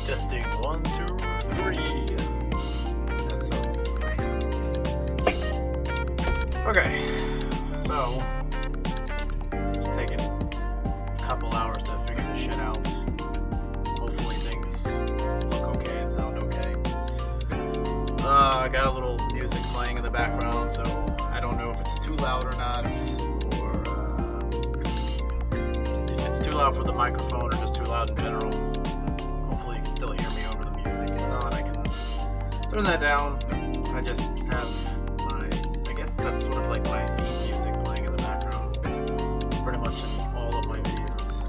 Testing 1, 2, 3. That's so great. Okay, so it's taking a couple hours to figure this shit out. Hopefully things look okay and sound okay. I got a little music playing in the background, so I don't know if it's too loud or not, or if it's too loud for the microphone or just too loud in general. Hopefully you can still hear me over the music. If not, I can turn that down. I just have my, I guess that's sort of like my theme music playing in the background, pretty much in all of my videos.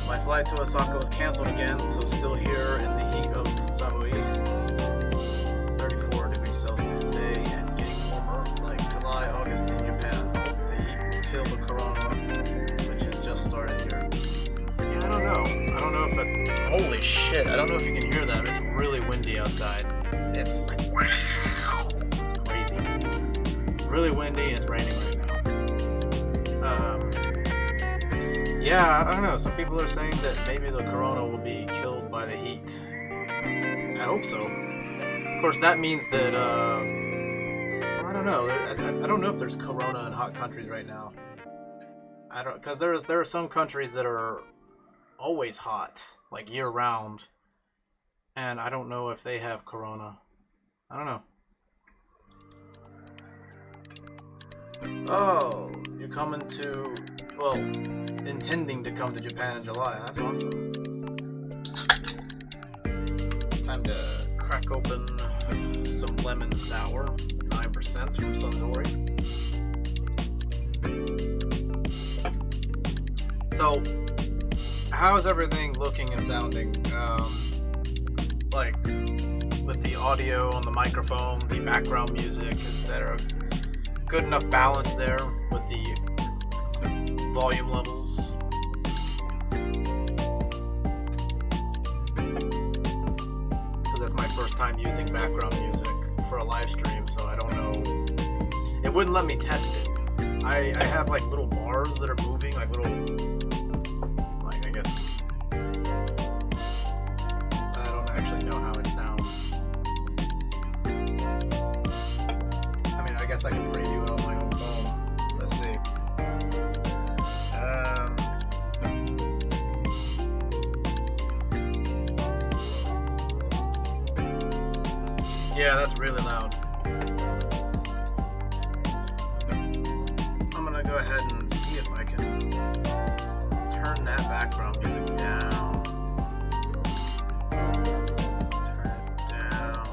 My flight to Osaka was canceled again, so still here in the heat of Samui. 34 degrees Celsius today and getting warmer like July, August in Japan. The heat will kill the corona, which has just started here. Yeah, I don't know. I don't know if that... Holy shit, I don't know if you can hear that. It's really windy outside. It's like, wow. It's crazy. It's really windy and it's raining right now. Yeah, I don't know. Some people are saying that maybe the corona will be killed by the heat. I hope so. Of course, that means that, I don't know. I don't know if there's corona in hot countries right now. I don't, because there are some countries that are always hot, like year-round, and I don't know if they have corona. I don't know. Oh, you're coming to, well, intending to come to Japan in July. That's awesome. Time to crack open some lemon sour, 9% from Suntory. So, how's everything looking and sounding? Like, with the audio on the microphone, the background music, is there a good enough balance there with the volume levels? Because that's my first time using background music for a live stream, so I don't know. It wouldn't let me test it. I have like little bars that are moving, like little, like, I guess, I don't actually know how it sounds. I mean, I guess I can preview it on my own phone. Yeah, that's really loud. I'm gonna go ahead and see if I can turn that background music down. Turn it down.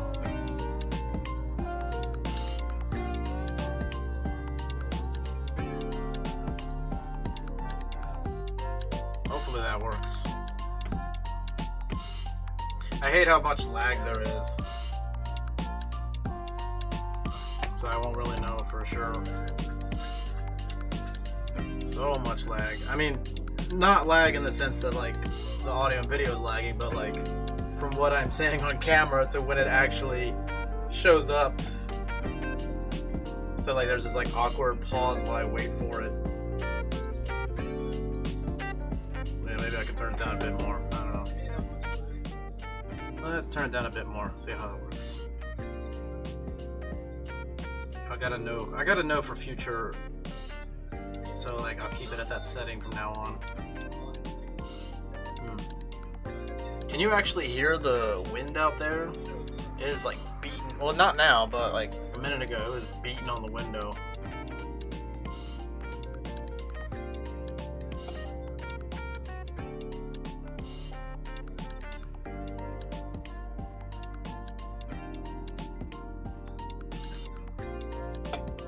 Hopefully that works. I hate how much lag there is. So I won't really know for sure. So much lag. I mean, not lag in the sense that like the audio and video is lagging, but like from what I'm saying on camera to when it actually shows up. So like there's this like awkward pause while I wait for it. Yeah, maybe I can turn it down a bit more. I don't know. Let's turn it down a bit more. See how that works. I gotta know for future, so like I'll keep it at that setting from now on. Can you actually hear the wind out there? It is like beating, well not now, but like a minute ago it was beating on the window.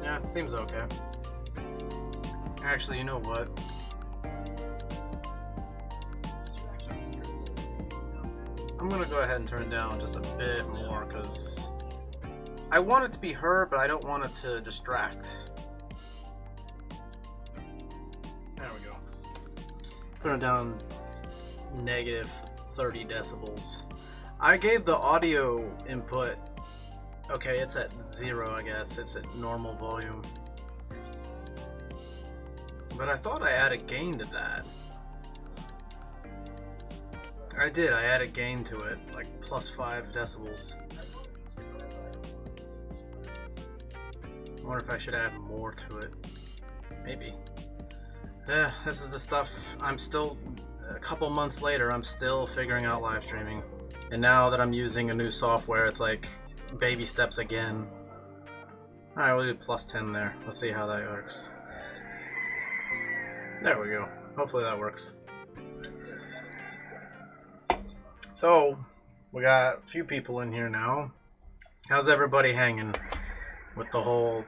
Yeah, seems okay. Actually, you know what? I'm gonna go ahead and turn it down just a bit more because I want it to be heard, but I don't want it to distract. There we go. Turn it down negative 30 decibels. I gave the audio input. Okay, it's at 0, I guess. It's at normal volume. But I thought I added gain to that. I did, I added gain to it, like plus 5 decibels. I wonder if I should add more to it. Maybe. Yeah, this is the stuff I'm still, a couple months later, I'm still figuring out live streaming. And now that I'm using a new software, it's like baby steps again. Alright, we'll do plus 10 there. Let's see how that works. There we go. Hopefully that works. So, we got a few people in here now. How's everybody hanging with the whole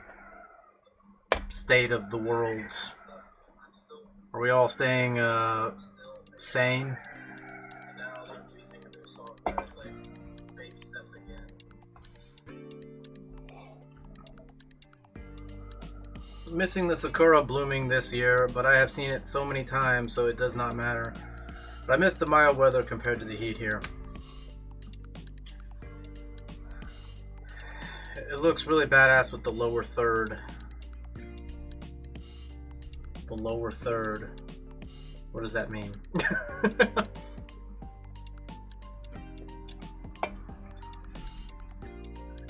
state of the world? Are we all staying sane? Missing the sakura blooming this year, but I have seen it so many times, so it does not matter. But I miss the mild weather compared to the heat here. It looks really badass with the lower third. The lower third. What does that mean?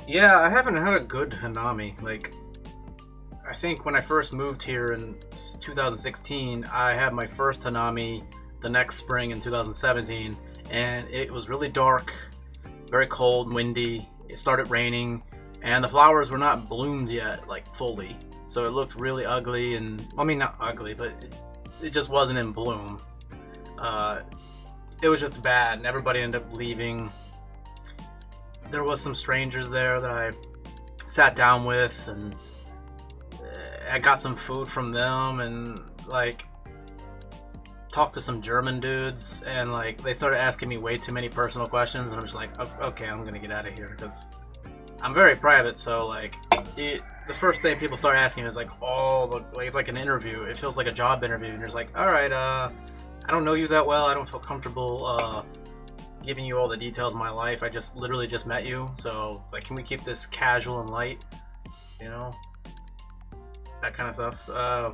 Yeah, I haven't had a good Hanami. Like, I think when I first moved here in 2016, I had my first Hanami the next spring in 2017, and it was really dark, very cold, windy. It started raining, and the flowers were not bloomed yet, like fully. So it looked really ugly, and I mean not ugly, but it just wasn't in bloom. It was just bad, and everybody ended up leaving. There was some strangers there that I sat down with, and I got some food from them, and like talked to some German dudes, and like they started asking me way too many personal questions, and I'm just like, okay, I'm gonna get out of here because I'm very private. So like the first thing people start asking is like, oh, like it's like an interview. It feels like a job interview, and you're just like, all right, I don't know you that well. I don't feel comfortable giving you all the details of my life. I just literally just met you, so like, can we keep this casual and light? You know, that kind of stuff.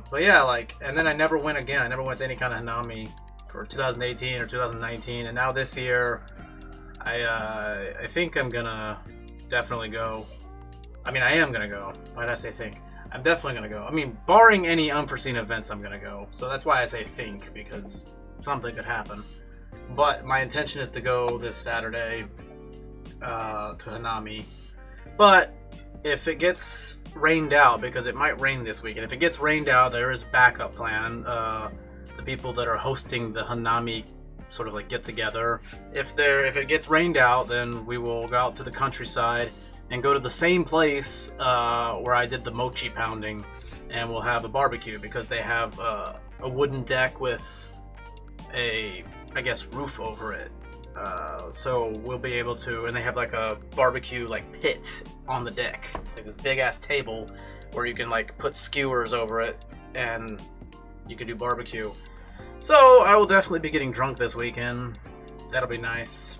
But yeah, like, and then I never went again. I never went to any kind of Hanami for 2018 or 2019, and now this year, I think I'm gonna definitely go. I mean, I am gonna go. Why did I say think? I'm definitely gonna go. I mean, barring any unforeseen events, I'm gonna go. So that's why I say think, because something could happen. But my intention is to go this Saturday to Hanami. But if it gets rained out, because it might rain this weekend, if it gets rained out, there is a backup plan. The people that are hosting the Hanami sort of like get together, if it gets rained out, then we will go out to the countryside and go to the same place where I did the mochi pounding, and we'll have a barbecue, because they have a wooden deck with a, I guess, roof over it. So we'll be able to, and they have like a barbecue like pit on the deck, like this big ass table where you can like put skewers over it and you can do barbecue. So I will definitely be getting drunk this weekend. That'll be nice.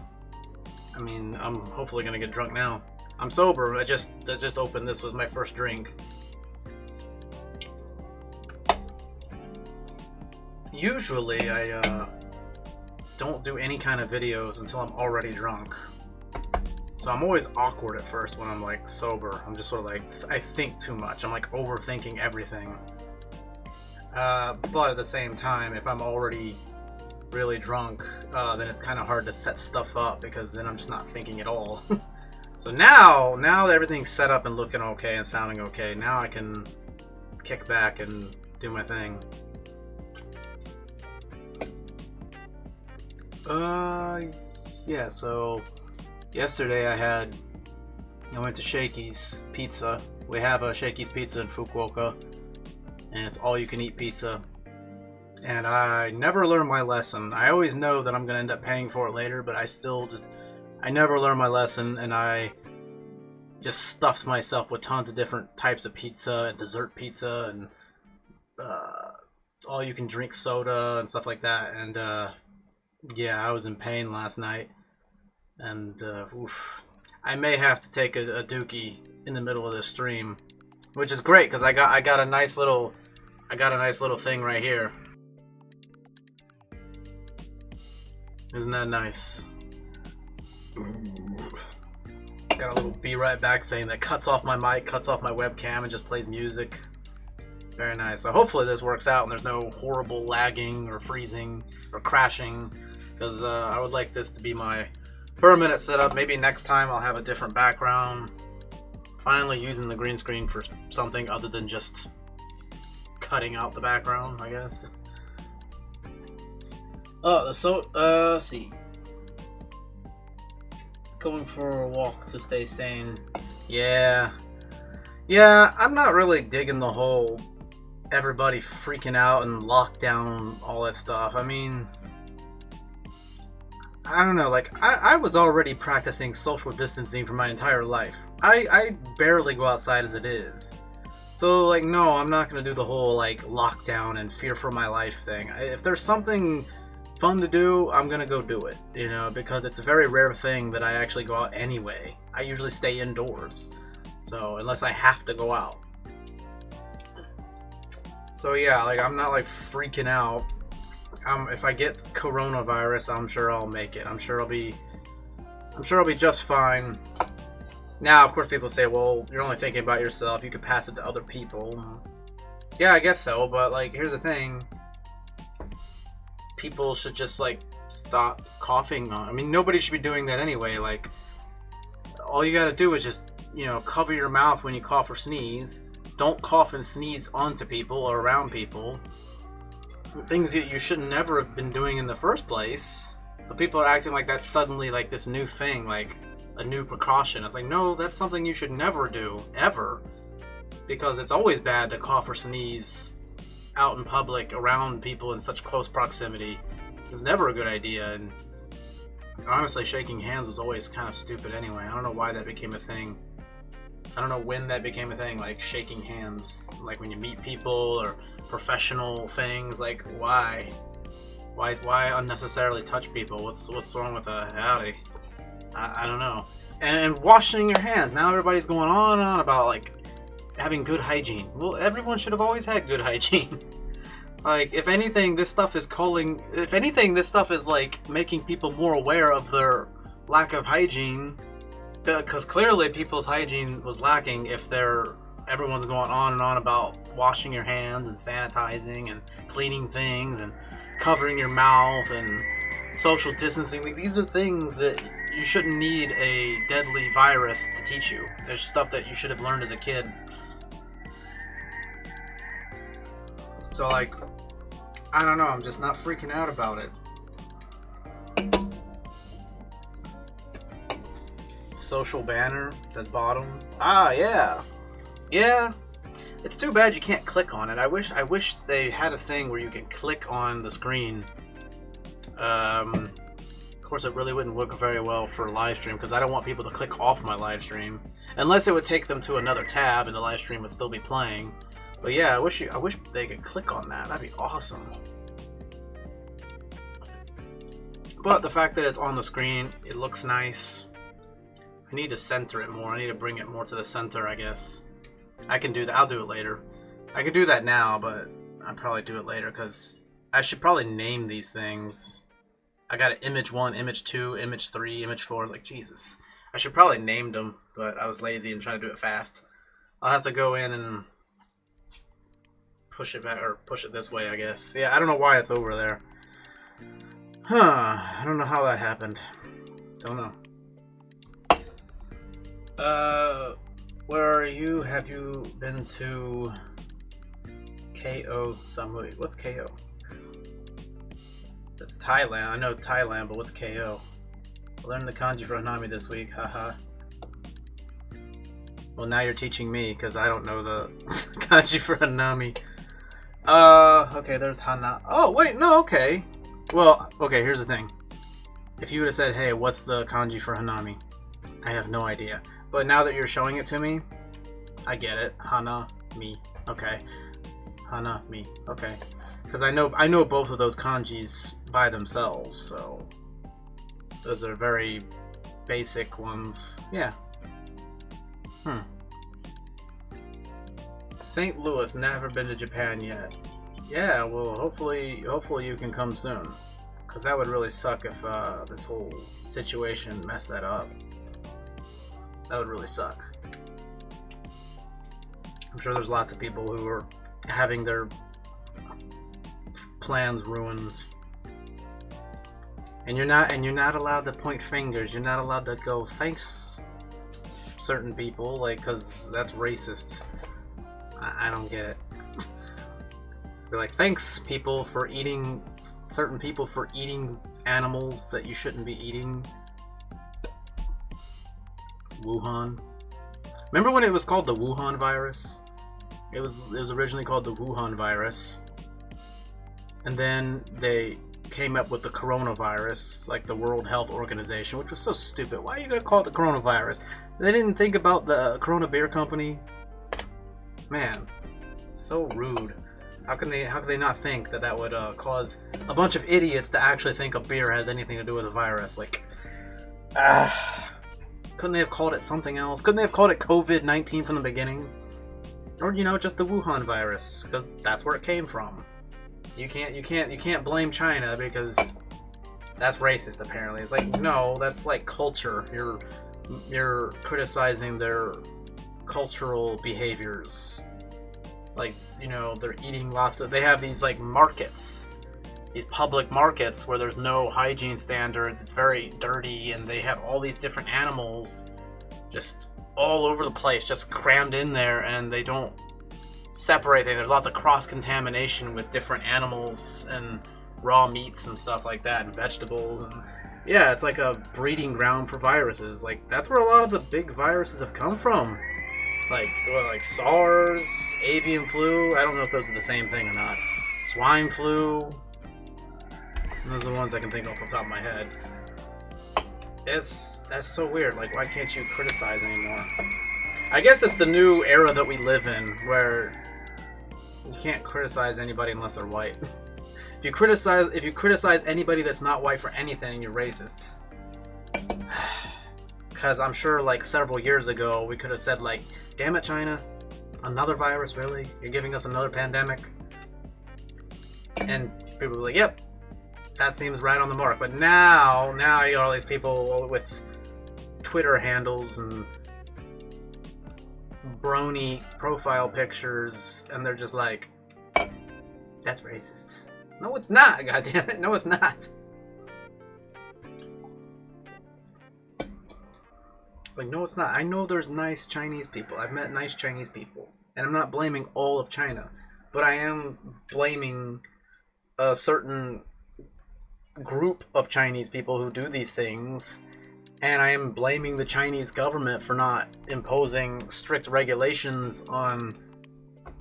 I mean, I'm hopefully gonna get drunk now. I'm sober. I just opened this. Was my first drink. Usually I don't do any kind of videos until I'm already drunk. So I'm always awkward at first when I'm like sober. I'm just sort of like, I think too much. I'm like overthinking everything. But at the same time, if I'm already really drunk, then it's kind of hard to set stuff up, because then I'm just not thinking at all. So now that everything's set up and looking okay and sounding okay, now I can kick back and do my thing. Yeah, so yesterday I went to Shakey's Pizza. We have a Shakey's Pizza in Fukuoka, and it's all-you-can-eat pizza. And I never learned my lesson. I always know that I'm going to end up paying for it later, but I never learned my lesson, and I just stuffed myself with tons of different types of pizza and dessert pizza and all-you-can-drink soda and stuff like that. And yeah, I was in pain last night, and oof. I may have to take a dookie in the middle of the stream, which is great, because I got a nice little thing right here. Isn't that nice? Ooh. Got a little be right back thing that cuts off my mic, cuts off my webcam, and just plays music. Very nice. So hopefully this works out and there's no horrible lagging or freezing or crashing, because I would like this to be my permanent setup. Maybe next time I'll have a different background. Finally using the green screen for something other than just cutting out the background, I guess. Oh, so let's see. Going for a walk to stay sane. Yeah, I'm not really digging the whole everybody freaking out and lockdown, all that stuff. I mean, I don't know, like, I was already practicing social distancing for my entire life. I barely go outside as it is. So, like, no, I'm not going to do the whole, like, lockdown and fear for my life thing. If there's something fun to do, I'm going to go do it, you know, because it's a very rare thing that I actually go out anyway. I usually stay indoors, so, unless I have to go out. So, yeah, like, I'm not, like, freaking out. If I get coronavirus, I'm sure I'll make it. I'm sure I'll be just fine. Now, of course, people say, well, you're only thinking about yourself. You could pass it to other people. Yeah, I guess so, but, like, here's the thing. People should just, like, stop coughing. I mean, nobody should be doing that anyway. Like, all you gotta do is just, you know, cover your mouth when you cough or sneeze. Don't cough and sneeze onto people or around people. Things that you should never have been doing in the first place. But people are acting like that's suddenly, like, this new thing, like a new precaution. It's like, no, that's something you should never do, ever. Because it's always bad to cough or sneeze out in public around people in such close proximity. It's never a good idea. And honestly, shaking hands was always kind of stupid anyway. I don't know why that became a thing. I don't know when that became a thing, like shaking hands, like when you meet people or professional things. Like, why unnecessarily touch people? What's wrong with a howdy? I don't know. And washing your hands. Now everybody's going on and on about, like, having good hygiene. Well, everyone should have always had good hygiene. Like, if anything, this stuff is like making people more aware of their lack of hygiene. Because clearly people's hygiene was lacking if everyone's going on and on about washing your hands and sanitizing and cleaning things and covering your mouth and social distancing. Like, these are things that you shouldn't need a deadly virus to teach you. There's stuff that you should have learned as a kid. So like, I don't know, I'm just not freaking out about it. Social banner at the bottom. Ah, yeah. Yeah. It's too bad you can't click on it. I wish they had a thing where you can click on the screen. Of course, it really wouldn't work very well for live stream because I don't want people to click off my live stream unless it would take them to another tab and the live stream would still be playing. But yeah, I wish they could click on that. That'd be awesome. But the fact that it's on the screen, it looks nice. I need to center it more. I need to bring it more to the center, I guess. I can do that. I'll do it later. I can do that now, but I'll probably do it later because I should probably name these things. I got an image 1, image 2, image 3, image 4. Like, Jesus. I should probably name them, but I was lazy and trying to do it fast. I'll have to go in and push it back, or push it this way, I guess. Yeah, I don't know why it's over there. Huh. I don't know how that happened. Don't know. Where are you? Have you been to KO Samui? What's KO? That's Thailand. I know Thailand, but what's KO? I learned the kanji for Hanami this week. Haha. Well, now you're teaching me because I don't know the kanji for Hanami. Okay, there's Hana. Oh, wait, no, okay. Well, okay, here's the thing. If you would have said, hey, what's the kanji for Hanami? I have no idea. But now that you're showing it to me, I get it. Hana, mi. Okay. Hana, mi. Okay. Because I know both of those kanjis by themselves, so those are very basic ones. Yeah. St. Louis, never been to Japan yet. Yeah, well, hopefully you can come soon. Because that would really suck if this whole situation messed that up. That would really suck. I'm sure there's lots of people who are having their plans ruined. And you're not allowed to point fingers. You're not allowed to go thanks certain people, like, cause that's racist. I don't get it. They're like, thanks people for eating, certain people for eating animals that you shouldn't be eating. Wuhan. Remember when it was called the Wuhan virus? It was originally called the Wuhan virus. And then they came up with the coronavirus, like the World Health Organization, which was so stupid. Why are you gonna call it the coronavirus? They didn't think about the Corona Beer Company. Man, so rude. How can they not think that would cause a bunch of idiots to actually think a beer has anything to do with a virus? Like, couldn't they have called it something else? Couldn't they have called it COVID-19 from the beginning? Or, you know, just the Wuhan virus, because that's where it came from. You can't blame China because that's racist, apparently. It's like, no, that's like culture. You're criticizing their cultural behaviors. Like, you know, they're eating they have these like markets, these public markets where there's no hygiene standards. It's very dirty, and they have all these different animals just all over the place, just crammed in there, and they don't separate things. There's lots of cross-contamination with different animals and raw meats and stuff like that, and vegetables, and yeah, it's like a breeding ground for viruses. Like, that's where a lot of the big viruses have come from. Like SARS, avian flu. I don't know if those are the same thing or not. Swine flu. Those are the ones I can think off the top of my head. That's so weird. Like, why can't you criticize anymore? I guess it's the new era that we live in, where you can't criticize anybody unless they're white. If you criticize anybody that's not white for anything, you're racist. Because I'm sure, like, several years ago, we could have said, like, damn it, China, another virus, really? You're giving us another pandemic? And people were like, yep, that seems right on the mark. But now you got all these people with Twitter handles and brony profile pictures, and they're just like, that's racist. No, it's not, goddammit. No, it's not. Like, no, it's not. I know there's nice Chinese people. I've met nice Chinese people. And I'm not blaming all of China. But I am blaming a certain group of Chinese people who do these things. And I am blaming the Chinese government for not imposing strict regulations on,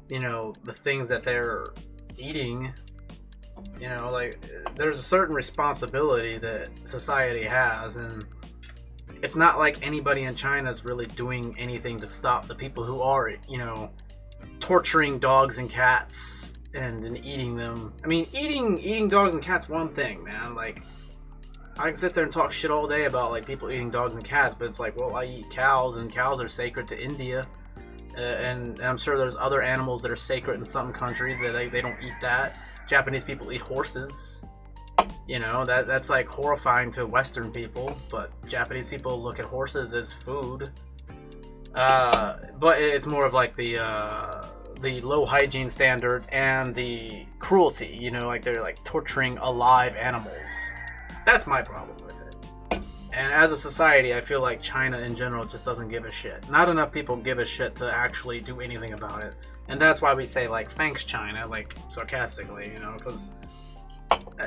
you know, the things that they're eating. You know, like, there's a certain responsibility that society has, and it's not like anybody in China is really doing anything to stop the people who are, you know, torturing dogs and cats and eating them. I mean, eating dogs and cats, one thing, man. Like, I can sit there and talk shit all day about, like, people eating dogs and cats, but it's like, well, I eat cows, and cows are sacred to India. And I'm sure there's other animals that are sacred in some countries that they don't eat that. Japanese people eat horses. You know, that's like horrifying to Western people, but Japanese people look at horses as food. But it's more of like the low hygiene standards and the cruelty. You know, like they're like torturing alive animals. That's my problem with it. And as a society, I feel like China in general just doesn't give a shit. Not enough people give a shit to actually do anything about it. And that's why we say, like, thanks, China, like, sarcastically, you know, because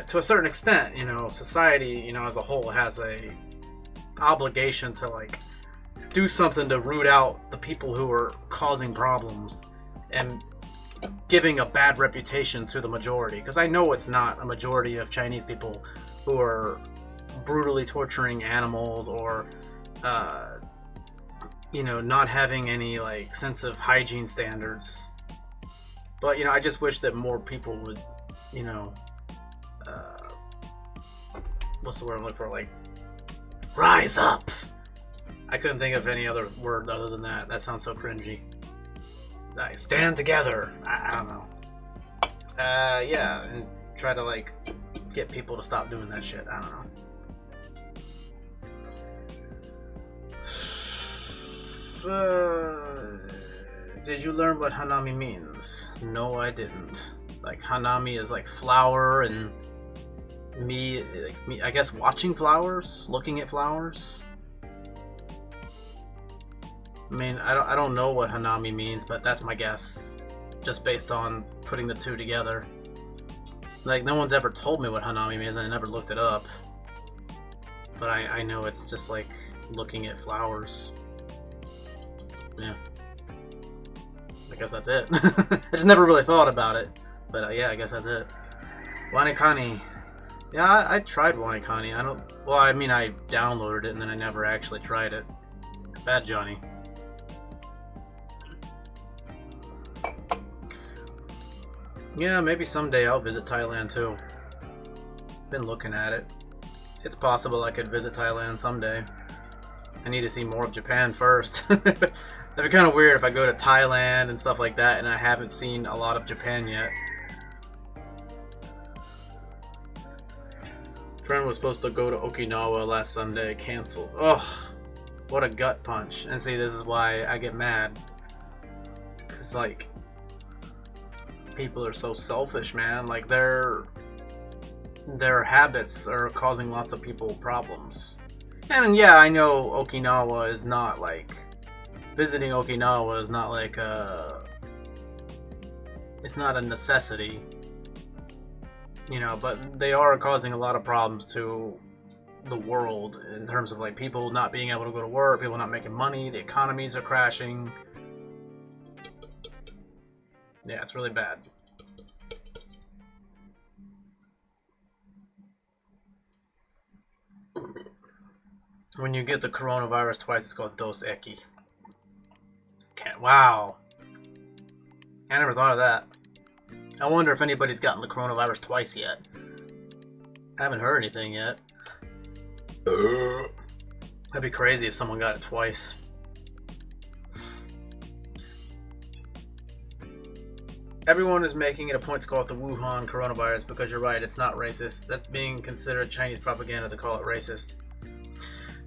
to a certain extent, you know, society, you know, as a whole has a obligation to, like, do something to root out the people who are causing problems and giving a bad reputation to the majority. Because I know it's not a majority of Chinese people who are brutally torturing animals or, you know, not having any, like, sense of hygiene standards. But, you know, I just wish that more people would, you know, what's the word I'm looking for? Like, rise up! I couldn't think of any other word other than that. That sounds so cringy. Like, stand together! I don't know. Yeah, and try to, like, get people to stop doing that shit. I don't know. Did you learn what Hanami means? No, I didn't. Like, Hanami is like flower, and me, I guess watching flowers, looking at flowers. I mean, I don't know what Hanami means, but that's my guess, just based on putting the two together. Like, no one's ever told me what Hanami means, and I never looked it up. But I know it's just like looking at flowers. Yeah. I guess that's it. I just never really thought about it. But yeah, I guess that's it. Wanikani. Yeah, I tried Wanikani. Well, I mean, I downloaded it and then I never actually tried it. Bad Johnny. Yeah, maybe someday I'll visit Thailand too. Been looking at it. It's possible I could visit Thailand someday. I need to see more of Japan first. That'd be kind of weird if I go to Thailand and stuff like that and I haven't seen a lot of Japan yet. Friend was supposed to go to Okinawa last Sunday, canceled. Ugh, what a gut punch. And see, this is why I get mad. Cause like, people are so selfish, man. Like, their habits are causing lots of people problems. And yeah, I know Okinawa is not like, visiting Okinawa is not like it's not a necessity, you know, but they are causing a lot of problems to the world in terms of like people not being able to go to work, people not making money, the economies are crashing. Yeah, it's really bad. When you get the coronavirus twice, it's called Dos Eki. Wow. I never thought of that. I wonder if anybody's gotten the coronavirus twice yet. I haven't heard anything yet. That'd be crazy if someone got it twice. Everyone is making it a point to call it the Wuhan coronavirus because you're right, it's not racist. That's being considered Chinese propaganda to call it racist.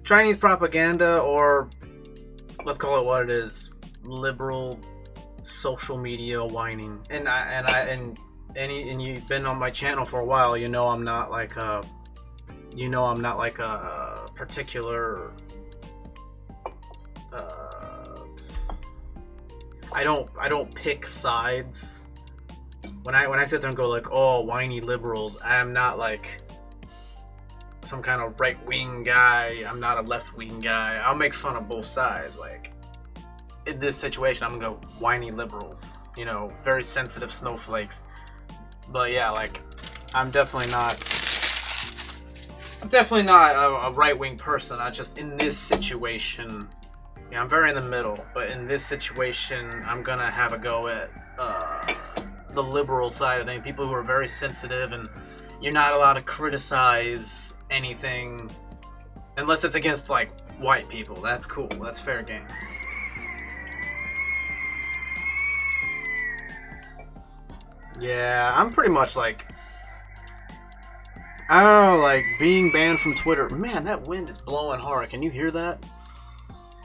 Chinese propaganda, or let's call it what it is, liberal social media whining. And you've been on my channel for a while, you know I'm not like a particular I don't pick sides. When I sit there and go like, oh, whiny liberals, I am not like some kind of right-wing guy. I'm not a left-wing guy. I'll make fun of both sides. Like, in this situation, I'm gonna go whiny liberals. You know, very sensitive snowflakes. But yeah, like, I'm definitely not a right-wing person. I just, in this situation, yeah, I'm very in the middle. But in this situation, I'm gonna have a go at the liberal side of things. People who are very sensitive, and you're not allowed to criticize anything unless it's against, like, white people. That's cool. That's fair game. Yeah, I'm pretty much like, I don't know, like, being banned from Twitter. Man, that wind is blowing hard. Can you hear that?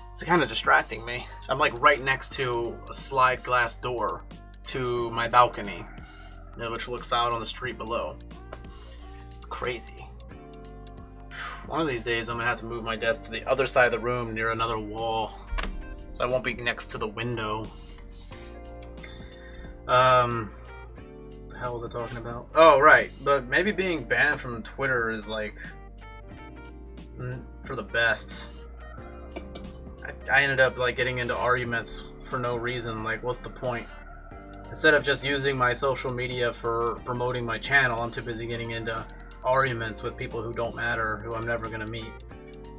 It's kind of distracting me. I'm like right next to a slide glass door to my balcony, which looks out on the street below. It's crazy. One of these days I'm gonna have to move my desk to the other side of the room near another wall, so I won't be next to the window. What the hell was I talking about? Oh, right. But maybe being banned from Twitter is like for the best. I ended up like getting into arguments for no reason. Like, what's the point? Instead of just using my social media for promoting my channel, I'm too busy getting into arguments with people who don't matter, who I'm never gonna meet,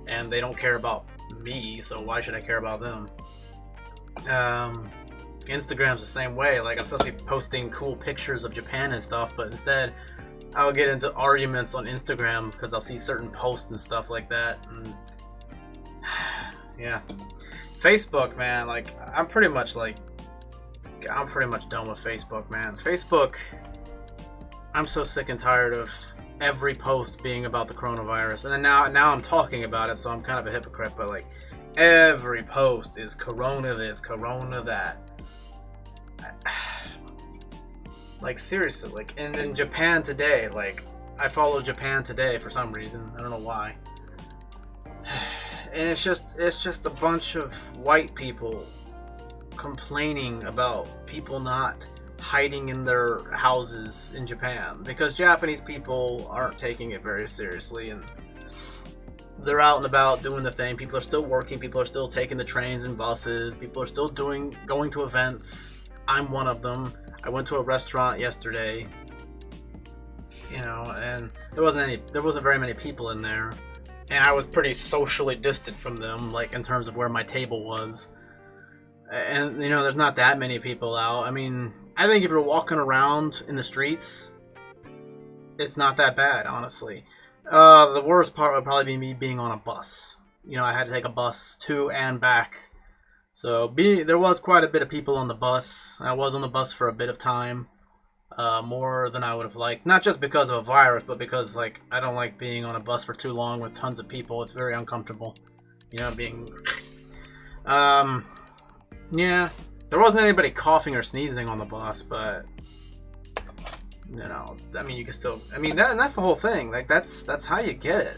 and they don't care about me, so why should I care about them? Instagram's the same way. Like, I'm supposed to be posting cool pictures of Japan and stuff, but instead I'll get into arguments on Instagram because I'll see certain posts and stuff like that. And yeah, Facebook, man. Like, I'm pretty much done with Facebook, man. Facebook, I'm so sick and tired of every post being about the coronavirus, and then now I'm talking about it, so I'm kind of a hypocrite. But like, every post is corona this, corona that. Like, seriously, like, and in Japan today, like, I follow Japan Today for some reason. I don't know why. And it's just a bunch of white people complaining about people not hiding in their houses in Japan, because Japanese people aren't taking it very seriously, and they're out and about doing the thing. People are still working. People are still taking the trains and buses. People are still going to events. I'm one of them. I went to a restaurant yesterday, you know, and there wasn't very many people in there, and I was pretty socially distant from them, like, in terms of where my table was. And, you know, there's not that many people out. I mean, I think if you're walking around in the streets, it's not that bad, honestly. The worst part would probably be me being on a bus. You know, I had to take a bus to and back. So there was quite a bit of people on the bus. I was on the bus for a bit of time, more than I would have liked. Not just because of a virus, but because, like, I don't like being on a bus for too long with tons of people. It's very uncomfortable, you know, being... Yeah, there wasn't anybody coughing or sneezing on the bus, but, you know, I mean, you can still... I mean, that's the whole thing. Like, that's how you get it.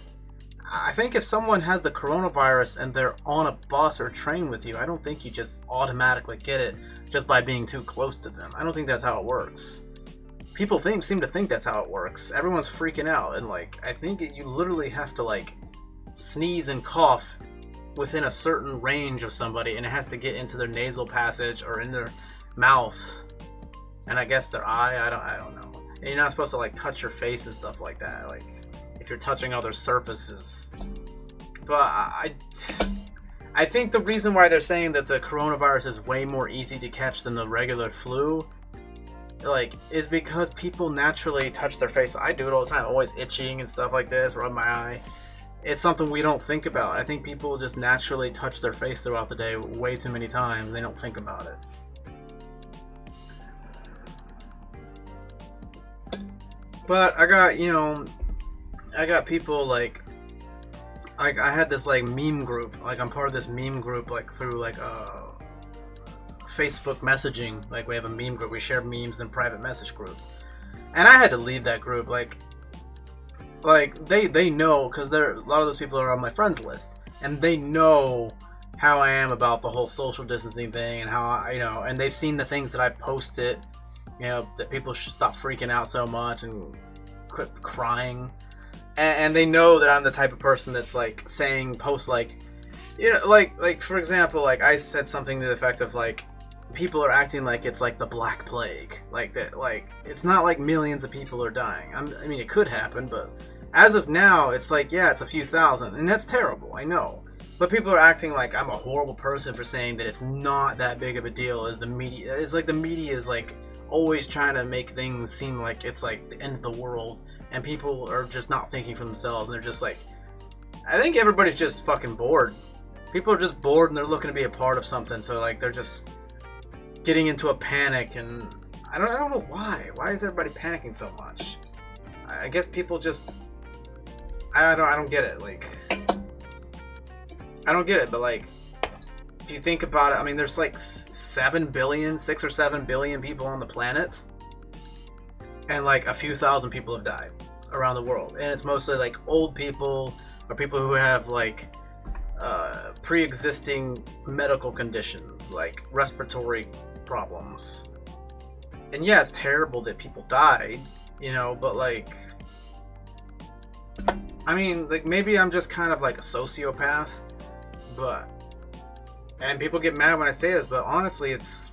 I think if someone has the coronavirus and they're on a bus or train with you, I don't think you just automatically get it just by being too close to them. I don't think that's how it works. People seem to think that's how it works. Everyone's freaking out, and, like, I think you literally have to, like, sneeze and cough within a certain range of somebody, and it has to get into their nasal passage or in their mouth, and I guess their eye. I don't know. And you're not supposed to, like, touch your face and stuff like that, like, if you're touching other surfaces. But I think the reason why they're saying that the coronavirus is way more easy to catch than the regular flu, like, is because people naturally touch their face. I do it all the time, always itching and stuff like this, rub my eye. It's something we don't think about. I think people just naturally touch their face throughout the day way too many times. They don't think about it. But I got people, like I had this, like, meme group. Like, I'm part of this meme group, like, through, like, Facebook messaging. Like, we have a meme group. We share memes in private message group. And I had to leave that group. Like they know, because a lot of those people are on my friends list, and they know how I am about the whole social distancing thing, and how I, and they've seen the things that I posted, that people should stop freaking out so much and quit crying, and they know that I'm the type of person that's like posts like, like for example, like I said something to the effect of like, people are acting like it's like the Black Plague, like that, like it's not like millions of people are dying. I mean, it could happen, but as of now, it's like, yeah, it's a few thousand, and that's terrible, I know. But people are acting like I'm a horrible person for saying that it's not that big of a deal as the media. It's like the media is like always trying to make things seem like it's like the end of the world, and people are just not thinking for themselves, and they're just like, I think everybody's just fucking bored. People are just bored, and they're looking to be a part of something, so like they're just getting into a panic, and I don't know why. Why is everybody panicking so much? I guess people just, I don't get it. Like, I don't get it, but like, if you think about it, I mean, there's like 6 or 7 billion people on the planet, and like a few thousand people have died around the world, and it's mostly like old people or people who have like pre-existing medical conditions like respiratory problems. And yeah, it's terrible that people died, but like, I mean, like, maybe I'm just kind of like a sociopath, and people get mad when I say this, but honestly, is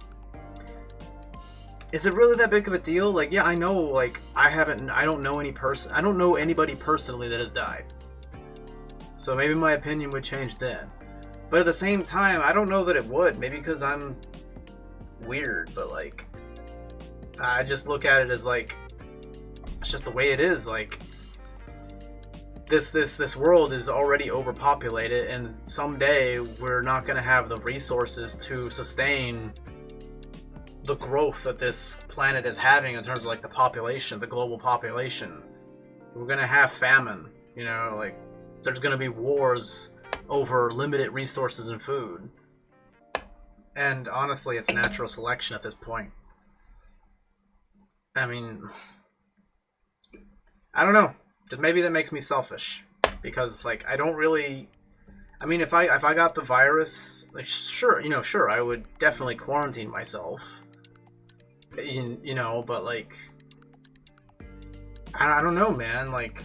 it really that big of a deal? Like, yeah, I know, like, I don't know anybody personally that has died, so maybe my opinion would change then. But at the same time, I don't know that it would, maybe because I'm weird, but like, I just look at it as like, it's just the way it is. Like, this world is already overpopulated, and someday we're not going to have the resources to sustain the growth that this planet is having in terms of like the population, the global population. We're going to have famine, like there's going to be wars over limited resources and food. And honestly, it's natural selection at this point. I mean, I don't know. Just maybe that makes me selfish, because like, I don't really, I mean, if I got the virus, like, sure, I would definitely quarantine myself, but like, I don't know, man, like,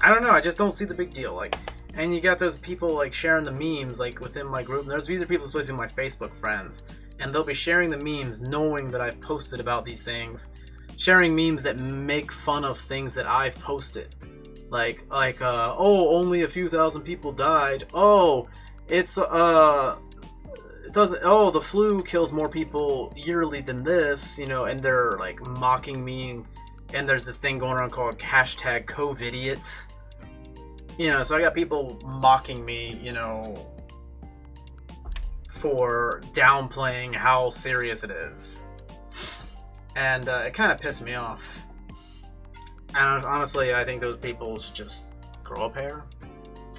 I don't know, I just don't see the big deal. Like, and you got those people like sharing the memes like within my group. These are people supposed to be my Facebook friends, and they'll be sharing the memes knowing that I've posted about these things, sharing memes that make fun of things that I've posted, like oh, only a few thousand people died. Oh, it's it doesn't. Oh, the flu kills more people yearly than this, and they're like mocking me. And there's this thing going around called hashtag COVIDiot. So I got people mocking me, for downplaying how serious it is. And it kind of pissed me off. And honestly, I think those people should just grow up hair.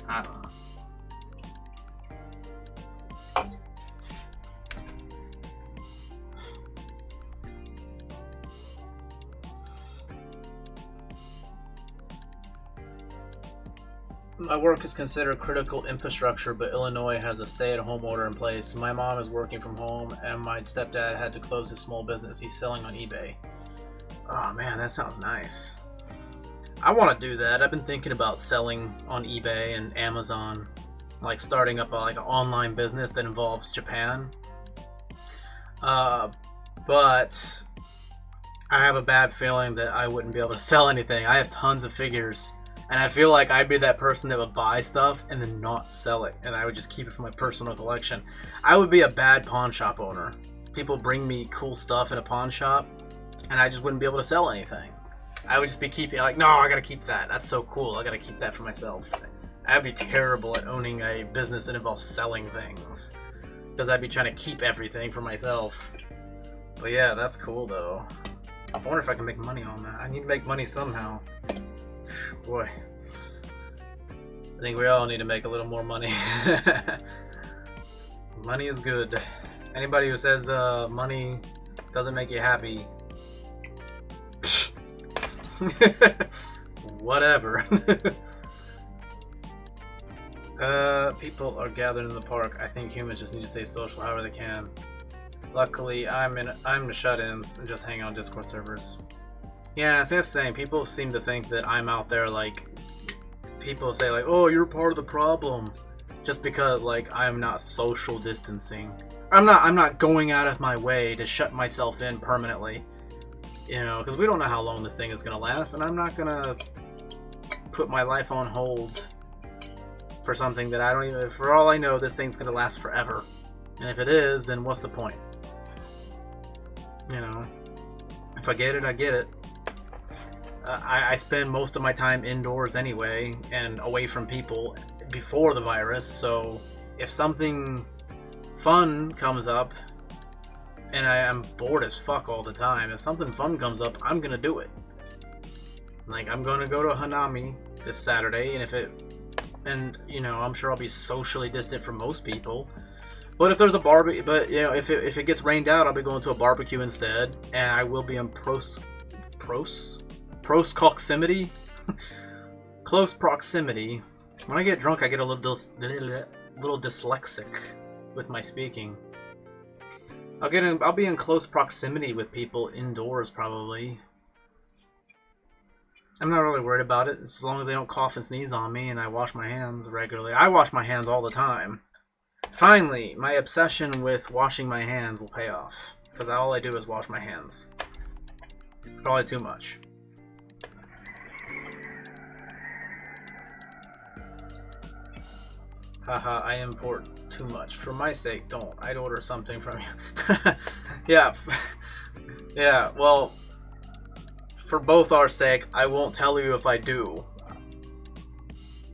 I don't know. My work is considered critical infrastructure, but Illinois has a stay-at-home order in place. My mom is working from home, and my stepdad had to close his small business he's selling on eBay. Oh man, that sounds nice. I want to do that. I've been thinking about selling on eBay and Amazon, like starting up an online business that involves Japan. But I have a bad feeling that I wouldn't be able to sell anything. I have tons of figures. And I feel like I'd be that person that would buy stuff and then not sell it, and I would just keep it for my personal collection. I would be a bad pawn shop owner. People bring me cool stuff in a pawn shop, and I just wouldn't be able to sell anything. I would just be keeping, like, no, I gotta keep that. That's so cool. I gotta keep that for myself. I'd be terrible at owning a business that involves selling things, because I'd be trying to keep everything for myself. But yeah, that's cool though. I wonder if I can make money on that. I need to make money somehow. Boy, I think we all need to make a little more money. Money is good. Anybody who says money doesn't make you happy, whatever. People are gathered in the park. I think humans just need to stay social however they can. Luckily, I'm the shut-ins and just hang on Discord servers. Yeah, so that's the thing. People seem to think that I'm out there, like, people say, like, oh, you're part of the problem. Just because, like, I'm not social distancing. I'm not going out of my way to shut myself in permanently. You know, because we don't know how long this thing is going to last, and I'm not going to put my life on hold for something that I don't even... For all I know, this thing's going to last forever. And if it is, then what's the point? You know, if I get it, I get it. I spend most of my time indoors anyway, and away from people before the virus, so if something fun comes up, and I am bored as fuck all the time, if something fun comes up, I'm gonna do it. Like, I'm gonna go to Hanami this Saturday, and you know, I'm sure I'll be socially distant from most people. But if there's a barbecue, but you know, if it gets rained out, I'll be going to a barbecue instead, and I will be in close proximity. Close proximity. When I get drunk, I get a little dyslexic with my speaking. I'll be in close proximity with people indoors probably. I'm not really worried about it as long as they don't cough and sneeze on me, and I wash my hands regularly. I wash my hands all the time. Finally, my obsession with washing my hands will pay off, because all I do is wash my hands. Probably too much. Haha, I import too much. For my sake, don't. I'd order something from you. Yeah. Yeah, well, for both our sake, I won't tell you if I do.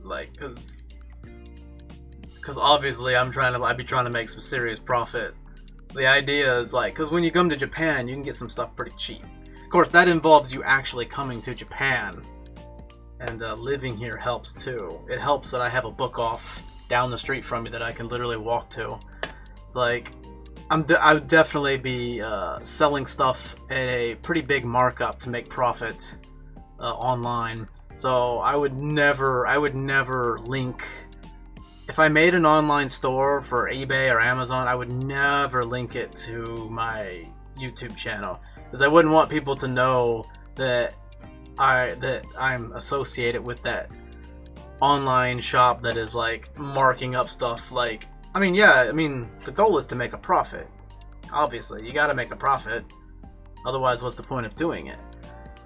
Like, because obviously I'd be trying to make some serious profit. The idea is like, because when you come to Japan, you can get some stuff pretty cheap. Of course, that involves you actually coming to Japan. And living here helps too. It helps that I have a book off down the street from me that I can literally walk to. It's like, I would definitely be selling stuff at a pretty big markup to make profit online. So I would never link. If I made an online store for eBay or Amazon, I would never link it to my YouTube channel, because I wouldn't want people to know that I'm associated with that online shop that is like marking up stuff. Like, I mean, yeah, I mean, the goal is to make a profit. Obviously, you got to make a profit. Otherwise, what's the point of doing it?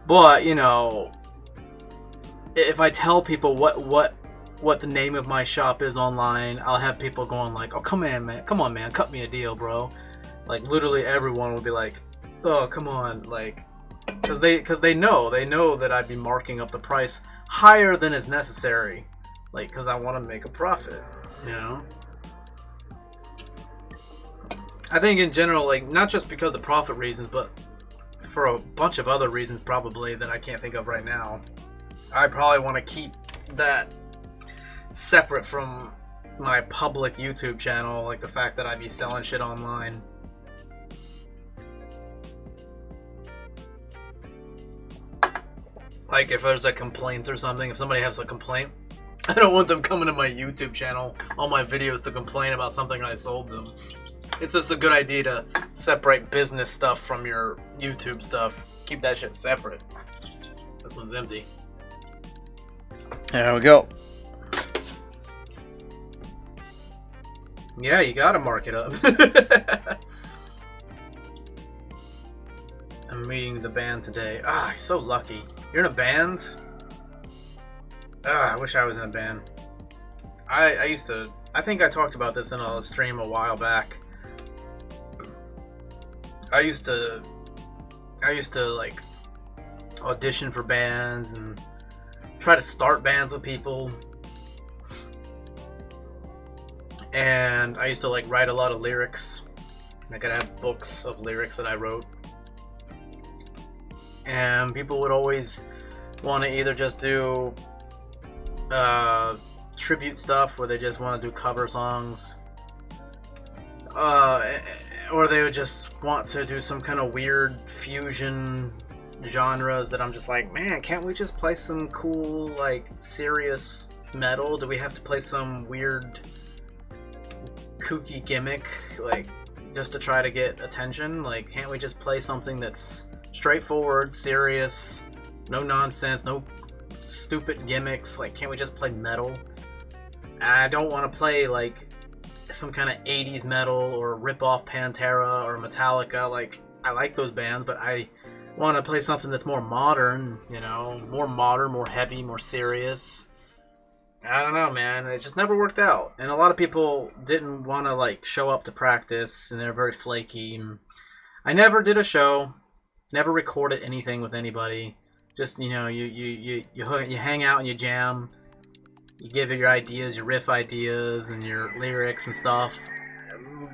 But, you know, if I tell people what the name of my shop is online, I'll have people going like, "Oh, come on, man, cut me a deal, bro." Like, literally everyone will be like, "Oh, come on," like, because they know that I'd be marking up the price higher than is necessary, like, because I want to make a profit, you know. I think in general, like, not just because of the profit reasons, but for a bunch of other reasons probably that I can't think of right now. I probably want to keep that separate from my public YouTube channel, like the fact that I'd be selling shit online. Like, if there's a complaint or something, if somebody has a complaint, I don't want them coming to my YouTube channel, all my videos, to complain about something I sold them. It's just a good idea to separate business stuff from your YouTube stuff. Keep that shit separate. This one's empty. There we go. Yeah, you gotta mark it up. I'm meeting the band today. Ah, you're so lucky. You're in a band? Ah, I wish I was in a band. I think I talked about this in a stream a while back. I used to like audition for bands and try to start bands with people. And I used to like write a lot of lyrics. Like, I'd have books of lyrics that I wrote. And people would always want to either just do tribute stuff where they just want to do cover songs, or they would just want to do some kind of weird fusion genres that I'm just like, man, can't we just play some cool, like, serious metal? Do we have to play some weird kooky gimmick, like, just to try to get attention? Like, can't we just play something that's straightforward, serious, no nonsense, no stupid gimmicks? Like, can't we just play metal? I don't want to play, like, some kind of 80s metal or rip-off Pantera or Metallica. Like, I like those bands, but I want to play something that's more modern, you know, more heavy, more serious. I don't know, man. It just never worked out. And a lot of people didn't want to, like, show up to practice, and they're very flaky. I never did a show, never recorded anything with anybody. Just, you know, you hang out and you jam. You give it your ideas, your riff ideas, and your lyrics and stuff.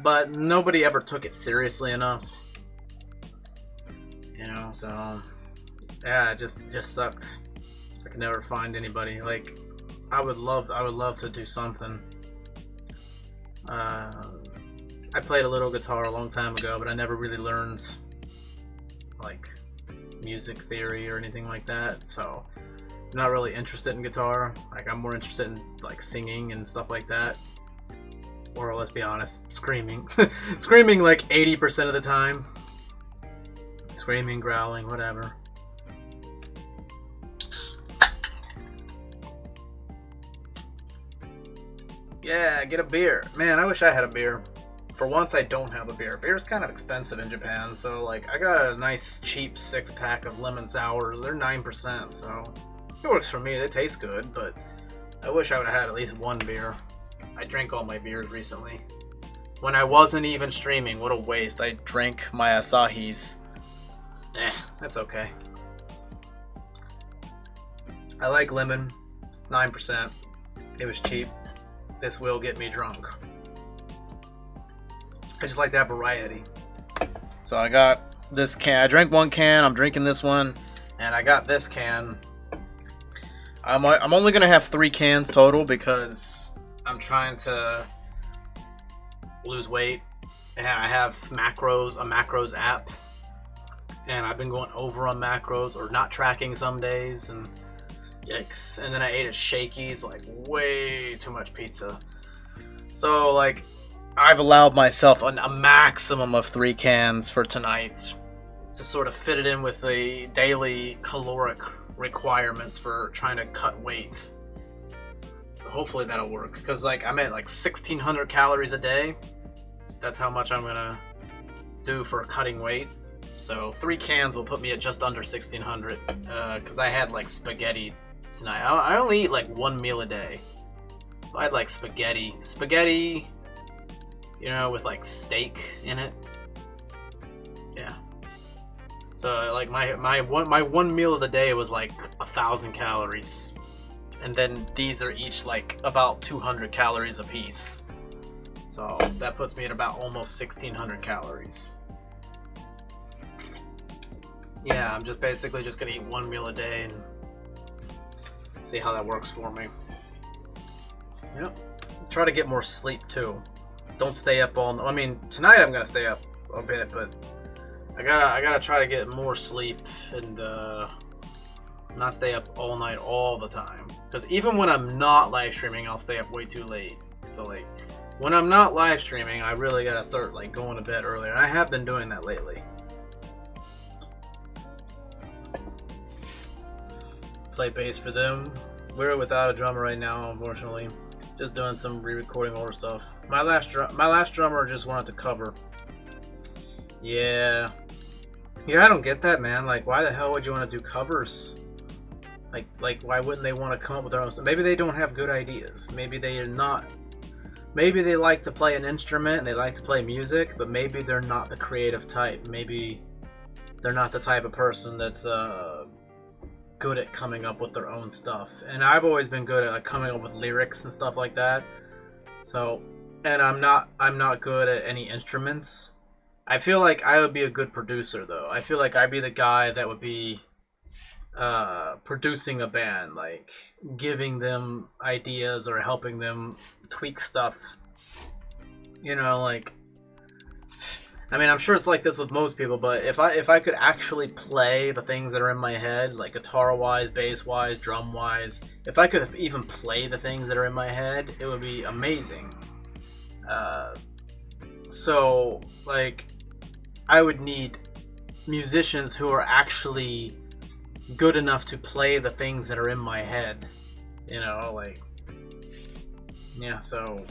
But nobody ever took it seriously enough. You know, so yeah, it just sucked. I could never find anybody. Like, I would love to do something. I played a little guitar a long time ago, but I never really learned, like, music theory or anything like that. So I'm not really interested in guitar. Like, I'm more interested in, like, singing and stuff like that. Or, let's be honest, screaming. Screaming like 80% of the time. Screaming, growling, whatever. Yeah, get a beer. Man, I wish I had a beer. For once, I don't have a beer. Beer's kind of expensive in Japan, so, like, I got a nice cheap 6-pack of lemon sours. They're 9%, so it works for me. They taste good, but I wish I would have had at least one beer. I drank all my beers recently. When I wasn't even streaming, what a waste. I drank my Asahis. That's okay. I like lemon. It's 9%. It was cheap. This will get me drunk. I just like to have variety. So I got this can. I drank one can. I'm drinking this one. And I got this can. I'm only going to have 3 cans total because I'm trying to lose weight. And I have a macros app. And I've been going over on macros or not tracking some days, and yikes. And then I ate at Shakey's, like, way too much pizza. So, like, I've allowed myself a maximum of 3 cans for tonight to sort of fit it in with the daily caloric requirements for trying to cut weight. So hopefully that'll work, because, like, I'm at like 1,600 calories a day. That's how much I'm gonna do for cutting weight. So 3 cans will put me at just under 1,600, because I had, like, spaghetti tonight. I only eat, like, 1 meal a day. So I had, like, spaghetti, you know, with, like, steak in it. Yeah. So, like, my one meal of the day was, like, 1,000 calories. And then these are each, like, about 200 calories a piece. So that puts me at about almost 1,600 calories. Yeah, I'm just basically just gonna eat 1 meal a day and see how that works for me. Yep. Try to get more sleep too. Don't stay up all. I mean, tonight I'm gonna stay up a bit, but I gotta try to get more sleep and not stay up all night all the time. Because even when I'm not live streaming, I'll stay up way too late. So, like, when I'm not live streaming, I really gotta start, like, going to bed earlier. And I have been doing that lately. Play bass for them. We're without a drummer right now, unfortunately. Just doing some re-recording older stuff. My last drummer just wanted to cover. Yeah, I don't get that, man. Like, why the hell would you want to do covers? Like, why wouldn't they want to come up with their own stuff? Maybe they don't have good ideas. Maybe they are not. Maybe they like to play an instrument and they like to play music, but maybe they're not the creative type. Maybe they're not the type of person that's good at coming up with their own stuff. And I've always been good at, like, coming up with lyrics and stuff like that. So, and I'm not good at any instruments. I feel like I would be a good producer, though. I feel like I'd be the guy that would be producing a band, like giving them ideas or helping them tweak stuff. You know, like, I mean, I'm sure it's like this with most people, but if I could actually play the things that are in my head, like guitar-wise, bass-wise, drum-wise, if I could even play the things that are in my head, it would be amazing. So, like, I would need musicians who are actually good enough to play the things that are in my head. You know, like, yeah, so...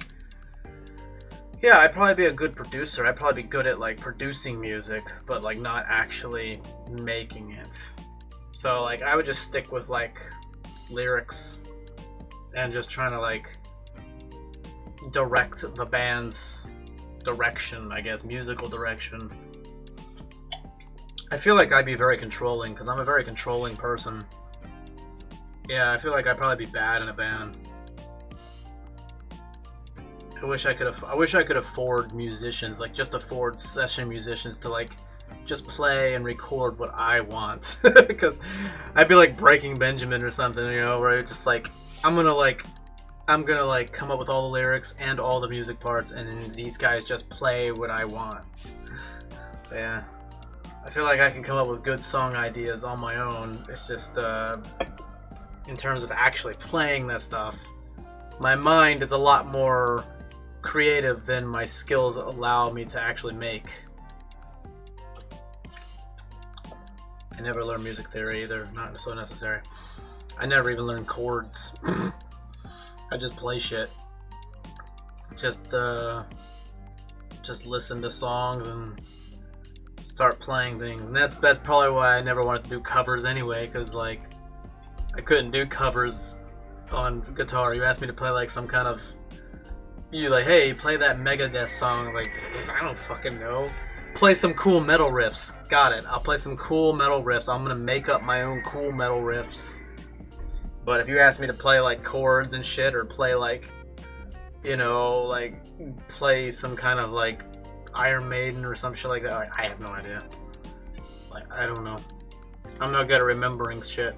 Yeah, I'd probably be a good producer. I'd probably be good at, like, producing music, but, like, not actually making it. So, like, I would just stick with, like, lyrics and just trying to, like, direct the band's direction, I guess, musical direction. I feel like I'd be very controlling, because I'm a very controlling person. Yeah, I feel like I'd probably be bad in a band. I wish I could afford musicians, like just afford session musicians to like just play and record what I want. Because I'd be like Breaking Benjamin or something, you know, where it's just like I'm gonna come up with all the lyrics and all the music parts, and then these guys just play what I want. But yeah, I feel like I can come up with good song ideas on my own. It's just in terms of actually playing that stuff, my mind is a lot more creative than my skills allow me to actually make. I never learned music theory either, not so necessary. I never even learned chords. I just play shit. Just listen to songs and start playing things. And that's probably why I never wanted to do covers anyway, because like I couldn't do covers on guitar. You asked me to play like some kind of, you like, hey, play that Megadeth song. Like, I don't fucking know. Play some cool metal riffs. Got it. I'll play some cool metal riffs. I'm gonna make up my own cool metal riffs. But if you ask me to play like chords and shit, or play like, you know, like play some kind of like Iron Maiden or some shit like that, like, I have no idea. Like, I don't know. I'm not good at remembering shit.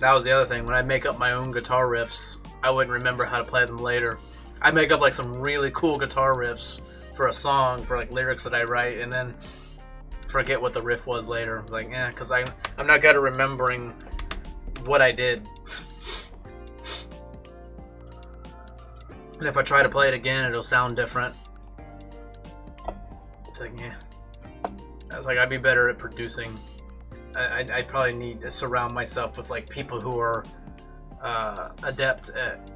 That was the other thing. When I make up my own guitar riffs, I wouldn't remember how to play them later. I make up like some really cool guitar riffs for a song, for like lyrics that I write, and then forget what the riff was later. Like, because I'm not good at remembering what I did. And if I try to play it again, it'll sound different. It's like, yeah. I was like, I'd be better at producing. I probably need to surround myself with like people who are adept at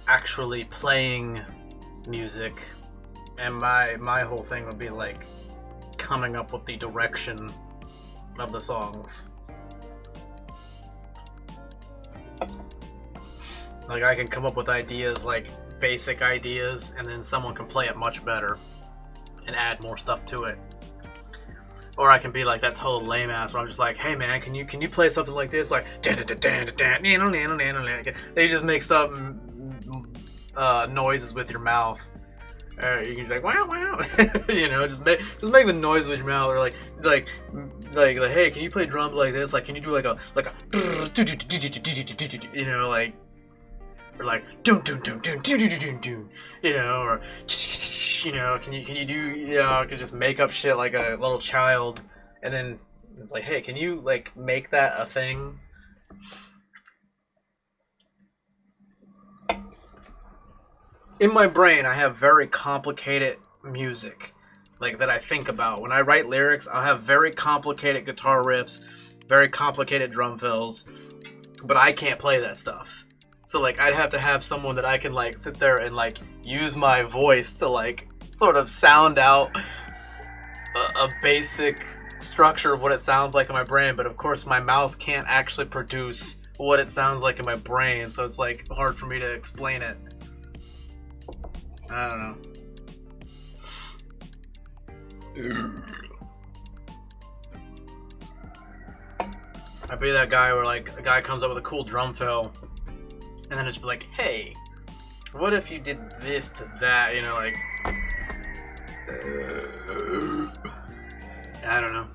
actually playing music, and my whole thing would be like coming up with the direction of the songs. Like, I can come up with ideas, like basic ideas, and then someone can play it much better and add more stuff to it. Or I can be like that total lame ass where I'm just like, hey man, can you play something like this? Like, they just make some noises with your mouth. You can be like, wow, wow. You know, just make the noise with your mouth. Or like, hey, can you play drums like this? Like, can you do like a, you know, like, or like, dun dun dun dun dun dun dun dun, you know, or, you know, can you do, you know, I could just make up shit like a little child, and then it's like, hey, can you like make that a thing? In my brain, I have very complicated music, like, that I think about. When I write lyrics, I'll have very complicated guitar riffs, very complicated drum fills, but I can't play that stuff. So, like, I'd have to have someone that I can, like, sit there and, like, use my voice to, like, sort of sound out a basic structure of what it sounds like in my brain, but of course my mouth can't actually produce what it sounds like in my brain, so it's, like, hard for me to explain it. I don't know. I'd be that guy where, like, a guy comes up with a cool drum fill, and then it's like, hey, what if you did this to that? You know, like, I don't know.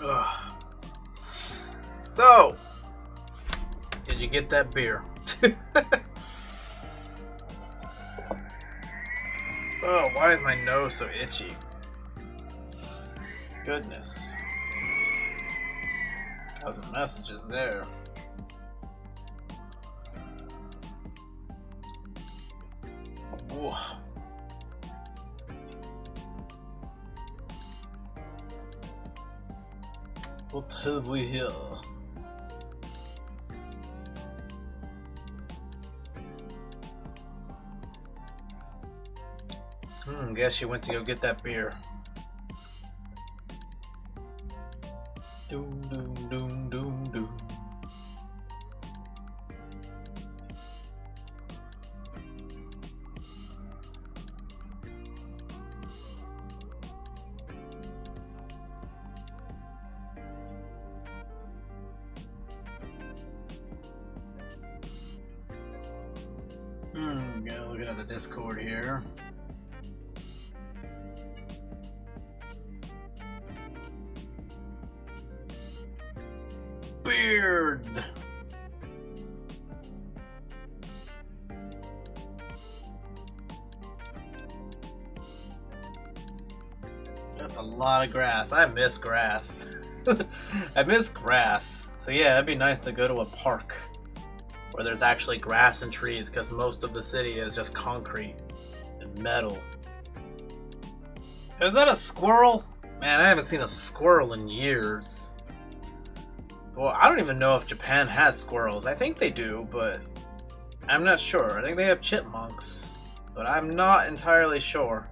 Ugh. So, get that beer. Oh, why is my nose so itchy? Goodness. Got some messages there. Whoa. What have we here? Guess she went to go get that beer. Doom, doom, doom, doom, doom. Yeah, looking at the Discord here. Beard. That's a lot of grass. I miss grass. I miss grass. So yeah, it'd be nice to go to a park where there's actually grass and trees, because most of the city is just concrete and metal. Is that a squirrel? Man, I haven't seen a squirrel in years. Well, I don't even know if Japan has squirrels. I think they do, but I'm not sure. I think they have chipmunks, but I'm not entirely sure.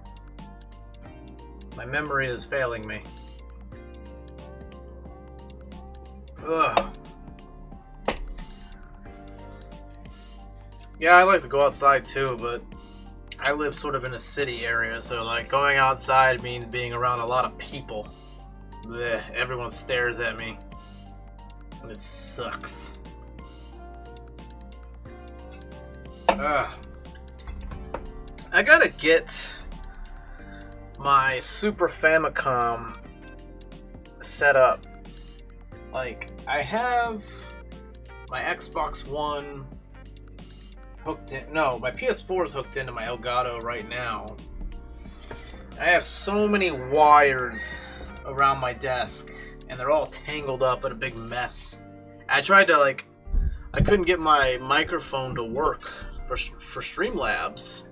My memory is failing me. Ugh. Yeah, I like to go outside too, but I live sort of in a city area, so like going outside means being around a lot of people. Blech, everyone stares at me. And it sucks. I gotta get my Super Famicom set up. Like, I have my Xbox One hooked in. No, my PS4 is hooked into my Elgato right now. I have so many wires around my desk, and they're all tangled up in a big mess. I tried to, like, I couldn't get my microphone to work for Streamlabs,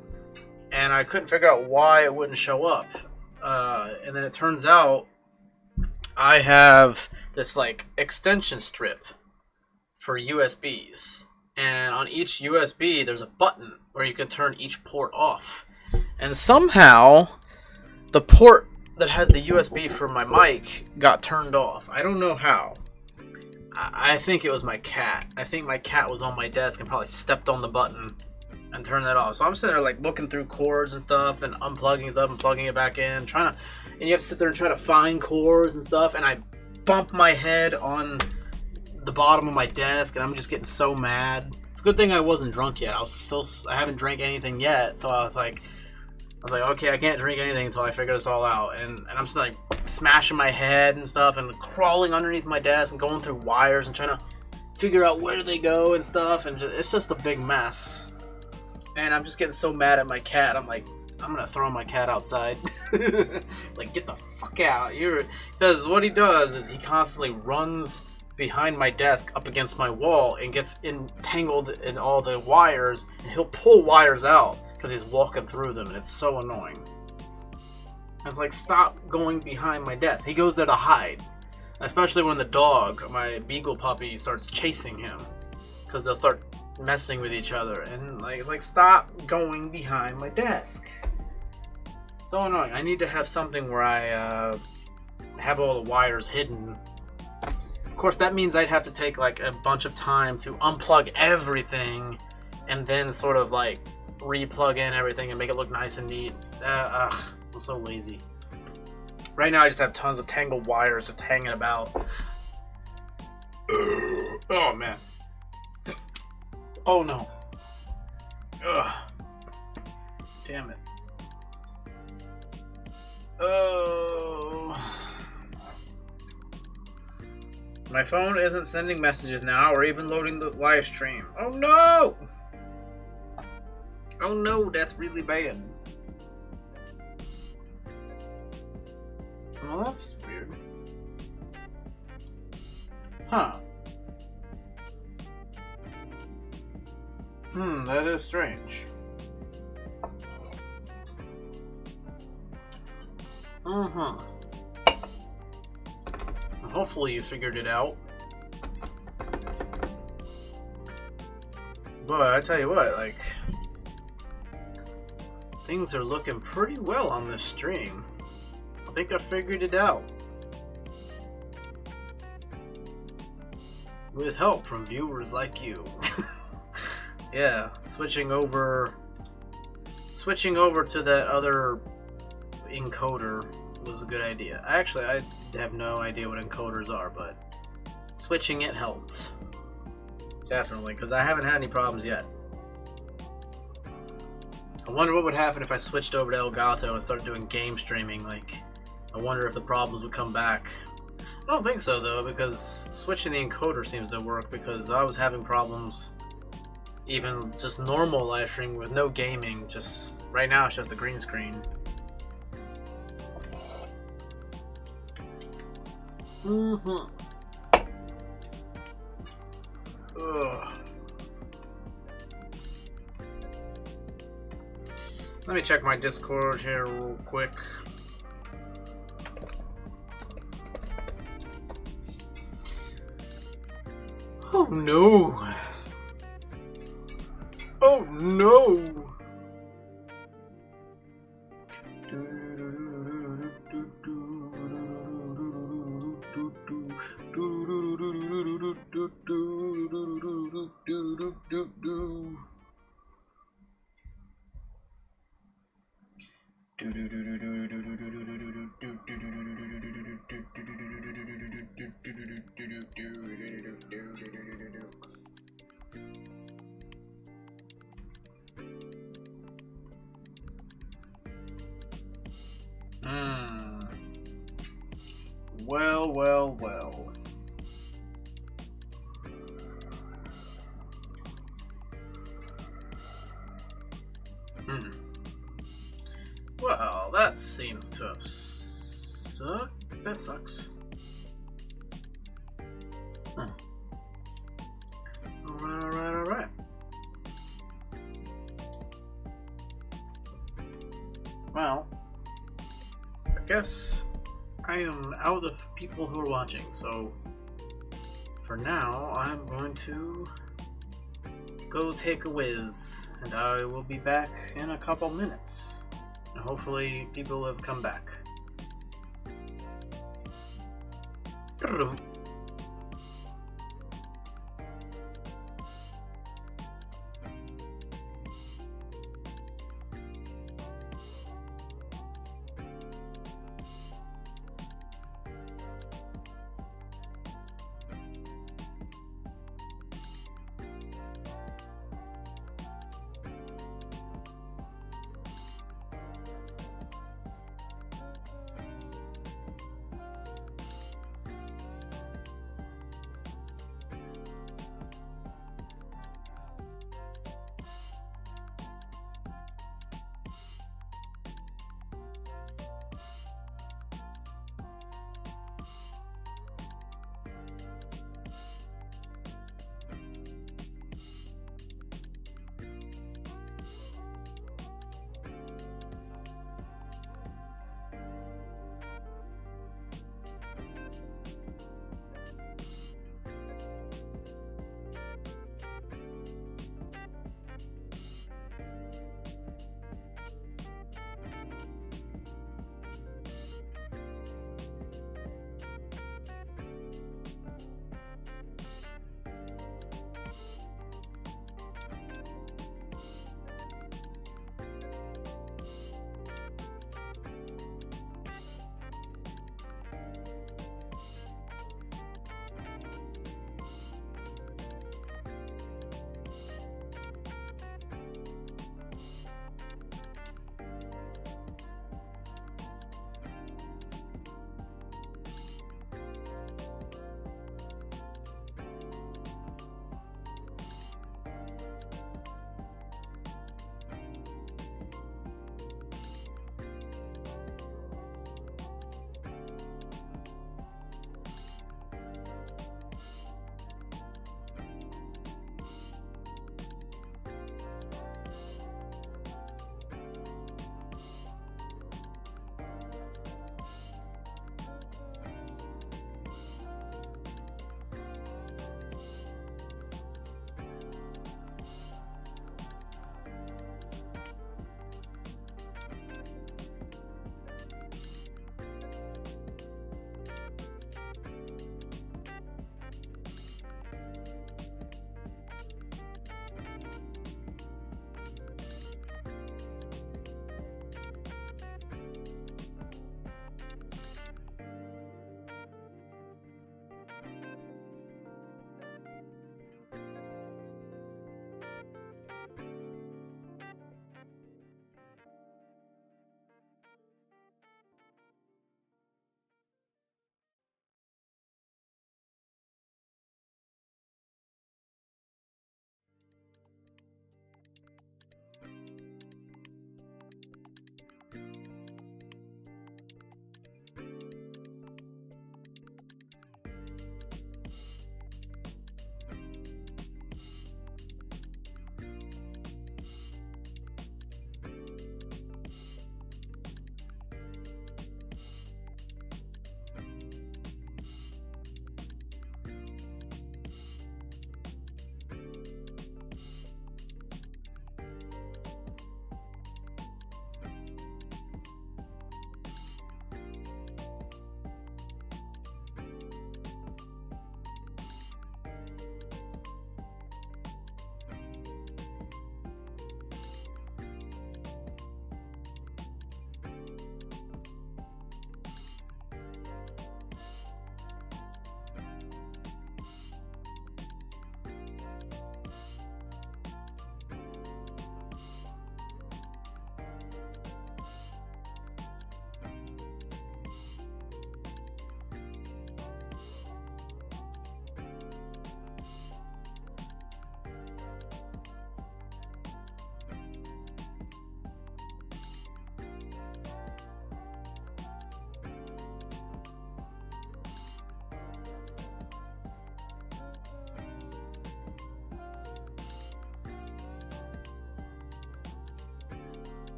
and I couldn't figure out why it wouldn't show up. And then it turns out I have this, like, extension strip for USBs. And on each USB, there's a button where you can turn each port off. And somehow, the port that has the USB for my mic got turned off. I don't know how. I think it was my cat. I think my cat was on my desk and probably stepped on the button and turned that off. So I'm sitting there like looking through cords and stuff and unplugging stuff and plugging it back in, and you have to sit there and try to find cords and stuff, and I bump my head on the bottom of my desk, and I'm just getting so mad. It's a good thing I wasn't drunk yet. I haven't drank anything yet, so I was like, okay, I can't drink anything until I figure this all out. And I'm just like smashing my head and stuff, and crawling underneath my desk and going through wires and trying to figure out where do they go and stuff, and it's just a big mess. And I'm just getting so mad at my cat. I'm like, I'm gonna throw my cat outside. Like, get the fuck out. Because what he does is he constantly runs behind my desk up against my wall and gets entangled in all the wires, and he'll pull wires out because he's walking through them, and it's so annoying. It's like, stop going behind my desk. He goes there to hide, especially when the dog, my beagle puppy, starts chasing him, because they'll start messing with each other, and like, it's like, stop going behind my desk. So annoying. I need to have something where I have all the wires hidden. Of course, that means I'd have to take like a bunch of time to unplug everything and then sort of like re-plug in everything and make it look nice and neat. I'm so lazy. Right now I just have tons of tangled wires just hanging about. Oh man. Oh no. Ugh. Damn it. Oh. My phone isn't sending messages now or even loading the live stream. Oh no! Oh no, that's really bad. Well, that's weird. Huh. That is strange. Hopefully you figured it out. But I tell you what, like, things are looking pretty well on this stream. I think I figured it out. With help from viewers like you. Yeah, switching over to that other encoder was a good idea. Actually, I have no idea what encoders are, but switching it helped. Definitely, because I haven't had any problems yet. I wonder what would happen if I switched over to Elgato and started doing game streaming. Like, I wonder if the problems would come back. I don't think so, though, because switching the encoder seems to work, because I was having problems even just normal live streaming with no gaming. Just right now it's just a green screen. Ugh. Let me check my Discord here real quick. Oh no! Oh no! Well, well, well. Well, that seems to have sucked. That sucks. Alright. Well, I guess I am out of people who are watching, so for now I'm going to go take a whiz, and I will be back in a couple minutes. And hopefully people have come back.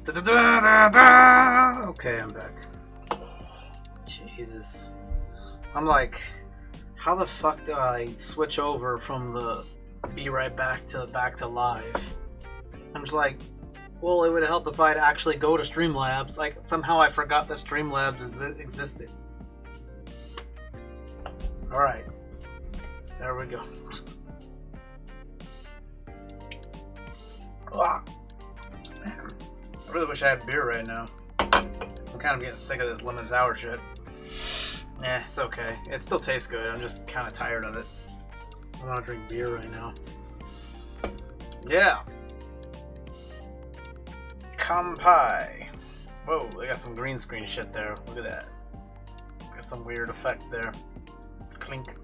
Okay, I'm back. Jesus. I'm like, how the fuck do I switch over from the be right back to live? I'm just like, well, it would help if I'd actually go to Streamlabs. Like, somehow I forgot that Streamlabs existed. Alright. There we go. Ah, man. I really wish I had beer right now. I'm kind of getting sick of this lemon sour shit. Eh, it's okay. It still tastes good. I'm just kind of tired of it. I want to drink beer right now. Yeah. Kampai. Whoa, they got some green screen shit there. Look at that. Got some weird effect there. Clink.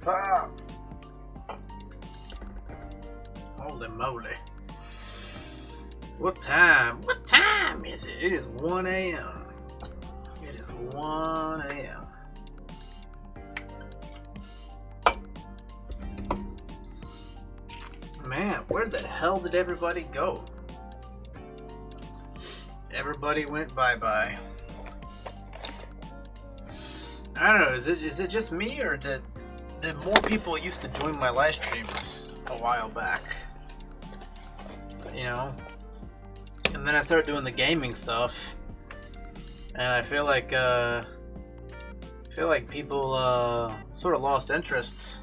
Ah. Holy moly. What time? What time is it? It is 1 a.m. It is 1 a.m. Man, where the hell did everybody go? Everybody went bye-bye. I don't know, is it just me, or did more people used to join my live streams a while back? You know? And then I started doing the gaming stuff, and I feel like people sort of lost interest.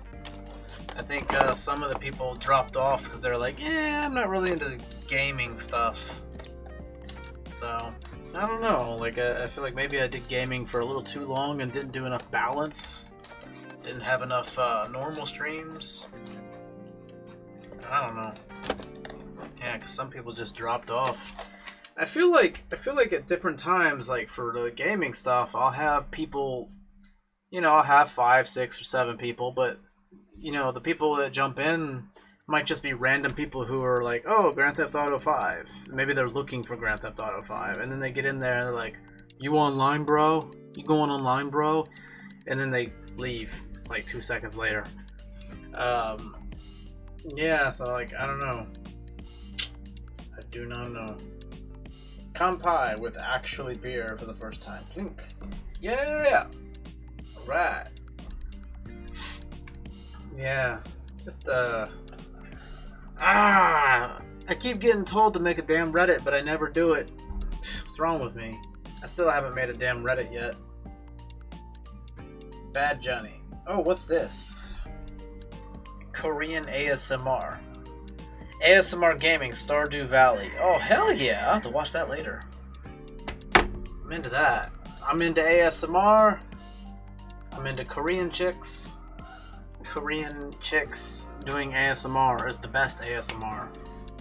I think some of the people dropped off because they're like, yeah, I'm not really into gaming stuff. So I don't know. Like I feel like maybe I did gaming for a little too long and didn't do enough balance. Didn't have enough normal streams. I don't know. Yeah, because some people just dropped off. I feel like at different times, like for the gaming stuff, I'll have people, you know, I'll have 5, 6, or 7 people, but you know, the people that jump in might just be random people who are like, oh, Grand Theft Auto 5. Maybe they're looking for Grand Theft Auto 5, and then they get in there and they're like, you online, bro? You going online, bro? And then they leave like 2 seconds later. Yeah, so like, I don't know. I do not know. Kampai with actually beer for the first time. Clink. Yeah! Alright. Yeah. Just, I keep getting told to make a damn Reddit, but I never do it. What's wrong with me? I still haven't made a damn Reddit yet. Bad Johnny. Oh, what's this? Korean ASMR. ASMR Gaming, Stardew Valley. Oh, hell yeah. I'll have to watch that later. I'm into that. I'm into ASMR. I'm into Korean chicks. Korean chicks doing ASMR is the best ASMR.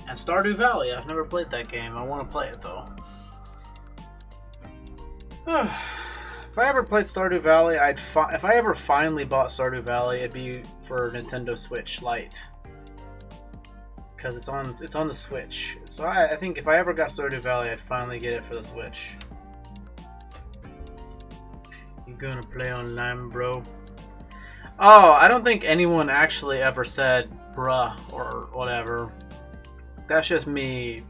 And Stardew Valley, I've never played that game. I want to play it though. If I ever played Stardew Valley, if I ever finally bought Stardew Valley, it'd be for Nintendo Switch Lite. Because it's on the Switch. So I think if I ever got Stardew Valley, I'd finally get it for the Switch. You gonna play online, bro? Oh, I don't think anyone actually ever said bruh or whatever. That's just me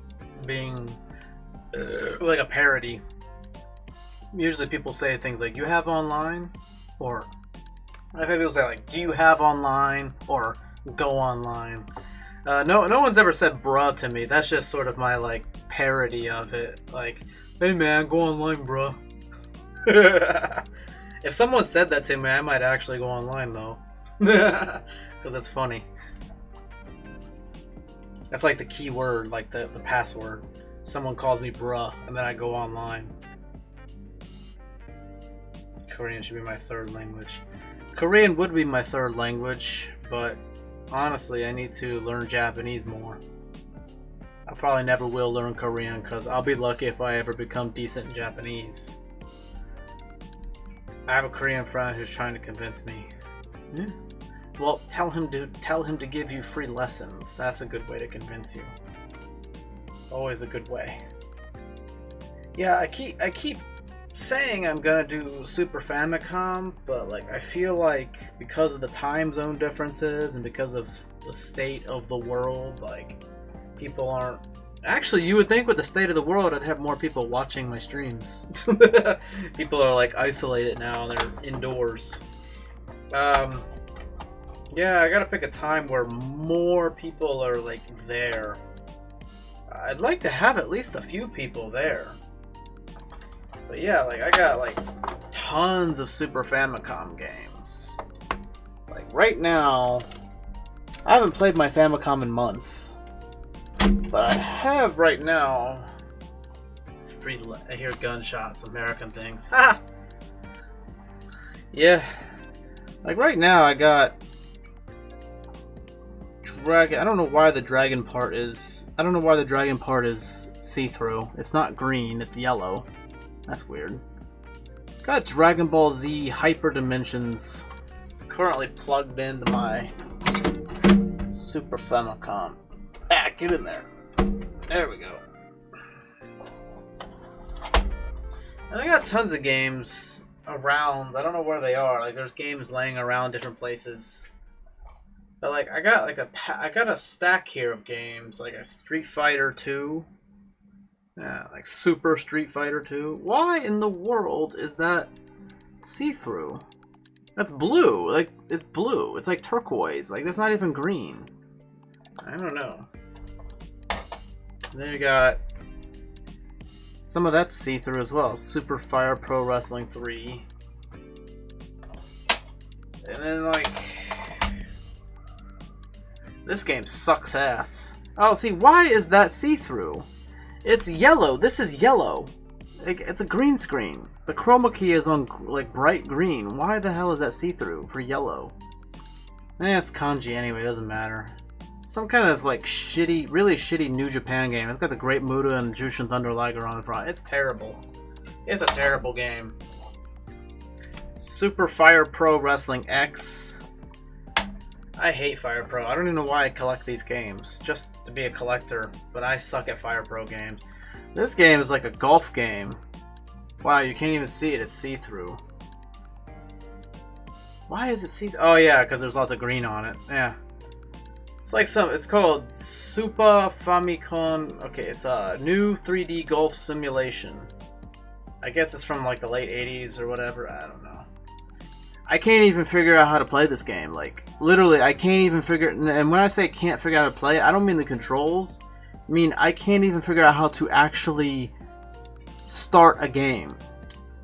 being like a parody. Usually people say things like, you have online? Or I've had people say like, do you have online? Or go online. No one's ever said bruh to me. That's just sort of my like parody of it. Like, hey man, go online, bruh. If someone said that to me, I might actually go online though. Because it's funny. That's like the key word, like the password. Someone calls me bruh, and then I go online. Korean should be my third language. Korean would be my third language, but honestly, I need to learn Japanese more. I probably never will learn Korean, because I'll be lucky if I ever become decent in Japanese. I have a Korean friend who's trying to convince me. Yeah. Well, tell him to give you free lessons. That's a good way to convince you. Always a good way. Yeah, I keep saying I'm gonna do Super Famicom, but like I feel like because of the time zone differences and because of the state of the world, like people aren't... Actually, you would think with the state of the world, I'd have more people watching my streams. People are like isolated now, and they're indoors. Yeah, I gotta pick a time where more people are like there. I'd like to have at least a few people there. But yeah, like I got like tons of Super Famicom games. Like right now, I haven't played my Famicom in months. But I have right now. I hear gunshots, American things. Ha! Yeah. Like right now, I got dragon. I don't know why the dragon part is. I don't know why the dragon part is see-through. It's not green. It's yellow. That's weird. Got Dragon Ball Z Hyper Dimensions currently plugged into my Super Famicom. Ah, get in there. There we go. And I got tons of games around. I don't know where they are. Like there's games laying around different places. But like I got a stack here of games, like a Street Fighter 2. Yeah, like Super Street Fighter 2. Why in the world is that see-through? That's blue. Like it's blue. It's like turquoise. Like that's not even green. I don't know. And then you got some of that see-through as well. Super Fire Pro Wrestling 3. And then like this game sucks ass. Oh, see, why is that see-through? It's yellow. This is yellow. It's a green screen. The chroma key is on like bright green. Why the hell is that see-through for yellow? It's kanji anyway. It doesn't matter. Some kind of like shitty, really shitty New Japan game. It's got the Great Muta and Jushin Thunder Liger on the front. It's terrible. It's a terrible game. Super Fire Pro Wrestling X. I hate Fire Pro. I don't even know why I collect these games. Just to be a collector. But I suck at Fire Pro games. This game is like a golf game. Wow, you can't even see it. It's see-through. Why is it see-through? Oh yeah, because there's lots of green on it. Yeah. It's like it's called Super Famicom. Okay, it's a new 3D golf simulation. I guess it's from like the late 80s or whatever. I don't know. I can't even figure out how to play this game. Like, literally, I can't even figure... And when I say can't figure out how to play it, I don't mean the controls. I mean, I can't even figure out how to actually start a game.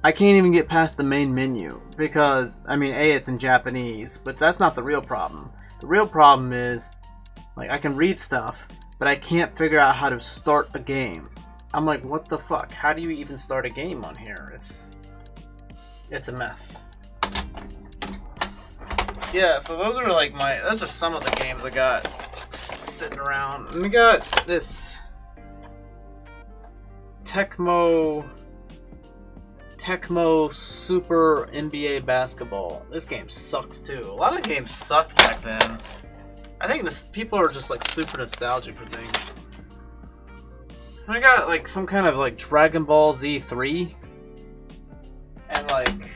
I can't even get past the main menu. Because, I mean, A, it's in Japanese. But that's not the real problem. The real problem is, like, I can read stuff, but I can't figure out how to start a game. I'm like, what the fuck? How do you even start a game on here? It's a mess. Yeah, so those are like those are some of the games I got sitting around. And we got this Tecmo Super NBA Basketball. This game sucks too. A lot of games sucked back then. I think people are just like super nostalgic for things. And I got like some kind of like Dragon Ball Z 3. And like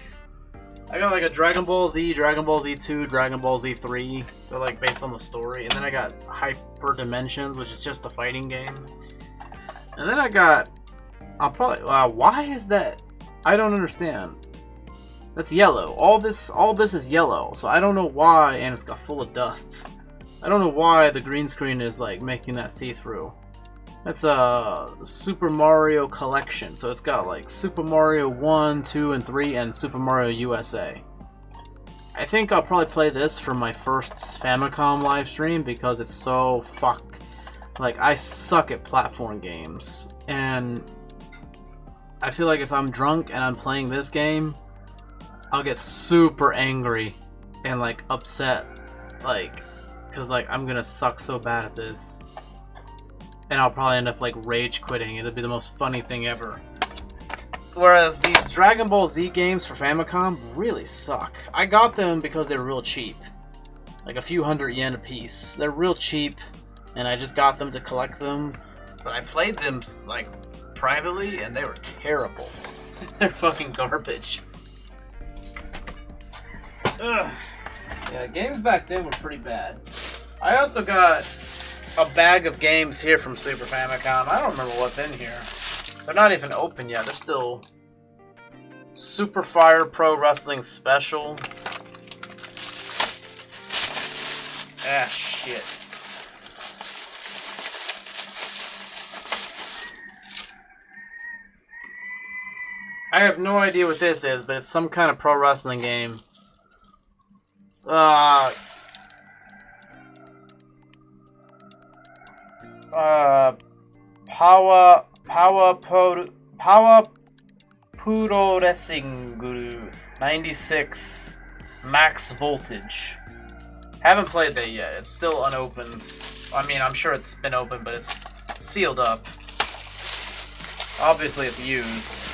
I got like a Dragon Ball Z 2, Dragon Ball Z 3. They're like based on the story. And then I got Hyper Dimensions, which is just a fighting game. And then I got... why is that? I don't understand. That's yellow. All this is yellow. So I don't know why, and it's got full of dust. I don't know why the green screen is like making that see-through. That's a Super Mario Collection. So it's got like Super Mario 1, 2, and 3, and Super Mario USA. I think I'll probably play this for my first Famicom live stream because it's so like, I suck at platform games. And I feel like if I'm drunk and I'm playing this game, I'll get super angry and like upset. Like, because like I'm gonna suck so bad at this. And I'll probably end up like rage quitting. It'll be the most funny thing ever. Whereas these Dragon Ball Z games for Famicom really suck. I got them because they're real cheap. Like a few hundred yen a piece. They're real cheap, and I just got them to collect them. But I played them like privately, and they were terrible. They're fucking garbage. Ugh. Yeah, games back then were pretty bad. I also got a bag of games here from Super Famicom. I don't remember what's in here. They're not even open yet. They're still Super Fire Pro Wrestling Special. Ah, shit. I have no idea what this is, but it's some kind of pro wrestling game. Power Puro Wrestling Guru 96 Max Voltage. Haven't played that yet. It's still unopened. I mean, I'm sure it's been opened, but it's sealed up. Obviously, it's used.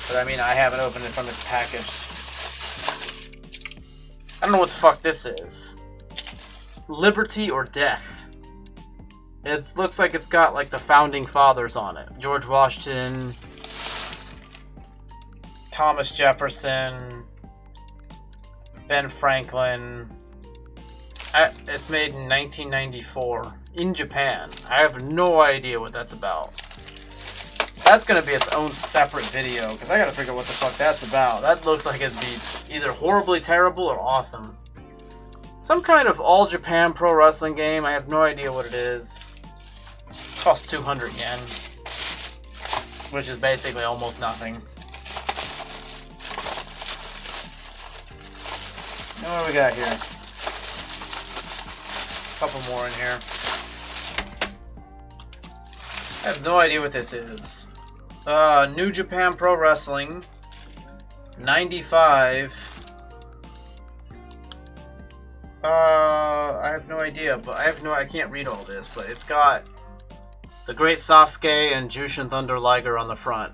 But I mean, I haven't opened it from its package. I don't know what the fuck this is. Liberty or Death. It looks like it's got like the founding fathers on it. George Washington, Thomas Jefferson, Ben Franklin. It's made in 1994 in Japan. I have no idea what that's about. That's gonna be its own separate video because I gotta figure out what the fuck that's about. That looks like it'd be either horribly terrible or awesome. Some kind of all Japan pro wrestling game. I have no idea what it is. It costs 200 yen, which is basically almost nothing. Now what do we got here? A couple more in here. I have no idea what this is. New Japan Pro Wrestling 95. I have no idea, but I can't read all this, but it's got the Great Sasuke and Jushin Thunder Liger on the front.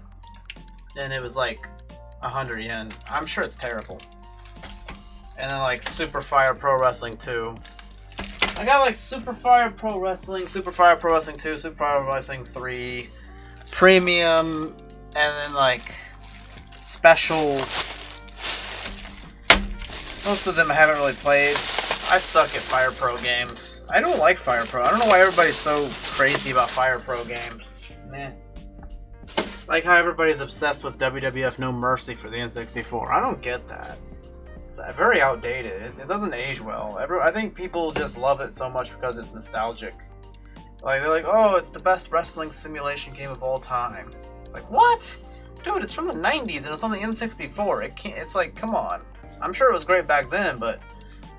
And it was like 100 yen. I'm sure it's terrible. And then like Super Fire Pro Wrestling 2. I got like Super Fire Pro Wrestling, Super Fire Pro Wrestling 2, Super Fire Pro Wrestling 3, Premium, and then like Special. Most of them I haven't really played. I suck at Fire Pro games. I don't like Fire Pro. I don't know why everybody's so crazy about Fire Pro games. Meh. Like how everybody's obsessed with WWF No Mercy for the N64. I don't get that. It's very outdated. It doesn't age well. I think people just love it so much because it's nostalgic. Like they're like, oh, it's the best wrestling simulation game of all time. It's like, what? Dude, it's from the 90s and it's on the N64. It can't. It's like, come on. I'm sure it was great back then, but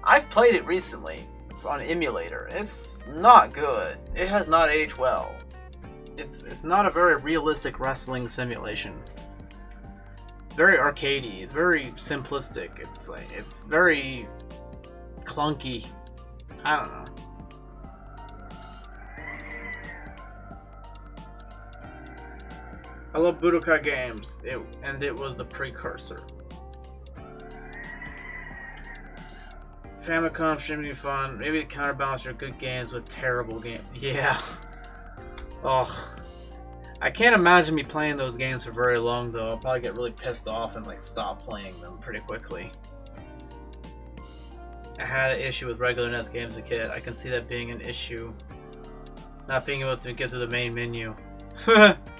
I've played it recently on emulator. It's not good. It has not aged well. It's not a very realistic wrestling simulation. Very arcadey. It's very simplistic. It's very clunky. I don't know. I love Budokai games, and it was the precursor. Famicom should be fun. Maybe counterbalance your good games with terrible games. Yeah. Oh. I can't imagine me playing those games for very long, though. I'll probably get really pissed off and like stop playing them pretty quickly. I had an issue with regular NES games as a kid. I can see that being an issue. Not being able to get to the main menu.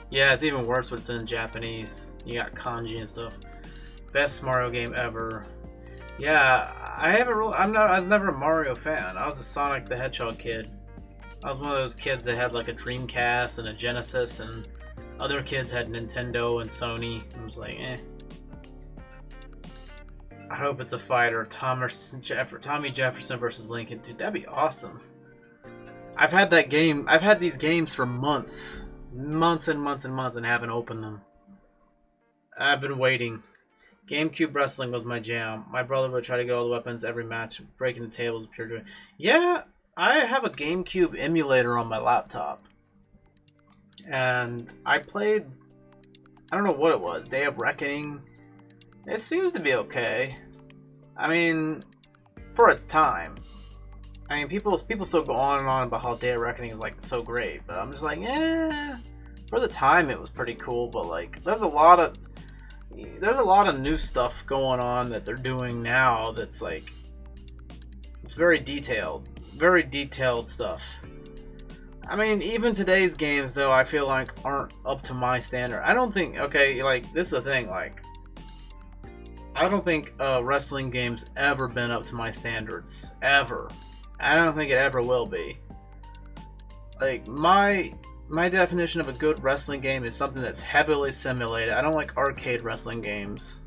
Yeah, it's even worse when it's in Japanese. You got kanji and stuff. Best Mario game ever. Yeah, I was never a Mario fan. I was a Sonic the Hedgehog kid. I was one of those kids that had like a Dreamcast and a Genesis, and other kids had Nintendo and Sony. I was like, eh. I hope it's a fighter. Tommy Jefferson versus Lincoln. Dude, that'd be awesome. I've had that game. I've had these games for months. Months and months and months, and haven't opened them. I've been waiting. GameCube wrestling was my jam. My brother would try to get all the weapons every match, breaking the tables, pure joy. Yeah, I have a GameCube emulator on my laptop. And I played, I don't know what it was, Day of Reckoning. It seems to be okay. I mean, for its time. I mean, people still go on and on about how Day of Reckoning is like so great, but I'm just like, eh. For the time, it was pretty cool, but like, there's a lot of new stuff going on that they're doing now that's like, it's very detailed. very detailed stuff. I mean, even today's games, though, I feel like aren't up to my standard. I don't think, okay, like, this is the thing, like, I don't think wrestling games ever been up to my standards. Ever. I don't think it ever will be. Like, my definition of a good wrestling game is something that's heavily simulated. I don't like arcade wrestling games.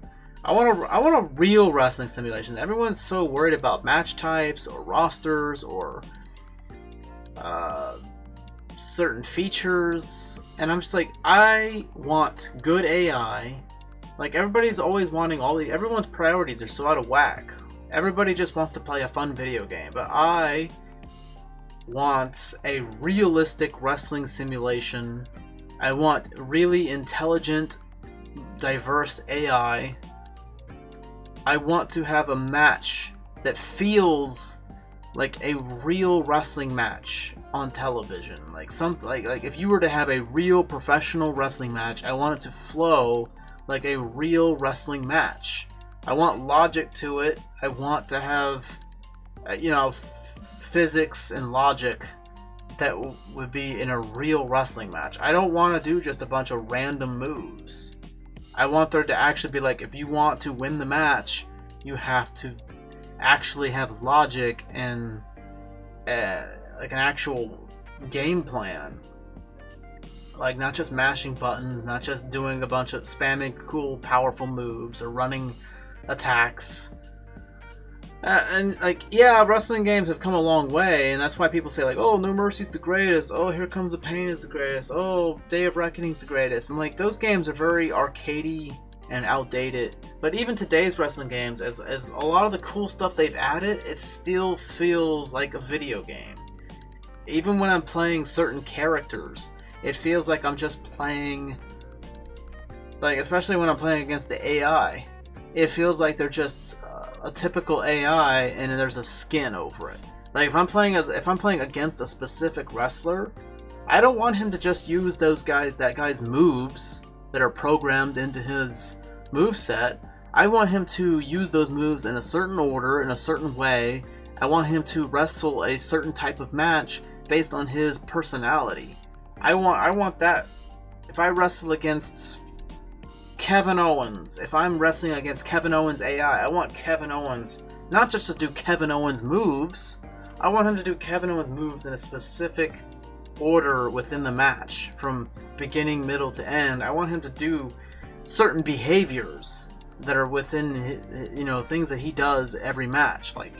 I want a real wrestling simulation. Everyone's so worried about match types or rosters or certain features, and I'm just like, I want good AI. Like, everybody's always wanting everyone's priorities are so out of whack. Everybody just wants to play a fun video game, but I want a realistic wrestling simulation. I want really intelligent, diverse AI. I want to have a match that feels like a real wrestling match on television. Like if you were to have a real professional wrestling match, I want it to flow like a real wrestling match. I want logic to it. I want to have physics and logic that would be in a real wrestling match. I don't want to do just a bunch of random moves. I want there to actually be like, if you want to win the match, you have to actually have logic and like an actual game plan. Like, not just mashing buttons, not just doing a bunch of spamming cool, powerful moves or running attacks. And like, yeah, wrestling games have come a long way, and that's why people say like, oh, No Mercy's the greatest, oh, Here Comes the Pain is the greatest, oh, Day of Reckoning's the greatest. And like, those games are very arcadey and outdated. But even today's wrestling games, as a lot of the cool stuff they've added, it still feels like a video game. Even when I'm playing certain characters, it feels like I'm just playing, like, especially when I'm playing against the AI, it feels like they're just a typical AI and there's a skin over it. Like, if I'm playing against a specific wrestler, I don't want him to just use that guy's moves that are programmed into his moveset. I want him to use those moves in a certain order, in a certain way. I want him to wrestle a certain type of match based on his personality. I want that. If I wrestle against Kevin Owens, if I'm wrestling against Kevin Owens' AI, I want Kevin Owens not just to do Kevin Owens moves, I want him to do Kevin Owens moves in a specific order within the match, from beginning, middle to end. I want him to do certain behaviors that are within, things that he does every match. Like,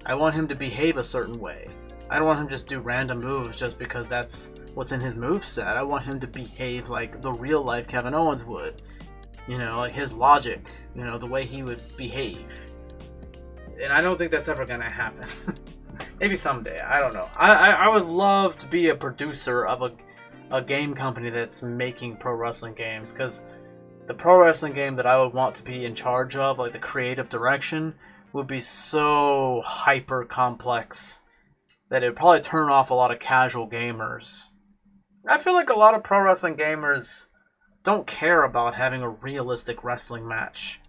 I want him to behave a certain way. I don't want him to just do random moves just because that's what's in his moveset. I want him to behave like the real life Kevin Owens would. Like his logic, the way he would behave. And I don't think that's ever gonna happen. Maybe someday, I don't know. I would love to be a producer of a game company that's making pro wrestling games, because the pro wrestling game that I would want to be in charge of, like the creative direction, would be so hyper complex that it would probably turn off a lot of casual gamers. I feel like a lot of pro wrestling gamers don't care about having a realistic wrestling match.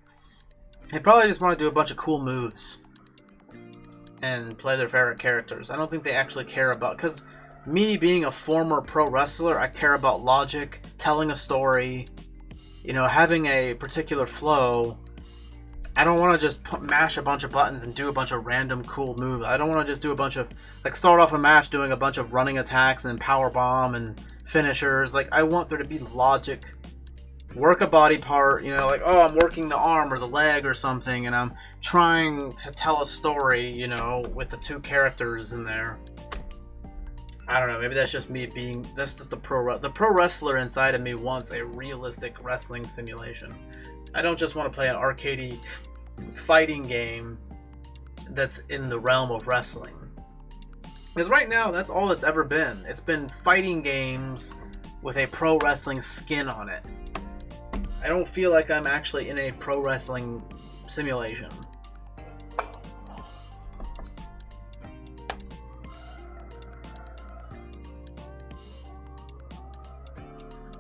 They probably just want to do a bunch of cool moves and play their favorite characters. I don't think they actually care about, because me being a former pro wrestler, I care about logic, telling a story, having a particular flow. I don't want to just mash a bunch of buttons and do a bunch of random cool moves. I don't want to just do a bunch of, like, start off a match doing a bunch of running attacks and power bomb and finishers. Like, I want there to be logic. Work a body part, like, oh, I'm working the arm or the leg or something, and I'm trying to tell a story, with the two characters in there. I don't know, maybe that's just me that's just the pro wrestler inside of me wants a realistic wrestling simulation. I don't just want to play an arcadey fighting game that's in the realm of wrestling. Because right now, that's all it's ever been. It's been fighting games with a pro wrestling skin on it. I don't feel like I'm actually in a pro wrestling simulation.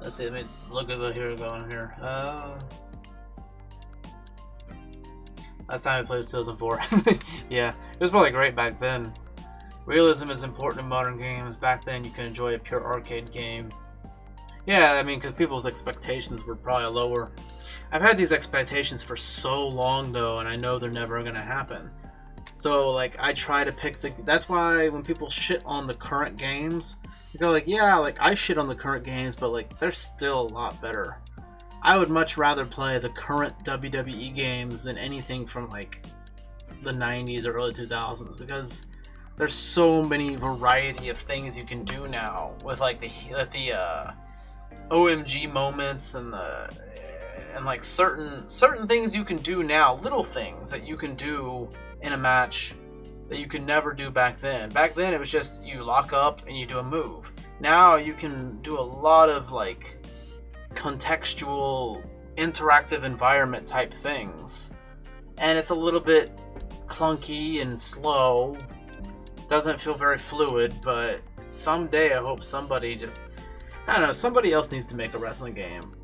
Let's see, let me look at what here going here. Last time I played was 2004. Yeah, it was probably great back then. Realism is important in modern games. Back then, you could enjoy a pure arcade game. Yeah, I mean, because people's expectations were probably lower. I've had these expectations for so long, though, and I know they're never going to happen. So, like, I try to pick the... That's why when people shit on the current games, you go like, yeah, like, I shit on the current games, but, like, they're still a lot better. I would much rather play the current WWE games than anything from, like, the 90s or early 2000s, because there's so many variety of things you can do now with, like, the OMG moments and like certain things you can do now, little things that you can do in a match that you could never do back then. Back then it was just you lock up and you do a move. Now you can do a lot of like contextual interactive environment type things, and it's a little bit clunky and slow, doesn't feel very fluid, but someday I hope somebody somebody else needs to make a wrestling game.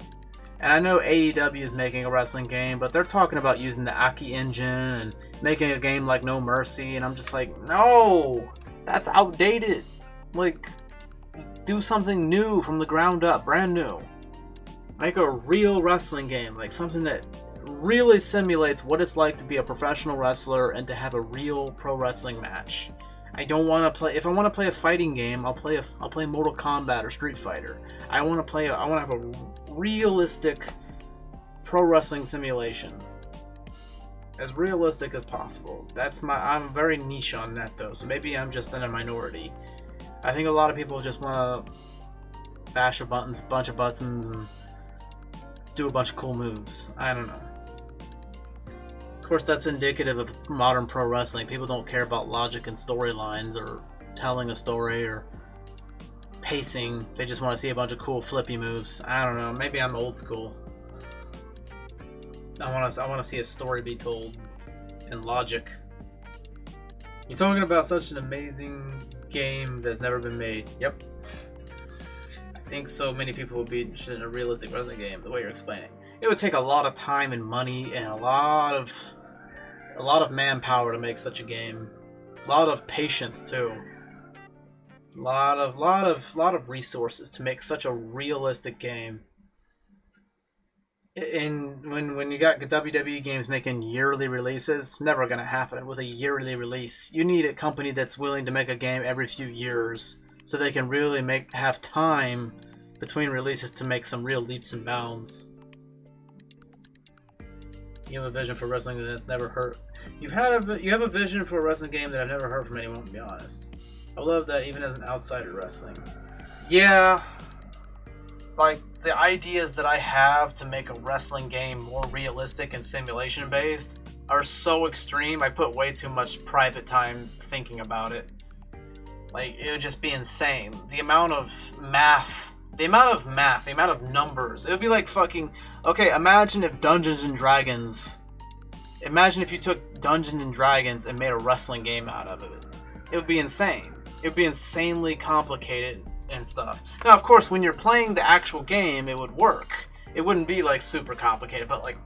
And I know AEW is making a wrestling game, but they're talking about using the Aki engine and making a game like No Mercy, and I'm just like, no, that's outdated. Like, do something new from the ground up, brand new. Make a real wrestling game, like something that really simulates what it's like to be a professional wrestler and to have a real pro wrestling match. I don't want to play. If I want to play a fighting game, I'll play Mortal Kombat or Street Fighter. I want to have a realistic pro wrestling simulation, as realistic as possible. I'm very niche on that though, so maybe I'm just in a minority. I think a lot of people just want to bash a bunch of buttons, and do a bunch of cool moves. I don't know. Of course, that's indicative of modern pro wrestling. People don't care about logic and storylines or telling a story or pacing. They just want to see a bunch of cool flippy moves. I don't know. Maybe I'm old school. I want to see a story be told and logic. You're talking about such an amazing game that's never been made. Yep. I think so many people would be interested in a realistic wrestling game the way you're explaining. It would take a lot of time and money and a lot of manpower to make such a game. A lot of patience too. A lot of resources to make such a realistic game. And when you got WWE games making yearly releases, never gonna happen with a yearly release. You need a company that's willing to make a game every few years, so they can really have time between releases to make some real leaps and bounds. You have a vision for wrestling that's never heard. You have a vision for a wrestling game that I've never heard from anyone, to be honest. I love that even as an outsider wrestling. Yeah, like the ideas that I have to make a wrestling game more realistic and simulation based are so extreme. I put way too much private time thinking about it. Like, it would just be insane. The amount of math, the amount of numbers. It would be like fucking... Okay, imagine if Imagine if you took Dungeons and Dragons and made a wrestling game out of it. It would be insane. It would be insanely complicated and stuff. Now, of course, when you're playing the actual game, it would work. It wouldn't be, like, super complicated, but, like,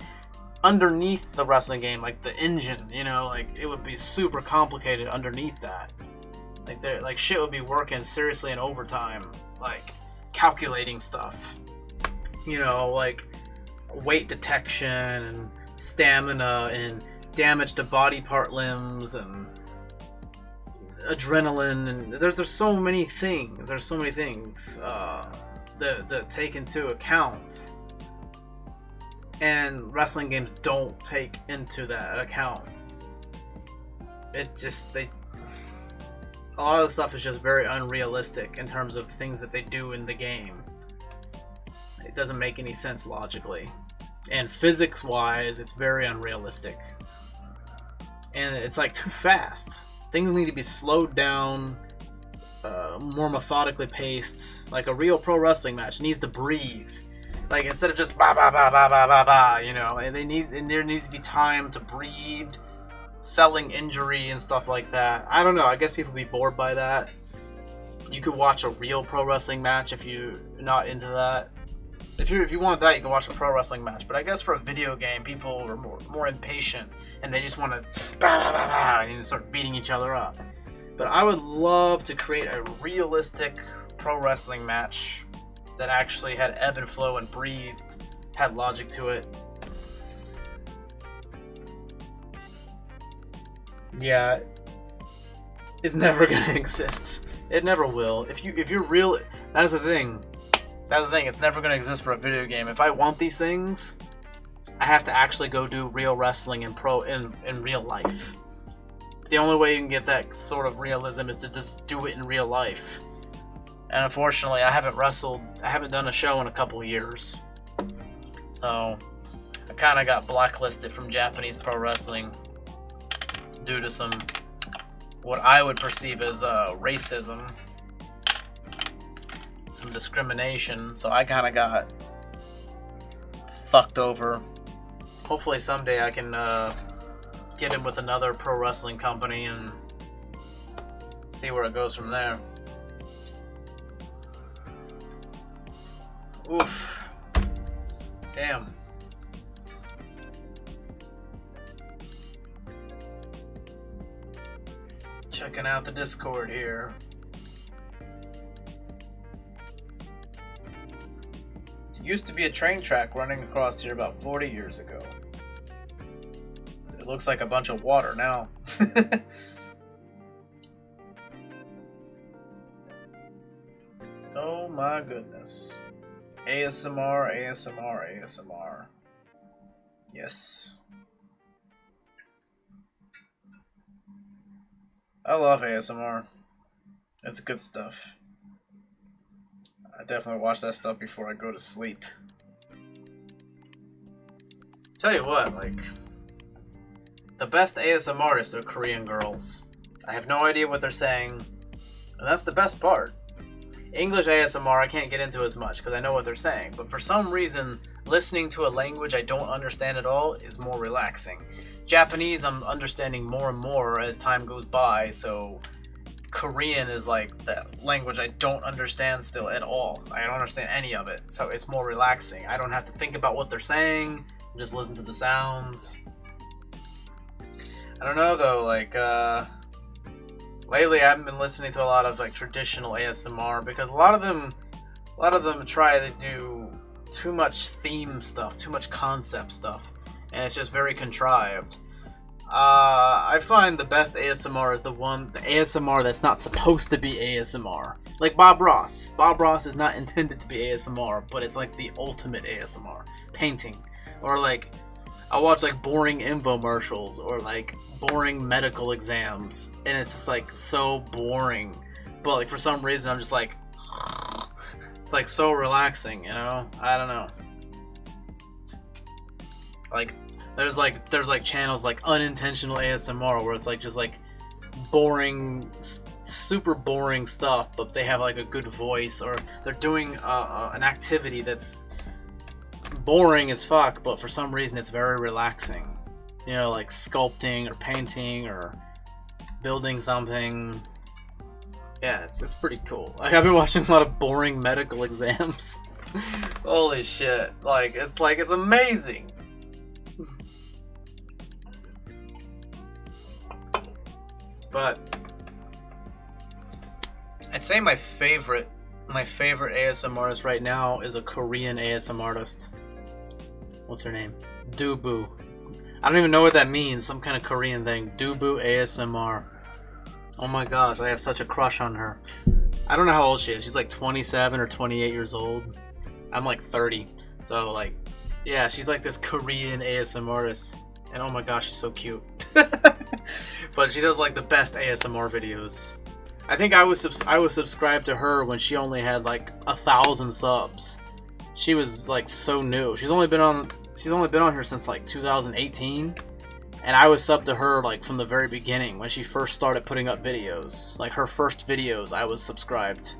underneath the wrestling game, like, the engine, you know, like, it would be super complicated underneath that. Like, shit would be working seriously in overtime, like, calculating stuff. You know, like, weight detection and stamina and damage to body part limbs and adrenaline, and there's so many things. There's so many things to take into account, and wrestling games don't take into that account. A lot of the stuff is just very unrealistic in terms of things that they do in the game. It doesn't make any sense logically, and physics-wise, it's very unrealistic, and it's like too fast. Things need to be slowed down, more methodically paced. Like a real pro wrestling match needs to breathe. Like, instead of just ba ba ba ba ba ba ba, you know, and there needs to be time to breathe, selling injury and stuff like that. I don't know. I guess people would be bored by that. You could watch a real pro wrestling match if you're not into that. If you want that, you can watch a pro wrestling match. But I guess for a video game, people are more impatient, and they just want to and start beating each other up. But I would love to create a realistic pro wrestling match that actually had ebb and flow and breathed, had logic to it. Yeah, it's never gonna exist. It never will. If you're real, that's the thing. That's the thing. It's never gonna exist for a video game. If I want these things, I have to actually go do real wrestling in real life. The only way you can get that sort of realism is to just do it in real life. And unfortunately, I haven't done a show in a couple of years. So, I kind of got blacklisted from Japanese pro wrestling due to some, what I would perceive as racism, some discrimination. So I kind of got fucked over. Hopefully someday I can get in with another pro wrestling company and see where it goes from there. Oof. Damn. Checking out the Discord here. It used to be a train track running across here about 40 years ago. It looks like a bunch of water now. Oh my goodness. ASMR, ASMR, ASMR. Yes. I love ASMR. It's good stuff. I definitely watch that stuff before I go to sleep. Tell you what, like, the best ASMR artists are Korean girls. I have no idea what they're saying, and that's the best part. English ASMR I can't get into as much because I know what they're saying, but for some reason, listening to a language I don't understand at all is more relaxing. Japanese I'm understanding more and more as time goes by, so Korean is like the language I don't understand still at all. I don't understand any of it, so it's more relaxing. I don't have to think about what they're saying, just listen to the sounds. I don't know though, like, lately I haven't been listening to a lot of like traditional ASMR because a lot of them try to do too much theme stuff, too much concept stuff, and it's just very contrived. I find the best ASMR is the ASMR that's not supposed to be ASMR. Like Bob Ross. Bob Ross is not intended to be ASMR, but it's like the ultimate ASMR. Painting. Or like, I watch like boring infomercials or like boring medical exams, and it's just like so boring. But like for some reason I'm just like, it's like so relaxing, you know? I don't know. Like, there's like channels like unintentional ASMR where it's like just like boring, super boring stuff, but they have like a good voice, or they're doing an activity that's boring as fuck, but for some reason it's very relaxing. You know, like sculpting or painting or building something. Yeah, it's pretty cool. Like, I've been watching a lot of boring medical exams. Holy shit. Like it's amazing. But I'd say my favorite ASMR artist right now is a Korean ASMR artist. What's her name? Dubu. I don't even know what that means. Some kind of Korean thing. Dubu ASMR. Oh my gosh, I have such a crush on her. I don't know how old she is. She's like 27 or 28 years old. I'm like 30. So like, yeah, she's like this Korean ASMR artist. And oh my gosh, she's so cute. But she does like the best ASMR videos. I think I was subscribed to her when she only had like 1,000 subs. She was like so new. She's only been on here since like 2018, and I was subbed to her like from the very beginning when she first started putting up videos. Like her first videos, I was subscribed,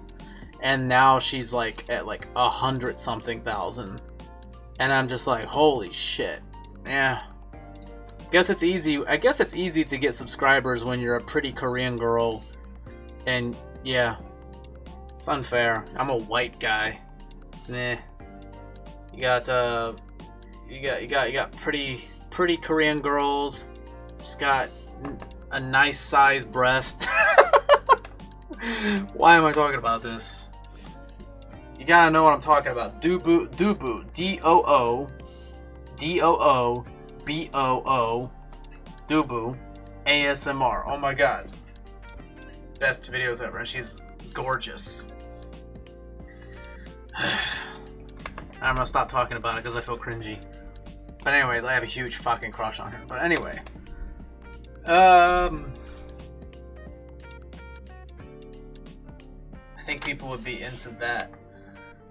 and now she's like at like 100-something thousand, and I'm just like, holy shit. Yeah. I guess it's easy to get subscribers when you're a pretty Korean girl. And yeah, it's unfair. I'm a white guy. Nah. You got pretty Korean girls. Just got a nice sized breast. Why am I talking about this? You gotta know what I'm talking about. Dooboo, D-O-O, D-O-O, B-O-O, Dooboo, ASMR. Oh my god. Best videos ever, and she's gorgeous. I'm gonna stop talking about it because I feel cringy. But anyways, I have a huge fucking crush on her. But anyway. I think people would be into that.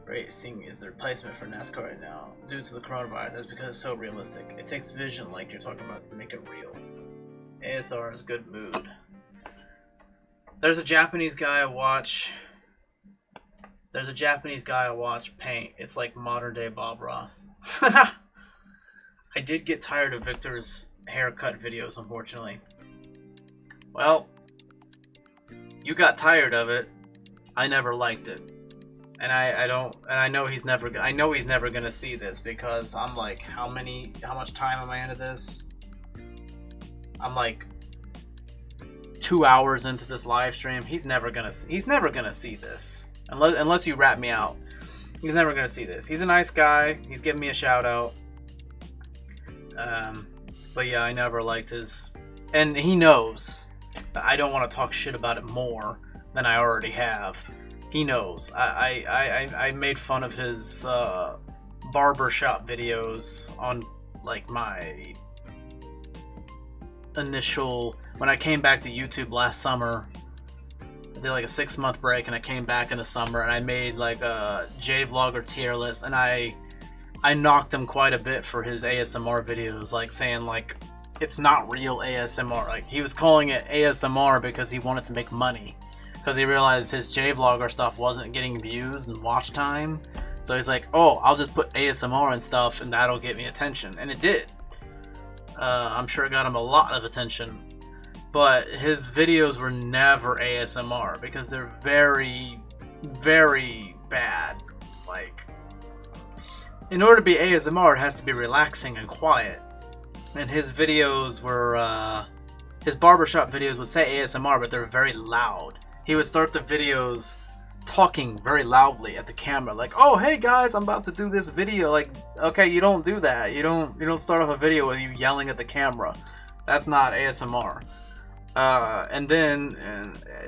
Racing is the replacement for NASCAR right now due to the coronavirus. That's because it's so realistic. It takes vision, like you're talking about, to make it real. ASR is good mood. There's a Japanese guy I watch. Paint. It's like modern day Bob Ross. I did get tired of Victor's haircut videos, unfortunately. Well, you got tired of it. I never liked it. And I know he's never gonna see this because I'm like, how much time am I into this? I'm like 2 hours into this live stream. He's never gonna see this unless you rat me out. He's never gonna see this. He's a nice guy. He's giving me a shout out. But yeah, I never liked his, and he knows I don't want to talk shit about it more than I already have. He knows. I made fun of his barbershop videos on like my initial, when I came back to YouTube last summer. I did like a 6-month break and I came back in the summer and I made like a J-Vlogger tier list, and I knocked him quite a bit for his ASMR videos, like saying like it's not real ASMR. Like he was calling it ASMR because he wanted to make money, because he realized his J-Vlogger stuff wasn't getting views and watch time. So he's like, oh, I'll just put ASMR and stuff and that'll get me attention. And it did. I'm sure it got him a lot of attention. But his videos were never ASMR because they're very, very bad. Like, in order to be ASMR, it has to be relaxing and quiet. And his videos were, his barbershop videos would say ASMR, but they're very loud. He would start the videos talking very loudly at the camera, like, "Oh, hey guys, I'm about to do this video." Like, okay, you don't do that. You don't start off a video with you yelling at the camera. That's not ASMR. And then,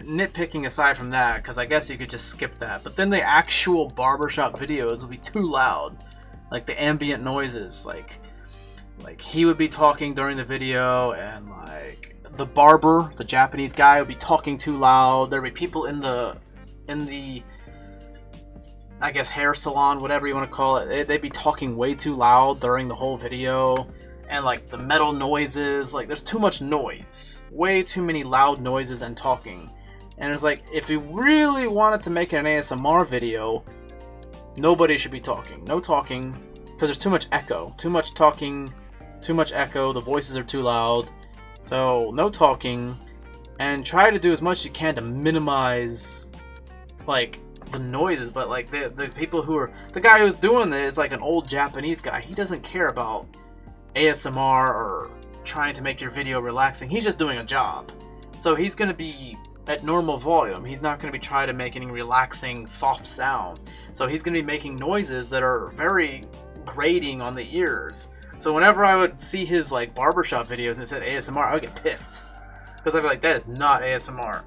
nitpicking aside from that, because I guess you could just skip that. But then the actual barbershop videos would be too loud, like the ambient noises. Like he would be talking during the video, and like the barber, the Japanese guy, would be talking too loud. There'd be people in the I guess hair salon, whatever you want to call it. They'd be talking way too loud during the whole video. And like the metal noises, like there's too much noise, way too many loud noises and talking. And it's like, if you really wanted to make an ASMR video, nobody should be talking. No talking, because there's too much echo, too much talking, too much echo. The voices are too loud. So no talking, and try to do as much as you can to minimize like the noises. But like the people who are, the guy who's doing this is like an old Japanese guy. He doesn't care about ASMR or trying to make your video relaxing. He's just doing a job. So he's going to be at normal volume. He's not going to be trying to make any relaxing soft sounds. So he's going to be making noises that are very grating on the ears. So whenever I would see his like barbershop videos and it said ASMR, I would get pissed, because I'd be like, that is not ASMR.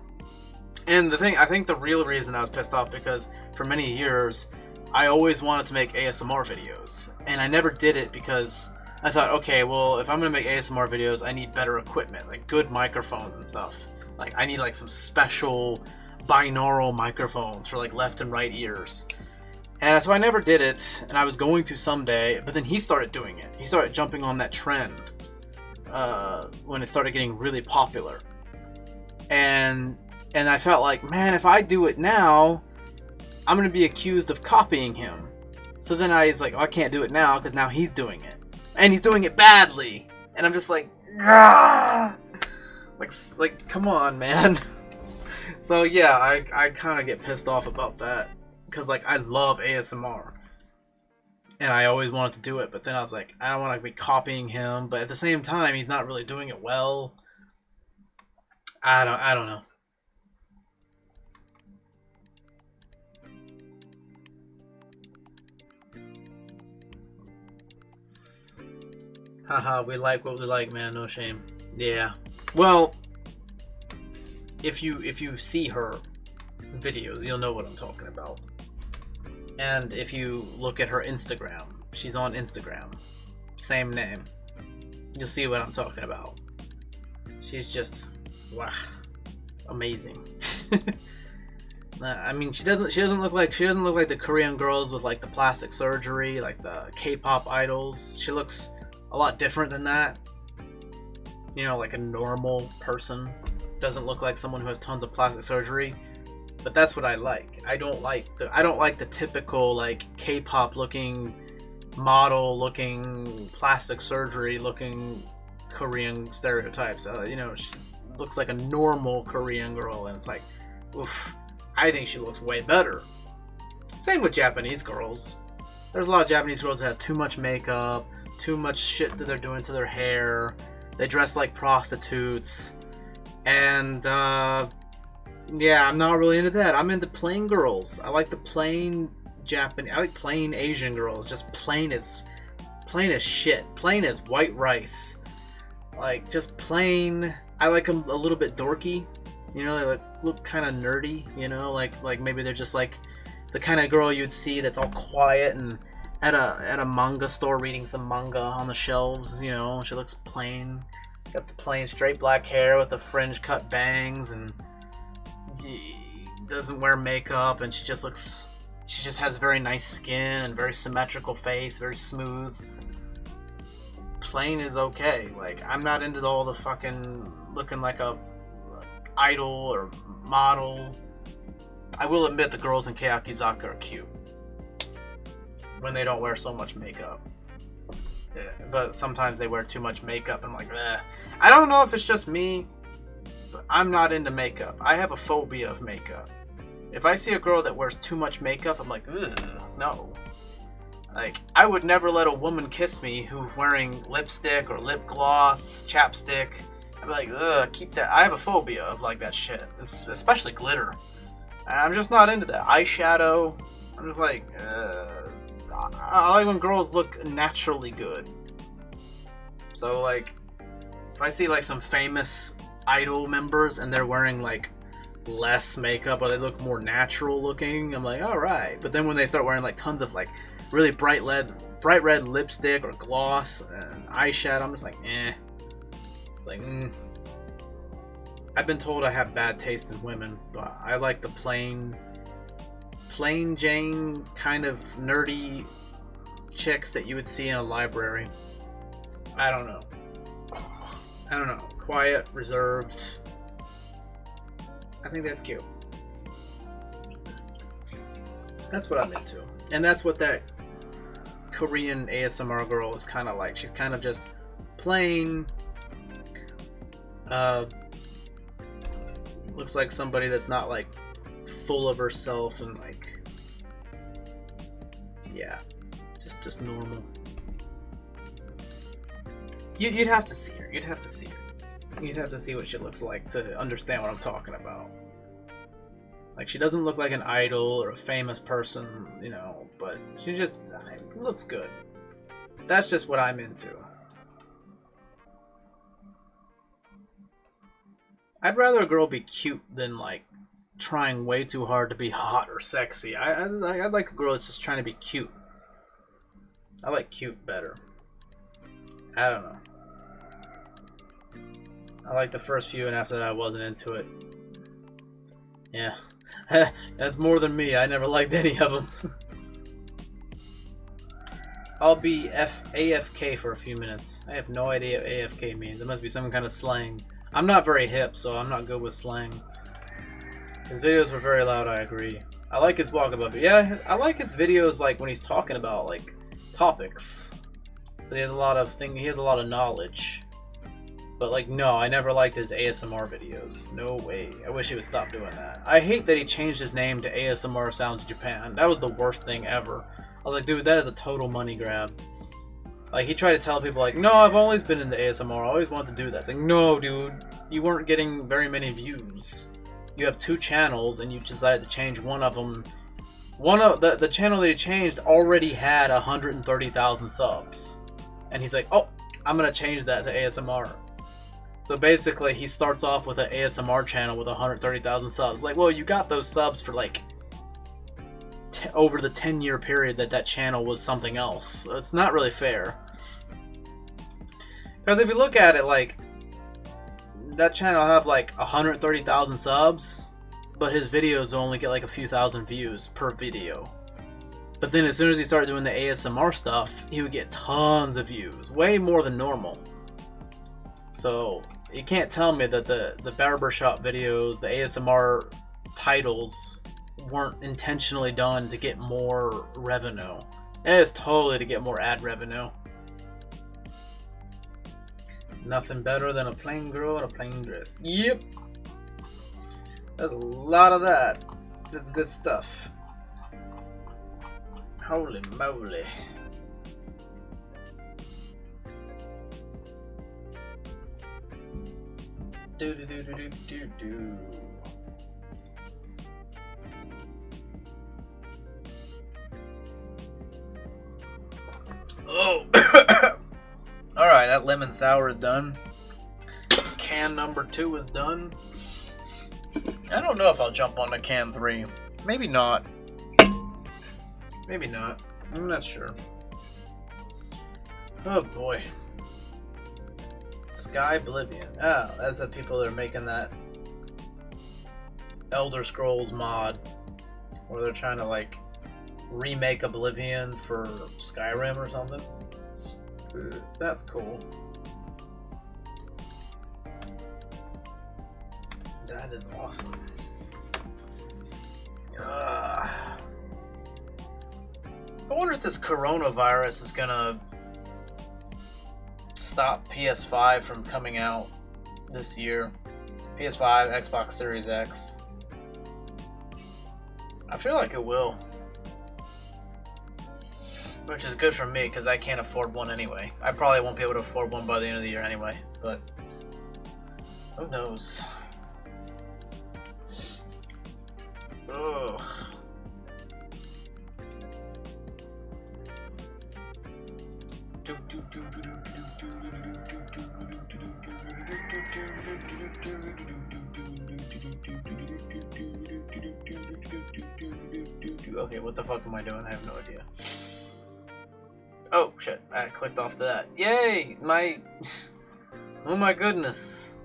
And the thing, I think the real reason I was pissed off, because for many years I always wanted to make ASMR videos, and I never did it because I thought, okay, well, if I'm going to make ASMR videos, I need better equipment, like good microphones and stuff. Like, I need like some special binaural microphones for like left and right ears. And so I never did it, and I was going to someday, but then he started doing it. He started jumping on that trend when it started getting really popular. And I felt like, man, if I do it now, I'm going to be accused of copying him. So then I was like, oh, I can't do it now because now he's doing it. And he's doing it badly. And I'm just like, ah! Like, come on, man. So yeah, I kind of get pissed off about that. Because, like, I love ASMR. And I always wanted to do it. But then I was like, I don't want to be copying him. But at the same time, he's not really doing it well. I don't know. Haha, we like what we like, man. No shame. Yeah. Well, if you see her videos, you'll know what I'm talking about. And if you look at her Instagram, she's on Instagram, same name, you'll see what I'm talking about. She's just, wow, amazing. I mean, she doesn't look like the Korean girls with like the plastic surgery, like the K-pop idols. She looks a lot different than that. You know, like a normal person. Doesn't look like someone who has tons of plastic surgery. But that's what I like. I don't like the typical like K-pop looking, model looking, plastic surgery looking Korean stereotypes. You know, she looks like a normal Korean girl, and it's like, oof. I think she looks way better. Same with Japanese girls. There's a lot of Japanese girls that have too much makeup, too much shit that they're doing to their hair. They dress like prostitutes, and yeah, I'm not really into that. I'm into plain girls. I like the plain Japanese. I like plain Asian girls. Just plain as shit. Plain as white rice. Like just plain. I like them a little bit dorky. You know, they look kind of nerdy. You know, like maybe they're just like the kind of girl you'd see that's all quiet and at a manga store reading some manga on the shelves. You know, she looks plain. Got the plain straight black hair with the fringe cut bangs and. Doesn't wear makeup, and she just has very nice skin and very symmetrical face, very smooth. Plain is okay. Like, I'm not into all the fucking looking like a idol or model. I will admit the girls in Keyakizaka are cute when they don't wear so much makeup. Yeah, but sometimes they wear too much makeup and I'm like, eh. I don't know if it's just me, but I'm not into makeup. I have a phobia of makeup. If I see a girl that wears too much makeup, I'm like, ugh, no. Like, I would never let a woman kiss me who's wearing lipstick or lip gloss, chapstick. I'd be like, ugh, keep that. I have a phobia of like that shit, especially glitter. And I'm just not into that. Eyeshadow, I'm just like, I like when girls look naturally good. So like, if I see like some famous idol members and they're wearing like less makeup or they look more natural looking, I'm like, all right. But then when they start wearing like tons of like really bright red lipstick or gloss and eyeshadow, I'm just like, eh. It's like, I've been told I have bad taste in women, but I like the plain Jane kind of nerdy chicks that you would see in a library. I don't know. Quiet, reserved. I think that's cute. That's what I'm into. And that's what that Korean ASMR girl is kind of like. She's kind of just plain. Looks like somebody that's not like full of herself and like, yeah, just normal. You'd have to see her. You'd have to see what she looks like to understand what I'm talking about. Like, she doesn't look like an idol or a famous person, you know, but she just looks good. That's just what I'm into. I'd rather a girl be cute than, like, trying way too hard to be hot or sexy. I'd like a girl that's just trying to be cute. I like cute better. I don't know. I liked the first few, and after that I wasn't into it. Yeah. That's more than me. I never liked any of them. I'll be AFK for a few minutes. I have no idea what AFK means. It must be some kind of slang. I'm not very hip, so I'm not good with slang. His videos were very loud, I agree. I like his walkabout. Yeah, I like his videos like when he's talking about like topics. He has a lot of knowledge. But like, no, I never liked his ASMR videos. No way. I wish he would stop doing that. I hate that he changed his name to ASMR Sounds Japan. That was the worst thing ever. I was like, dude, that is a total money grab. Like, he tried to tell people like, no, I've always been in the ASMR. I always wanted to do that. It's like, no, dude. You weren't getting very many views. You have 2 channels and you decided to change one of them. One of the channel that he changed already had 130,000 subs. And he's like, oh, I'm gonna change that to ASMR. So basically, he starts off with an ASMR channel with 130,000 subs. Like, well, you got those subs for like over the 10-year period that channel was something else. So it's not really fair. Because if you look at it, like, that channel have like 130,000 subs, but his videos only get like a few thousand views per video. But then as soon as he started doing the ASMR stuff, he would get tons of views, way more than normal. So you can't tell me that the barbershop videos, the ASMR titles, weren't intentionally done to get more revenue. It is totally to get more ad revenue. Nothing better than a plain girl in a plain dress. Yep. There's a lot of that. That's good stuff. Holy moly. Do do do do do do do. Oh. Alright, that lemon sour is done. Can number 2 is done. I don't know if I'll jump on to can 3. Maybe not. Maybe not. I'm not sure. Oh boy. Sky Oblivion. Oh, that's the people that are making that Elder Scrolls mod. Where they're trying to like remake Oblivion for Skyrim or something. That's cool. That is awesome. I wonder if this coronavirus is gonna stop PS5 from coming out this year. PS5, Xbox Series X. I feel like it will. Which is good for me, because I can't afford one anyway. I probably won't be able to afford one by the end of the year anyway, but who knows? Ugh. Okay, what the fuck am I doing? I have no idea. Oh shit, I clicked off to that. Yay! Oh my goodness.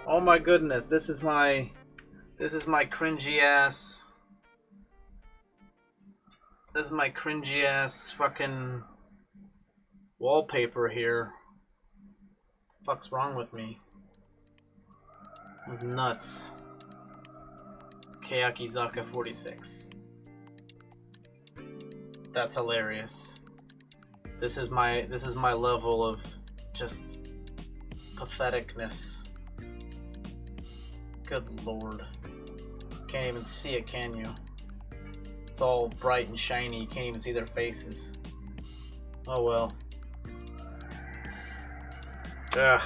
Oh my goodness, this is my cringy ass. This is my cringy ass fucking wallpaper here. The fuck's wrong with me? It's nuts. Kayakizaka 46. That's hilarious. This is my level of just patheticness. Good lord. Can't even see it, can you? It's all bright and shiny, you can't even see their faces. Oh well. Ugh.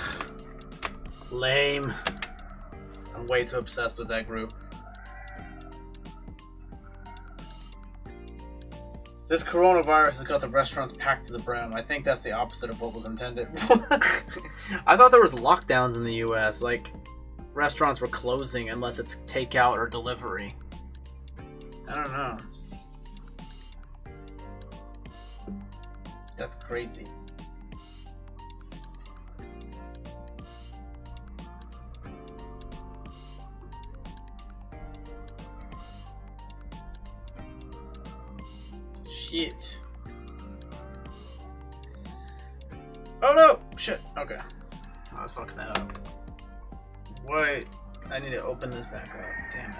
Lame. I'm way too obsessed with that group. This coronavirus has got the restaurants packed to the brim. I think that's the opposite of what was intended. I thought there was lockdowns in the US, like restaurants were closing unless it's takeout or delivery. I don't know. That's crazy. Shit. Oh no! Shit. Okay. I was fucking that up. Wait. I need to open this back up. Damn it.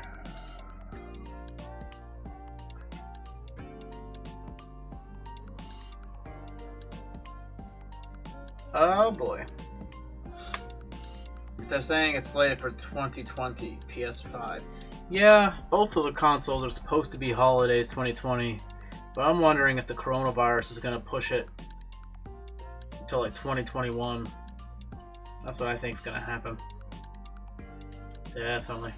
Oh boy. They're saying it's slated for 2020 PS5. Yeah, both of the consoles are supposed to be holidays 2020. But I'm wondering if the coronavirus is going to push it until like 2021. That's what I think is going to happen. Definitely.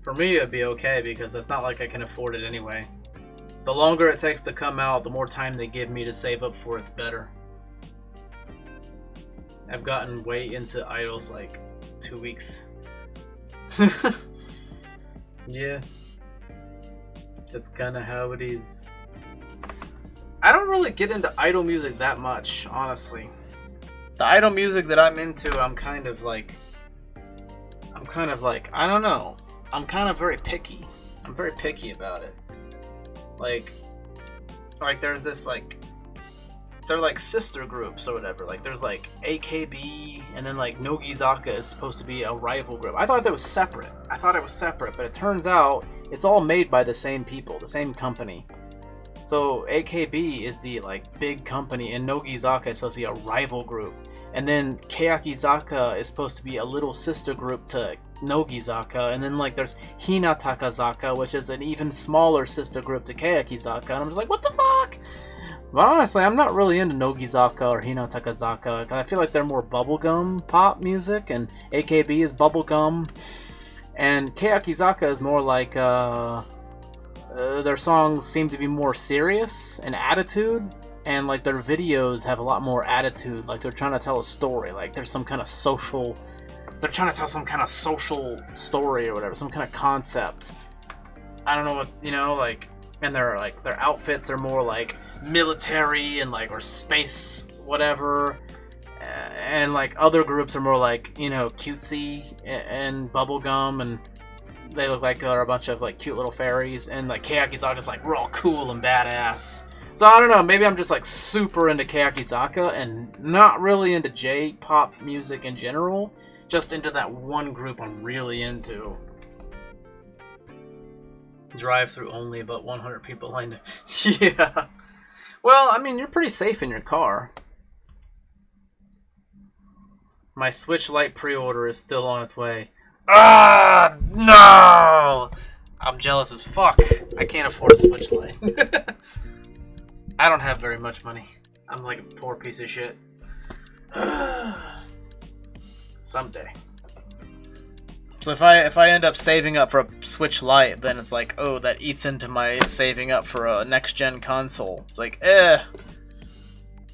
For me, it'd be okay because it's not like I can afford it anyway. The longer it takes to come out, the more time they give me to save up for it's better. I've gotten way into idols like 2 weeks. Yeah. That's kind of how it is. I don't really get into idol music that much, honestly. The idol music that I'm into, I'm kind of like, I don't know. I'm kind of very picky. I'm very picky about it. Like there's this like, they're like sister groups or whatever. Like there's like AKB, and then like Nogizaka is supposed to be a rival group. I thought that was separate. But it turns out it's all made by the same people, the same company. So AKB is the like big company, and Nogizaka is supposed to be a rival group. And then Keyakizaka is supposed to be a little sister group to Nogizaka, and then like there's Hinatakazaka, which is an even smaller sister group to Keyakizaka, and I'm just like, what the fuck? But honestly, I'm not really into Nogizaka or Hinatakazaka, because I feel like they're more bubblegum pop music, and AKB is bubblegum, and Keyakizaka is more like, their songs seem to be more serious and attitude, and like their videos have a lot more attitude, like they're trying to tell a story, like there's some kind of social, they're trying to tell some kind of social story or whatever, some kind of concept. I don't know what, you know, like, and their outfits are more like military and like, or space whatever, and like other groups are more like, you know, cutesy and bubblegum, and they look like they're a bunch of like cute little fairies, and like Keyakizaka's like, we're all cool and badass. So I don't know, maybe I'm just like super into Keyakizaka and not really into J-pop music in general, just into that one group I'm really into. Drive through only, about 100 people lined up. Yeah. Well, I mean, you're pretty safe in your car. My Switch Lite pre-order is still on its way. Ah, no! I'm jealous as fuck. I can't afford a Switch Lite. I don't have very much money. I'm like a poor piece of shit. Someday. So if I end up saving up for a Switch Lite, then it's like, oh, that eats into my saving up for a next-gen console. It's like, I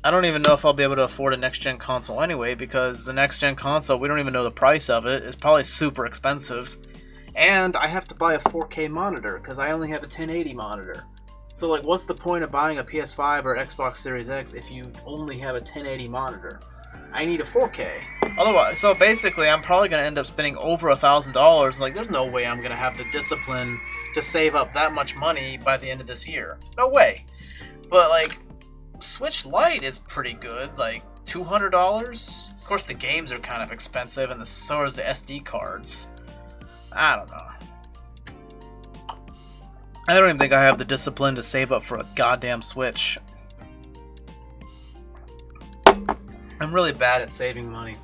don't even know if I'll be able to afford a next-gen console anyway, because the next-gen console, we don't even know the price of it. It's probably super expensive. And I have to buy a 4K monitor, because I only have a 1080 monitor. So, like, what's the point of buying a PS5 or Xbox Series X if you only have a 1080 monitor? I need a 4K. Otherwise, so basically, I'm probably going to end up spending over $1,000. Like, there's no way I'm going to have the discipline to save up that much money by the end of this year. No way. But, like, Switch Lite is pretty good. Like, $200? Of course, the games are kind of expensive, and so is the SD cards. I don't know. I don't even think I have the discipline to save up for a goddamn Switch. I'm really bad at saving money.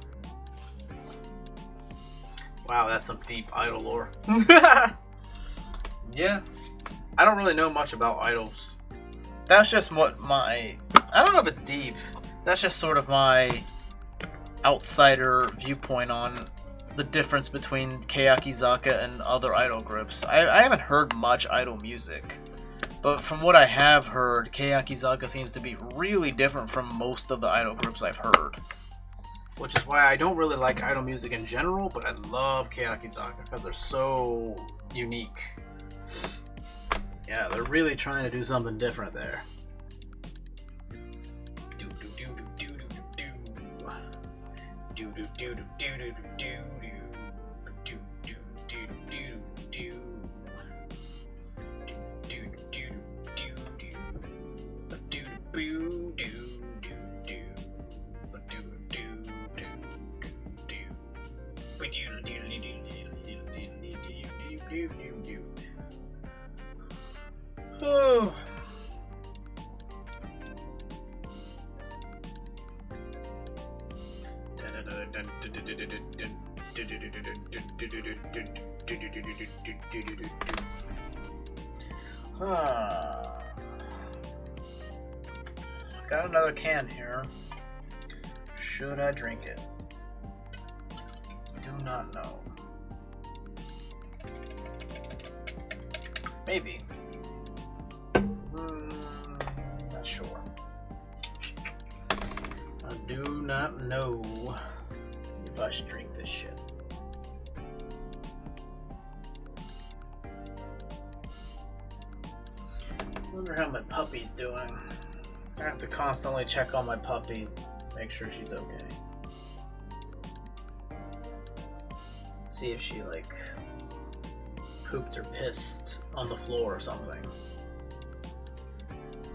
Wow, that's some deep idol lore. Yeah. I don't really know much about idols. That's just what my... I don't know if it's deep. That's just sort of my outsider viewpoint on the difference between Keyakizaka and other idol groups. I haven't heard much idol music, but from what I have heard, Keyakizaka seems to be really different from most of the idol groups I've heard. Which is why I don't really like idol music in general, but I love Keyakizaka because they're so unique. Yeah, they're really trying to do something different there. Oh. Got another can here. Should I drink it? Do not know. Maybe. not know if I should drink this shit. I wonder how my puppy's doing. I have to constantly check on my puppy, make sure she's okay. See if she like pooped or pissed on the floor or something.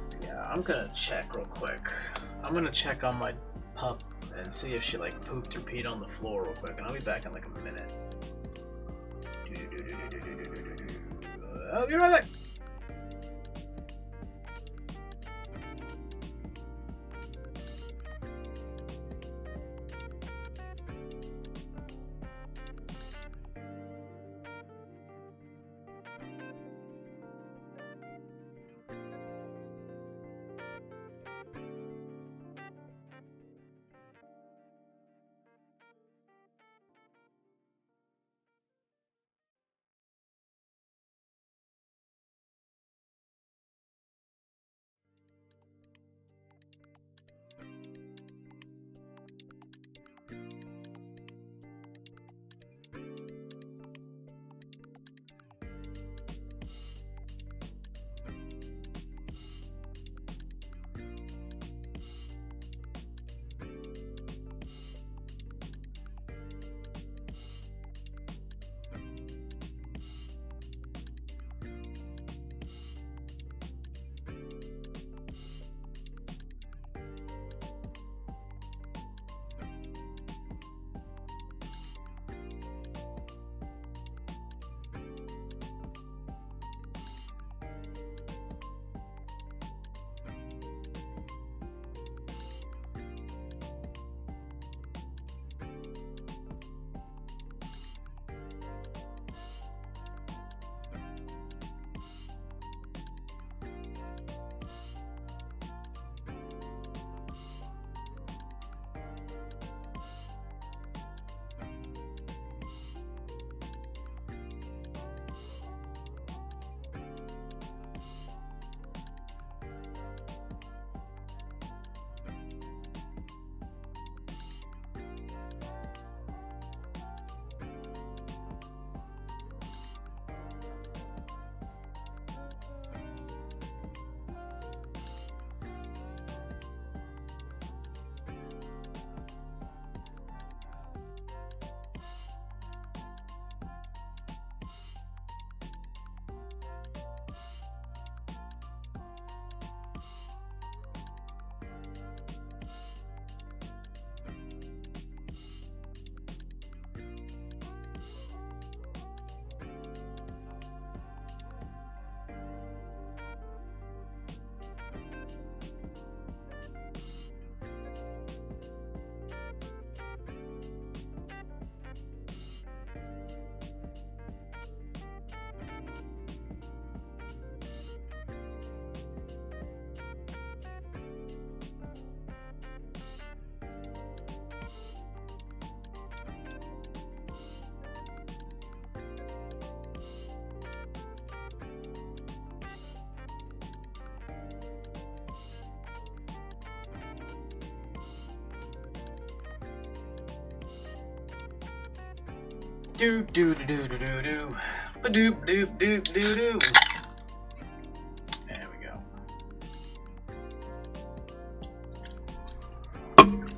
So yeah, I'm gonna check real quick. I'm gonna check on my pup and see if she like pooped or peed on the floor real quick, and I'll be back in like a minute. I'll be right back. Do do do do do do do. Ba-doop doop doop doo doo. There we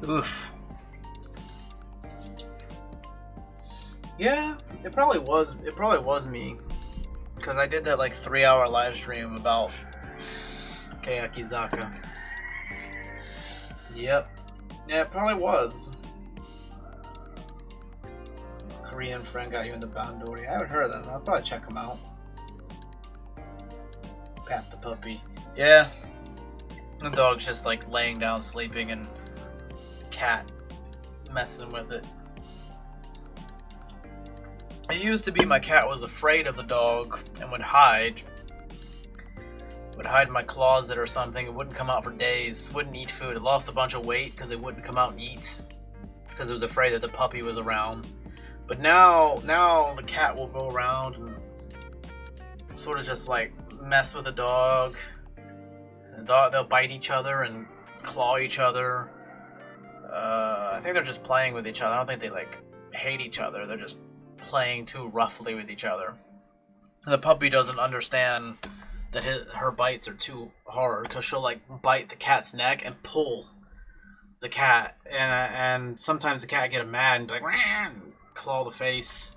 go. Oof. Yeah, it probably was me. Because I did that like 3-hour live stream about Keyakizaka. Yep. Yeah, it probably was. Korean friend got you into Bandori. I haven't heard of them. I'll probably check them out. Pat the puppy. Yeah. The dog's just like laying down sleeping and the cat messing with it. It used to be my cat was afraid of the dog and would hide. Would hide in my closet or something. It wouldn't come out for days. Wouldn't eat food. It lost a bunch of weight because it wouldn't come out and eat. Because it was afraid that the puppy was around. But now the cat will go around and sort of just like mess with the dog. And they'll bite each other and claw each other. I think they're just playing with each other. I don't think they like hate each other. They're just playing too roughly with each other. The puppy doesn't understand that her bites are too hard, because she'll like bite the cat's neck and pull the cat, and sometimes the cat get mad and be like, and claw the face.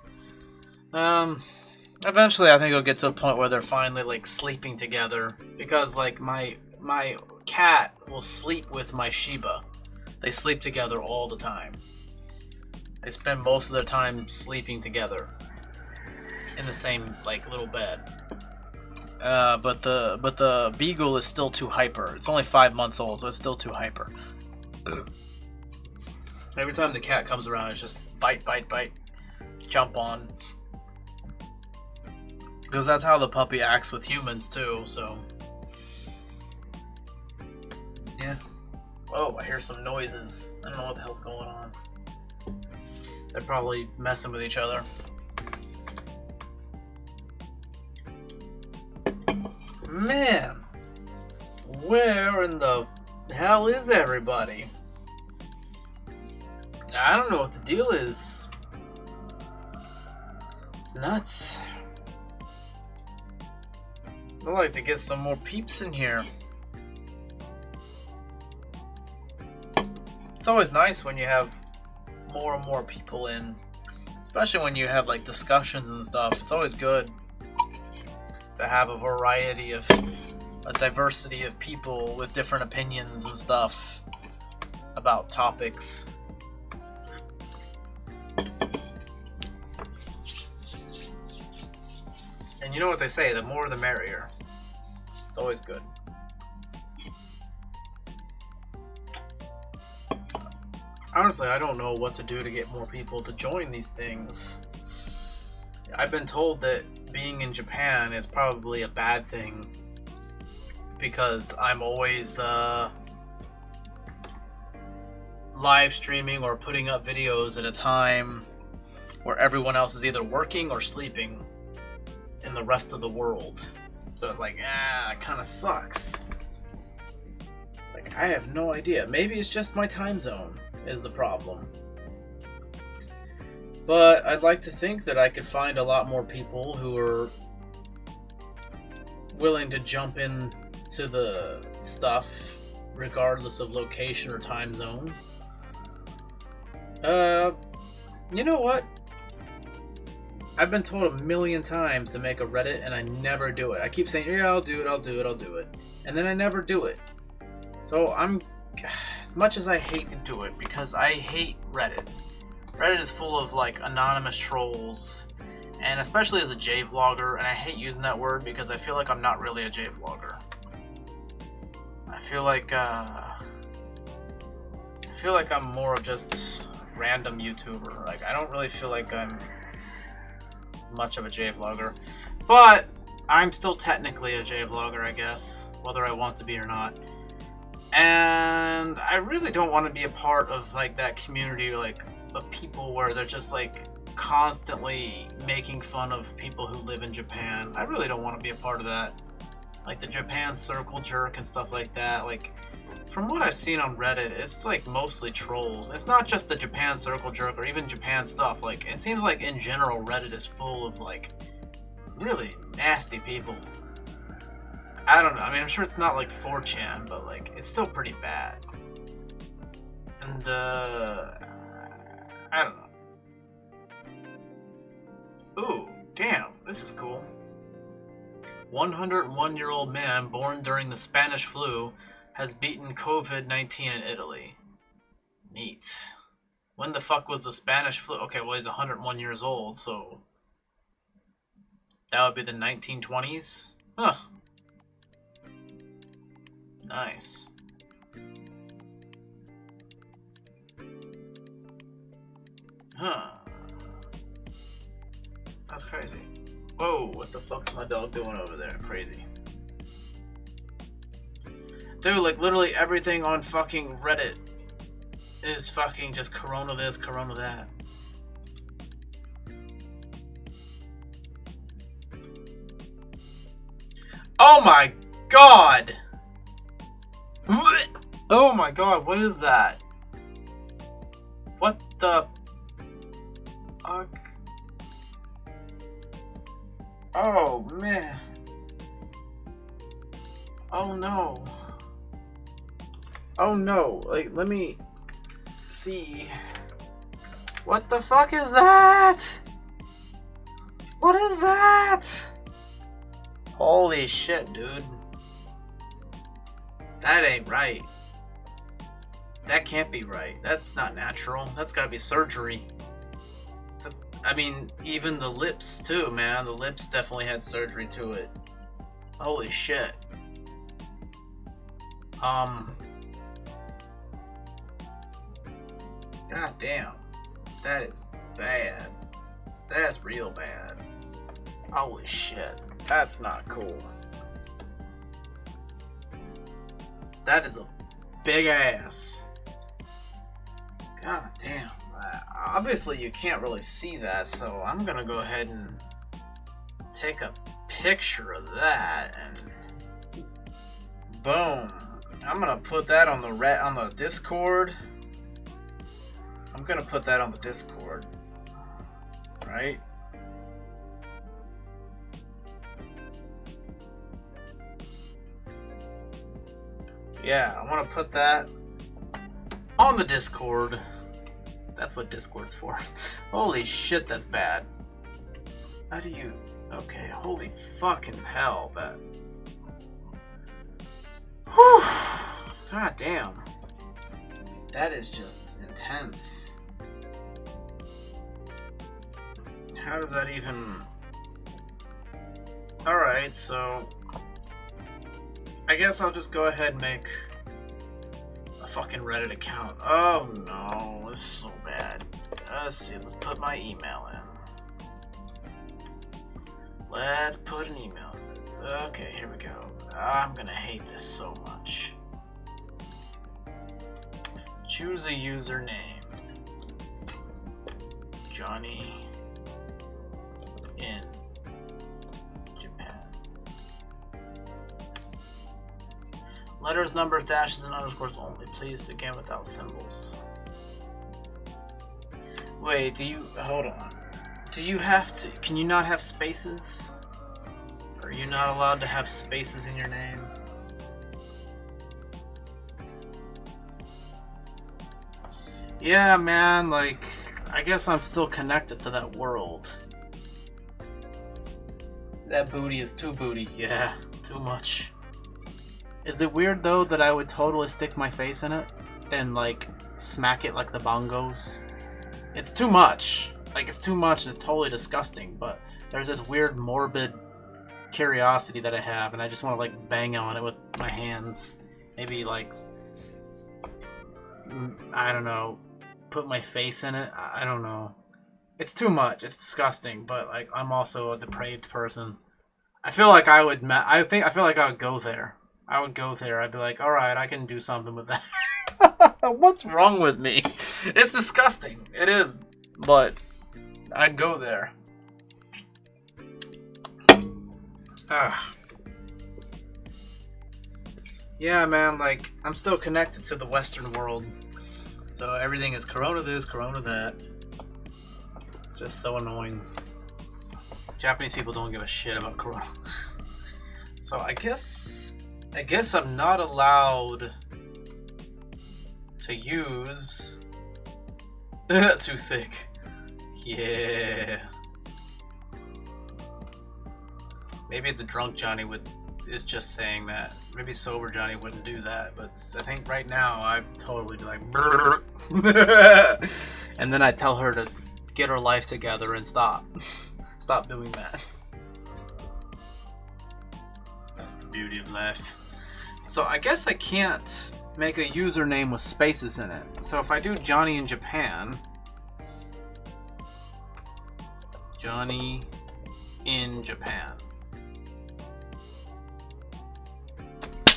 Eventually I think it'll get to a point where they're finally like sleeping together, because like my cat will sleep with my Shiba. They sleep together all the time. They spend most of their time sleeping together in the same like little bed. But the beagle is still too hyper. It's only 5 months old, so it's still too hyper. Every time the cat comes around, it's just bite, bite, bite, jump on. Because that's how the puppy acts with humans too. So yeah. Whoa, I hear some noises. I don't know what the hell's going on. They're probably messing with each other. Man, where in the hell is everybody? I don't know what the deal is. It's nuts. I'd like to get some more peeps in here. It's always nice when you have more and more people in, especially when you have like discussions and stuff. It's always good to have a diversity of people with different opinions and stuff about topics. And you know what they say, the more the merrier. It's always good. Honestly, I don't know what to do to get more people to join these things. I've been told that being in Japan is probably a bad thing, because I'm always live streaming or putting up videos at a time where everyone else is either working or sleeping in the rest of the world. So it's like, it kind of sucks. Like, I have no idea. Maybe it's just my time zone is the problem. But I'd like to think that I could find a lot more people who are willing to jump in to the stuff regardless of location or time zone. You know what? I've been told a million times to make a Reddit, and I never do it. I keep saying, yeah, I'll do it. And then I never do it. So as much as I hate to do it, because I hate Reddit. Reddit is full of like anonymous trolls, and especially as a J-vlogger, and I hate using that word because I feel like I'm not really a J-vlogger. I feel like I'm more of just random YouTuber. Like, I don't really feel like I'm much of a J-vlogger, but I'm still technically a J-vlogger, I guess, whether I want to be or not. And I really don't want to be a part of like that community, like of people where they're just like constantly making fun of people who live in Japan. I really don't want to be a part of that. Like the Japan circle jerk and stuff like that. Like, from what I've seen on Reddit, it's like mostly trolls. It's not just the Japan circle jerk or even Japan stuff. Like, it seems like in general Reddit is full of like really nasty people. I don't know. I mean, I'm sure it's not like 4chan, but like it's still pretty bad. And I don't know. Ooh, damn, this is cool. 101-year-old man born during the Spanish flu has beaten COVID-19 in Italy. Neat. When the fuck was the Spanish flu? Okay, well, he's 101 years old, so that would be the 1920s? Huh. Nice. Huh. That's crazy. Whoa, what the fuck's my dog doing over there? Crazy. Dude, like literally everything on fucking Reddit is fucking just corona this, corona that. Oh my god! Oh my god, what is that? the fuck? Oh man. Oh no. Oh no. Like, let me see. What the fuck is that? What is that? Holy shit, dude. That ain't right. That can't be right. That's not natural. That's gotta be surgery. I mean, even the lips too, man. The lips definitely had surgery to it. Holy shit. God damn. That is bad. That's real bad. Holy shit. That's not cool. That is a big ass. God damn. Obviously you can't really see that, so I'm gonna go ahead and take a picture of that and boom. I'm gonna put that on the Discord. I'm gonna put that on the Discord. Right? Yeah, I want to put that on the Discord. That's what Discord's for. Holy shit, that's bad. How do you... Okay, holy fucking hell, that... Whew. God damn. That is just intense. How does that even... Alright, so... I guess I'll just go ahead and make a fucking Reddit account. Oh no, this is so bad. Let's see, let's put my email in. Let's put an email in. Okay, here we go. I'm gonna hate this so much. Choose a username. Johnny in Japan. Letters, numbers, dashes, and underscores only. Please, again, without symbols. Wait, do you... Hold on. Do you have to... Can you not have spaces? Are you not allowed to have spaces in your name? Yeah, man, like... I guess I'm still connected to that world. That booty is too booty. Yeah, too much. Is it weird though that I would totally stick my face in it and like smack it like the bongos? It's too much. Like, it's too much and it's totally disgusting, but there's this weird morbid curiosity that I have and I just want to like bang on it with my hands. Maybe like, I don't know, put my face in it. I don't know. It's too much. It's disgusting, but like I'm also a depraved person. I feel like I would I feel like I would go there. I would go there. I'd be like, all right, I can do something with that. What's wrong with me? It's disgusting. It is, but I'd go there. Yeah, man, like, I'm still connected to the Western world. So everything is Corona this, Corona that. It's just so annoying. Japanese people don't give a shit about Corona. So I guess I'm not allowed to use... Too thick. Yeah. Maybe the drunk Johnny is just saying that. Maybe sober Johnny wouldn't do that, but I think right now I'd totally be like, and then I tell her to get her life together and stop doing that. That's the beauty of life. So I guess I can't make a username with spaces in it. So if I do Johnny in Japan, Johnny in Japan.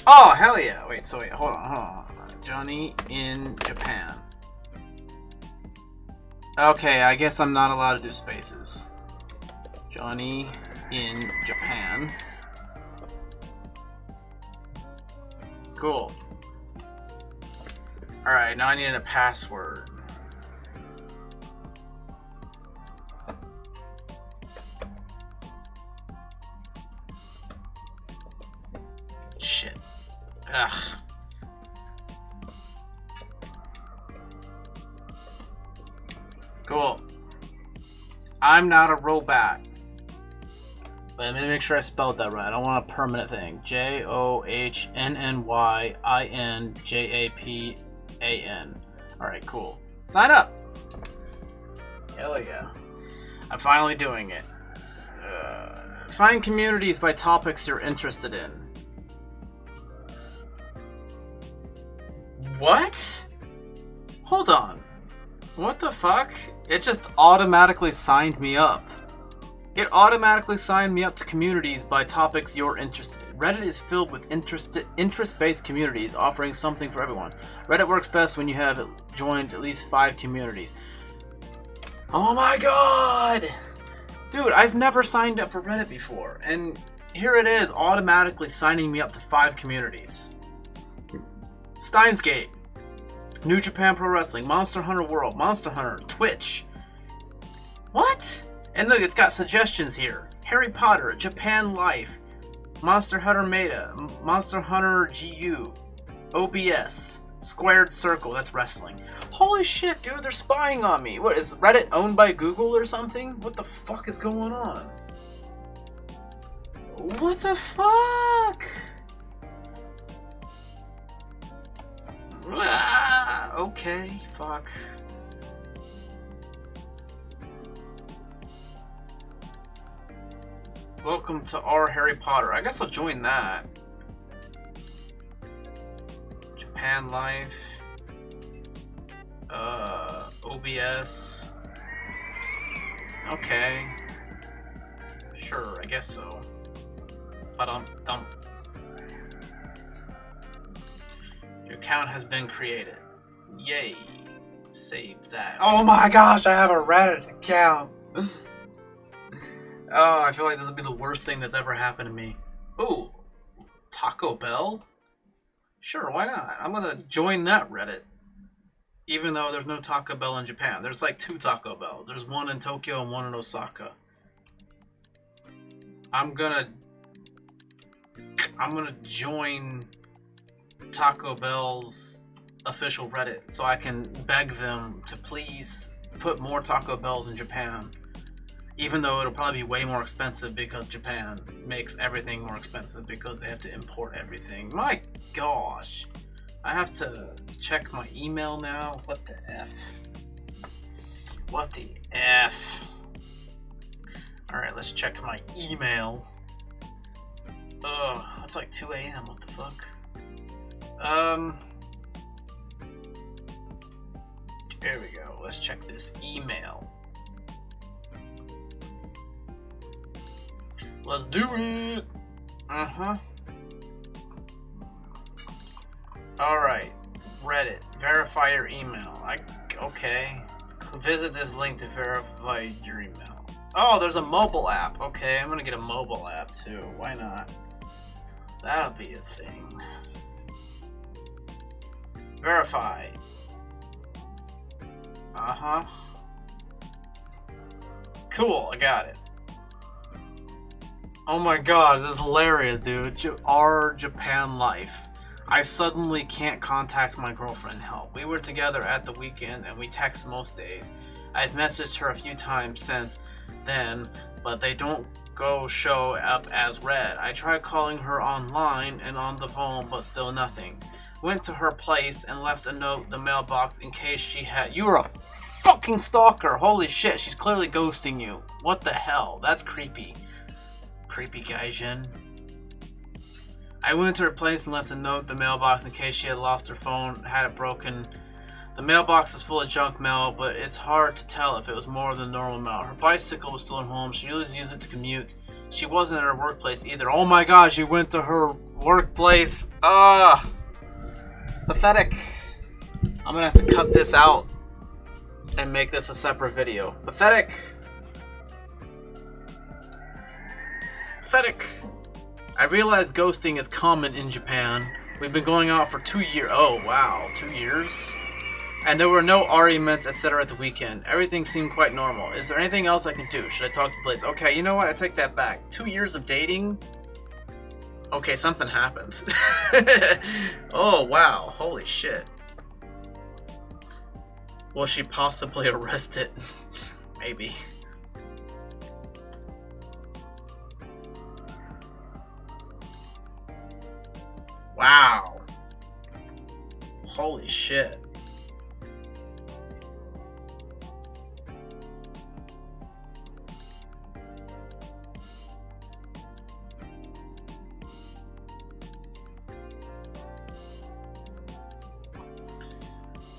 Oh, hell yeah. Wait, hold on. Johnny in Japan. Okay, I guess I'm not allowed to do spaces. Johnny in Japan. Cool. Alright, now I need a password. Shit. Ugh. Cool. I'm not a robot. But let me make sure I spelled that right. I don't want a permanent thing. JOHNNYINJAPAN. Alright, cool. Sign up! Hell yeah. I'm finally doing it. Find communities by topics you're interested in. What? Hold on. What the fuck? It just automatically signed me up. It automatically signed me up to communities by topics you're interested in. Reddit is filled with interest-based communities offering something for everyone. Reddit works best when you have joined at least 5 communities. Oh my god! Dude, I've never signed up for Reddit before, and here it is automatically signing me up to 5 communities. Steins Gate, New Japan Pro Wrestling, Monster Hunter World, Monster Hunter, Twitch. What? And look, it's got suggestions here. Harry Potter, Japan Life, Monster Hunter Meta, Monster Hunter GU, OBS, Squared Circle, that's wrestling. Holy shit, dude, they're spying on me. What, is Reddit owned by Google or something? What the fuck is going on? What the fuck? Okay, fuck. Welcome to our Harry Potter. I guess I'll join that. Japan Life. OBS. Okay. Sure, I guess so. Ba-dum-dum. Your account has been created. Yay. Save that. Oh my gosh, I have a Reddit account. Oh, I feel like this will be the worst thing that's ever happened to me. Ooh, Taco Bell? Sure, why not? I'm gonna join that Reddit. Even though there's no Taco Bell in Japan. There's like 2 Taco Bell. There's one in Tokyo and one in Osaka. I'm gonna join Taco Bell's official Reddit so I can beg them to please put more Taco Bells in Japan. Even though it'll probably be way more expensive because Japan makes everything more expensive because they have to import everything. My gosh. I have to check my email now. What the F? What the F? Alright, let's check my email. Ugh, it's like 2 a.m. What the fuck? There we go. Let's check this email. Let's do it! Uh-huh. Alright. Reddit. Verify your email. Okay. Visit this link to verify your email. Oh, there's a mobile app. Okay, I'm gonna get a mobile app too. Why not? That'll be a thing. Verify. Uh-huh. Cool, I got it. Oh my god, this is hilarious, dude. Our Japan Life. I suddenly can't contact my girlfriend. Help. We were together at the weekend and we text most days. I've messaged her a few times since then, but they don't show up as read. I tried calling her online and on the phone, but still nothing. Went to her place and left a note in the mailbox in case she had... You're a fucking stalker! Holy shit, she's clearly ghosting you. What the hell? That's creepy. Creepy gaijin. I went to her place and left a note in the mailbox in case she had lost her phone, had it broken. The mailbox is full of junk mail, but it's hard to tell if it was more than the normal amount. Her bicycle was still at home. She always used it to commute. She wasn't at her workplace either. Oh my gosh, you went to her workplace. Pathetic. I'm gonna have to cut this out and make this a separate video. Pathetic. Pathetic. I realize ghosting is common in Japan. We've been going out for 2 years. Oh wow, 2 years? And there were no arguments, etc. at the weekend. Everything seemed quite normal. Is there anything else I can do? Should I talk to the police? Okay, you know what? I take that back. 2 years of dating? Okay, something happened. Oh, wow. Holy shit. Was she possibly arrested? Maybe. Wow. Holy shit.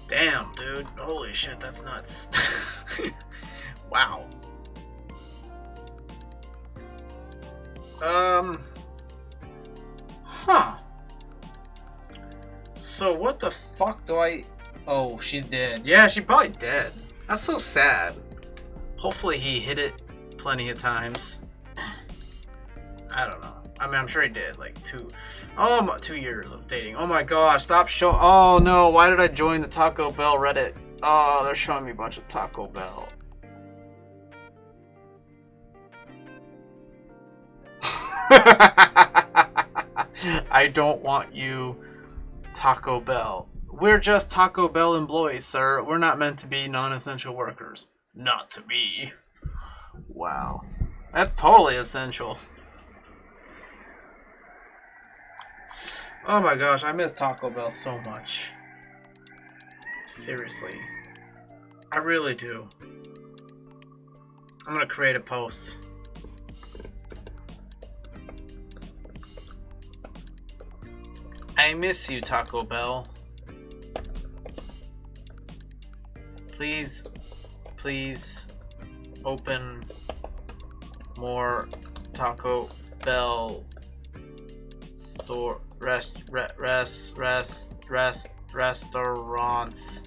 Damn, dude. Holy shit, that's nuts. Wow. Huh. So what the fuck do I... Oh, she's dead. Yeah, she probably dead. That's so sad. Hopefully he hit it plenty of times. I don't know. I mean, I'm sure he did. Like 2 years of dating. Oh my gosh, stop showing... Oh no, why did I join the Taco Bell Reddit? Oh, they're showing me a bunch of Taco Bell. I don't want you, Taco Bell. We're just Taco Bell employees, sir. We're not meant to be non-essential workers. Not to be. Wow. That's totally essential. Oh my gosh, I miss Taco Bell so much. Seriously. I really do. I'm gonna create a post. I miss you, Taco Bell. Please open more Taco Bell restaurants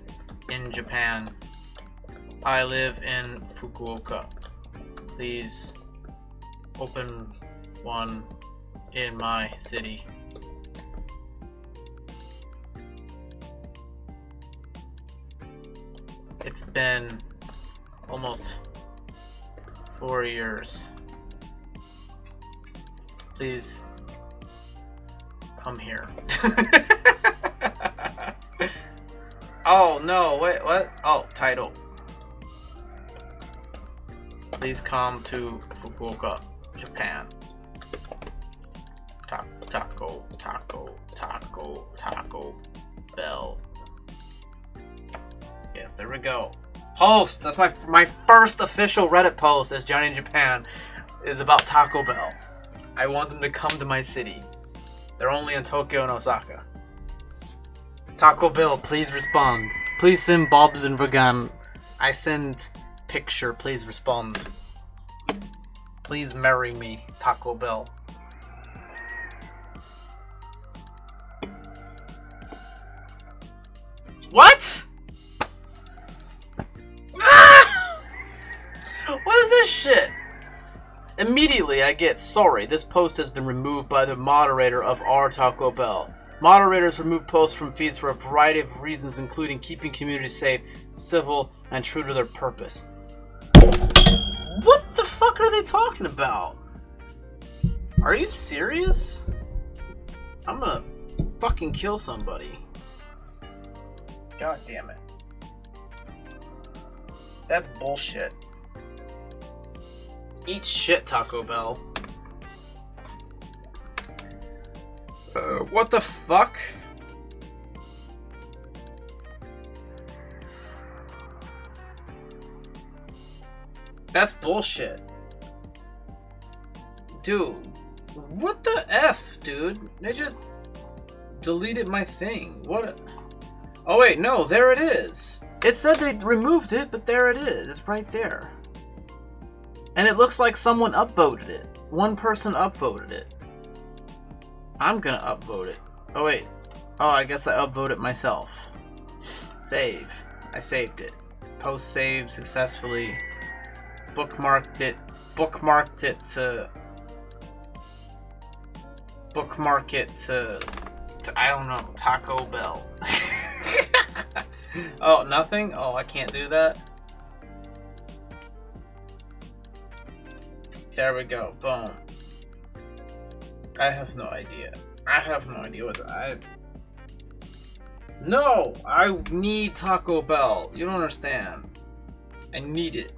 in Japan. I live in Fukuoka. Please open one in my city. It's been almost 4 years. Please come here. Oh no, wait, what? Oh, title. Please come to Fukuoka, Japan. Taco Bell. Yes, there we go. Post! That's my first official Reddit post as Johnny in Japan is about Taco Bell. I want them to come to my city. They're only in Tokyo and Osaka. Taco Bell, please respond. Please send Bob's and Vegan. I send picture, please respond. Please marry me, Taco Bell. What? What is this shit? Immediately I get, sorry, this post has been removed by the moderator of our Taco Bell. Moderators remove posts from feeds for a variety of reasons, including keeping communities safe, civil, and true to their purpose. What the fuck are they talking about? Are you serious? I'm gonna fucking kill somebody. God damn it. That's bullshit. Eat shit, Taco Bell. What the fuck? That's bullshit. Dude, what the F, dude? They just deleted my thing. What? Oh wait, no, there it is. It said they removed it, but there it is. It's right there. And it looks like someone upvoted it. One person upvoted it. I'm gonna upvote it. Oh wait. Oh, I guess I upvoted myself. Save. I saved it. Post saved successfully. Bookmarked it. Bookmarked it to... Bookmark it to I don't know, Taco Bell. Oh, nothing? Oh, I can't do that? There we go. Boom. I have no idea. I have no idea what No! I need Taco Bell. You don't understand. I need it.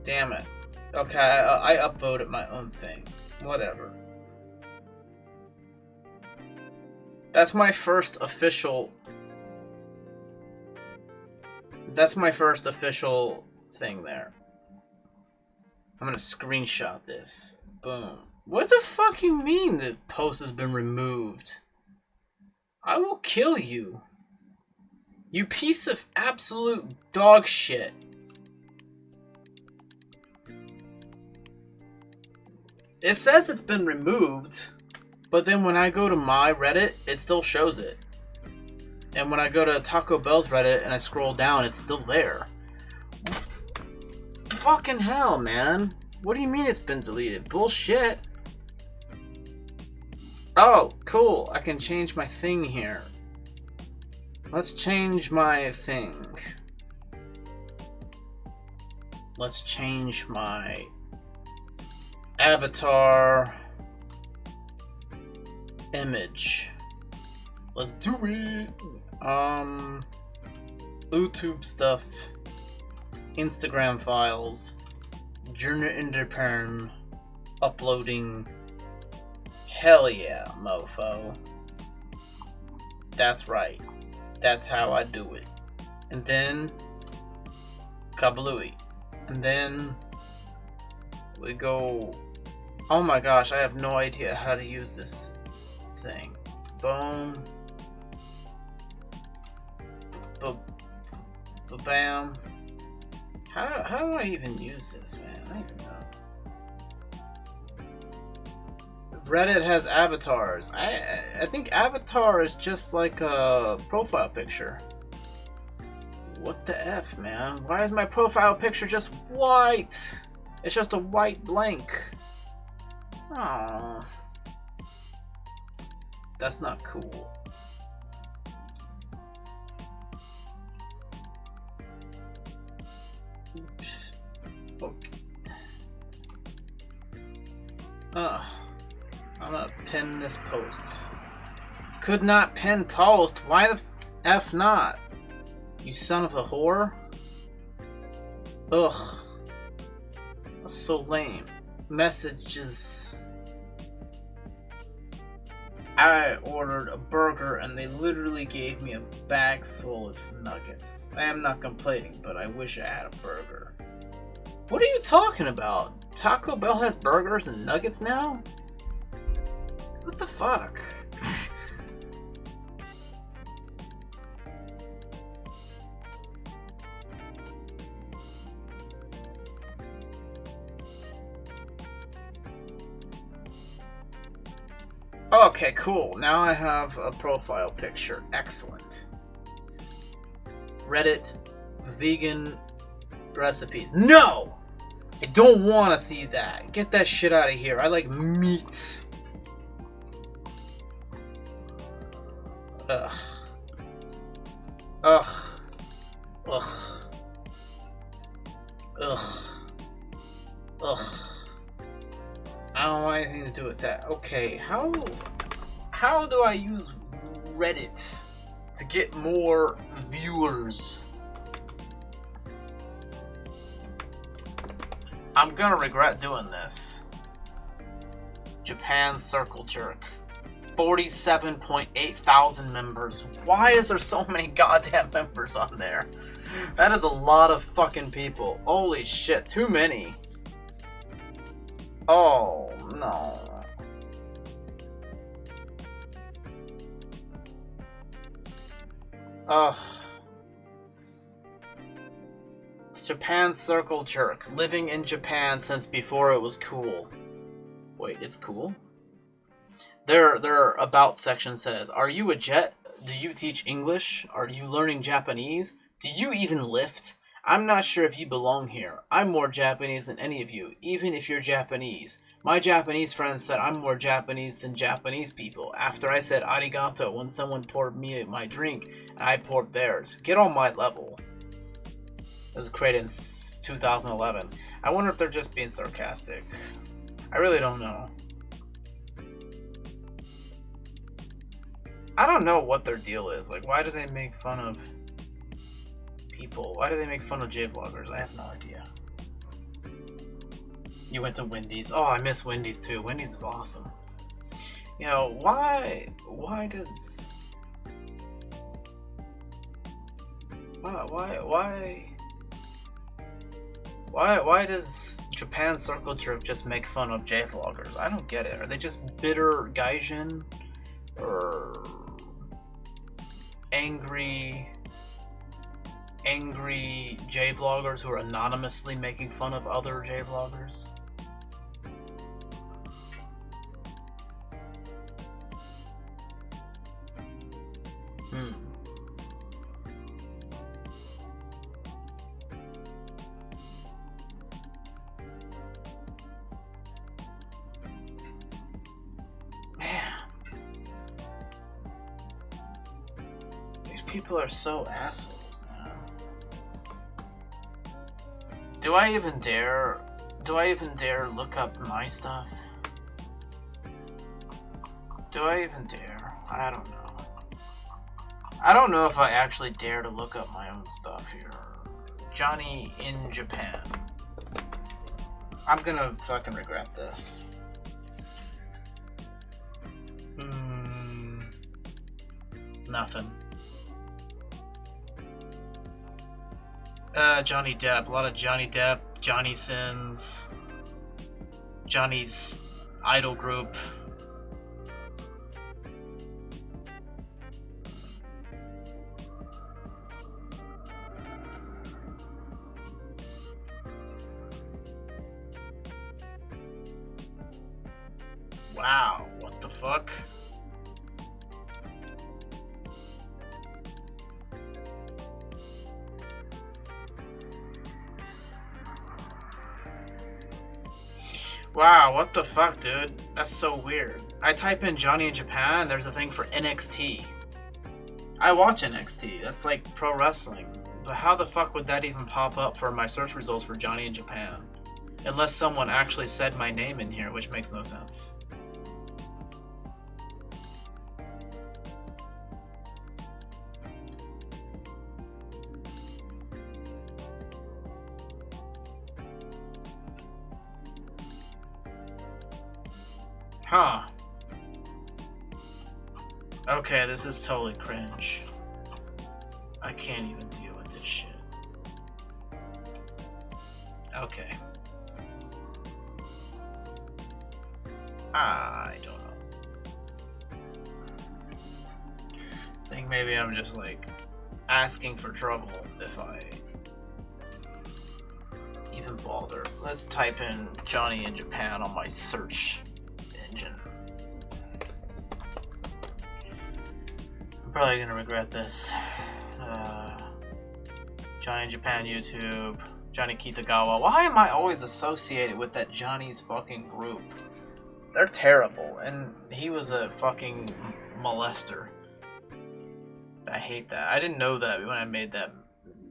Damn it. Okay, I upvoted my own thing. Whatever. That's my first official... That's my first official thing there. I'm gonna screenshot this. Boom. What the fuck you mean the post has been removed? I will kill you. You piece of absolute dog shit. It says it's been removed, but then when I go to my Reddit, it still shows it. And when I go to Taco Bell's Reddit and I scroll down, it's still there. Fucking hell, man. What do you mean it's been deleted? Bullshit. Oh, cool. I can change my thing here. Let's change my thing. Let's change my avatar image. Let's do it. YouTube stuff, Instagram files, Journal in Japan, uploading. Hell yeah, mofo. That's right. That's how I do it. And then kablooey. And then we go. Oh my gosh, I have no idea how to use this thing. Boom. Bam. How do I even use this, man? I don't even know. Reddit has avatars. I think avatar is just like a profile picture. What the F, man? Why is my profile picture just white? It's just a white blank. Oh, that's not cool. Oops. Okay. I'm gonna pin this post. Could not pin post. Why the F not? You son of a whore. Ugh. That's so lame. Messages. I ordered a burger and they literally gave me a bag full of nuggets. I am not complaining, but I wish I had a burger. What are you talking about? Taco Bell has burgers and nuggets now? What the fuck? Okay, cool. Now I have a profile picture. Excellent. Reddit vegan recipes. No! I don't want to see that. Get that shit out of here. I like meat. Ugh. Ugh. Ugh. Ugh. Ugh. I don't want anything to do with that. Okay, how do I use Reddit to get more viewers? I'm gonna regret doing this. Japan Circle Jerk. 47.8 thousand members. Why is there so many goddamn members on there? That is a lot of fucking people. Holy shit, too many. Oh, no. Ugh. It's Japan Circle Jerk. Living in Japan since before it was cool. Wait, it's cool? Their about section says, "Are you a jet? Do you teach English? Are you learning Japanese? Do you even lift? I'm not sure if you belong here. I'm more Japanese than any of you, even if you're Japanese. My Japanese friends said I'm more Japanese than Japanese people after I said arigato when someone poured me my drink and I poured theirs. Get on my level." It was created in 2011. I wonder if they're just being sarcastic. I really don't know. I don't know what their deal is. Like, why do they make fun of people? Why do they make fun of J-vloggers? I have no idea. You went to Wendy's. Oh, I miss Wendy's too. Wendy's is awesome. You know, why does... Why does Japan Circle Jerk just make fun of J-vloggers? I don't get it. Are they just bitter gaijin? Or angry J-vloggers who are anonymously making fun of other J-vloggers? People are so assholes, man. Do I even dare look up my stuff? Do I even dare? I don't know. I don't know if I actually dare to look up my own stuff here. Johnny in Japan. I'm gonna fucking regret this. Nothing. Johnny Depp. A lot of Johnny Depp, Johnny Sins, Johnny's idol group. Wow, what the fuck? Wow, what the fuck, dude? That's so weird. I type in Johnny in Japan, and there's a thing for NXT. I watch NXT. That's like pro wrestling. But how the fuck would that even pop up for my search results for Johnny in Japan? Unless someone actually said my name in here, which makes no sense. Huh. Okay, this is totally cringe. I can't even deal with this shit. Okay. I don't know. I think maybe I'm just like asking for trouble if I even bother. Let's type in Johnny in Japan on my search engine. I'm probably gonna regret this. Johnny in Japan YouTube, Johnny Kitagawa. Why am I always associated with that Johnny's fucking group? They're terrible, and he was a fucking molester. I hate that. I didn't know that when I made that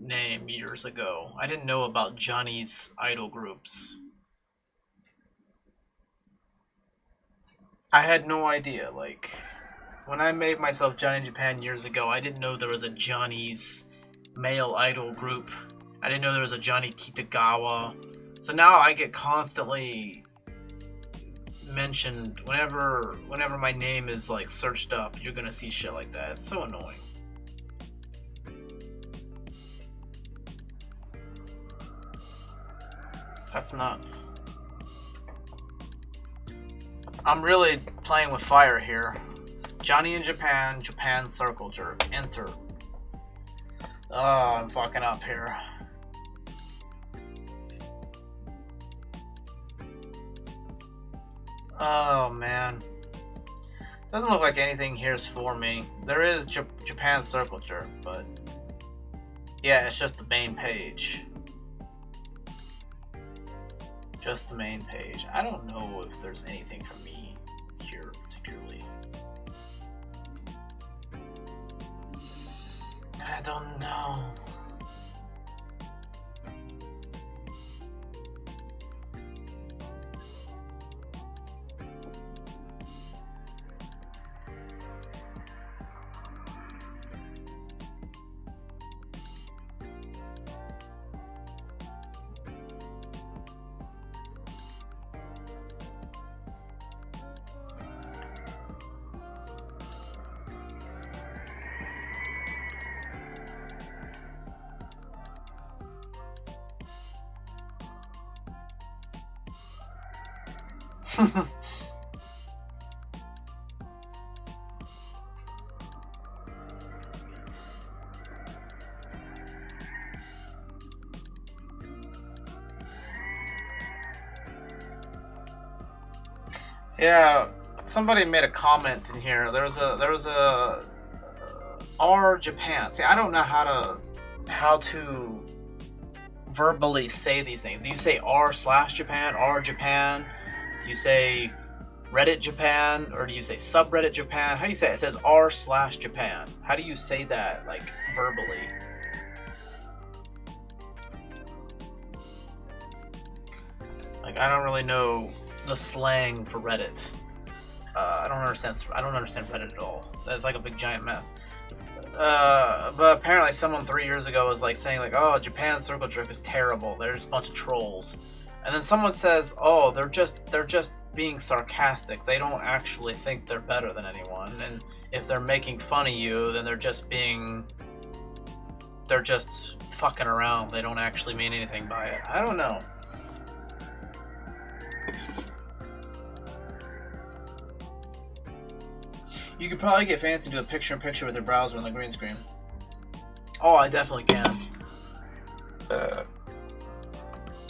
name years ago. I didn't know about Johnny's idol groups. I had no idea. Like, when I made myself Johnny in Japan years ago, I didn't know there was a Johnny's male idol group. I didn't know there was a Johnny Kitagawa. So now I get constantly mentioned whenever my name is like searched up. You're gonna see shit like that. It's so annoying. That's nuts. I'm really playing with fire here. Johnny in Japan, Japan Circle Jerk. Enter. Oh, I'm fucking up here. Oh, man. Doesn't look like anything here's for me. There is Japan Circle Jerk, but... yeah, it's just the main page. Just the main page. I don't know if there's anything for me here particularly. I don't know. Yeah, somebody made a comment in here. There was a R Japan. See, I don't know how to verbally say these things. Do you say r/Japan, R Japan? Do you say Reddit Japan, or do you say subreddit Japan? How do you say it? It says r/Japan. How do you say that, like, verbally? Like, I don't really know the slang for Reddit. I don't understand Reddit at all. It's like a big giant mess. But apparently someone 3 years ago was like saying like, oh, Japan's circle jerk is terrible. They're just a bunch of trolls. And then someone says, oh, they're just being sarcastic. They don't actually think they're better than anyone. And if they're making fun of you, then they're just fucking around. They don't actually mean anything by it. I don't know. You could probably get fancy and do a picture-in-picture with your browser on the green screen. Oh, I definitely can.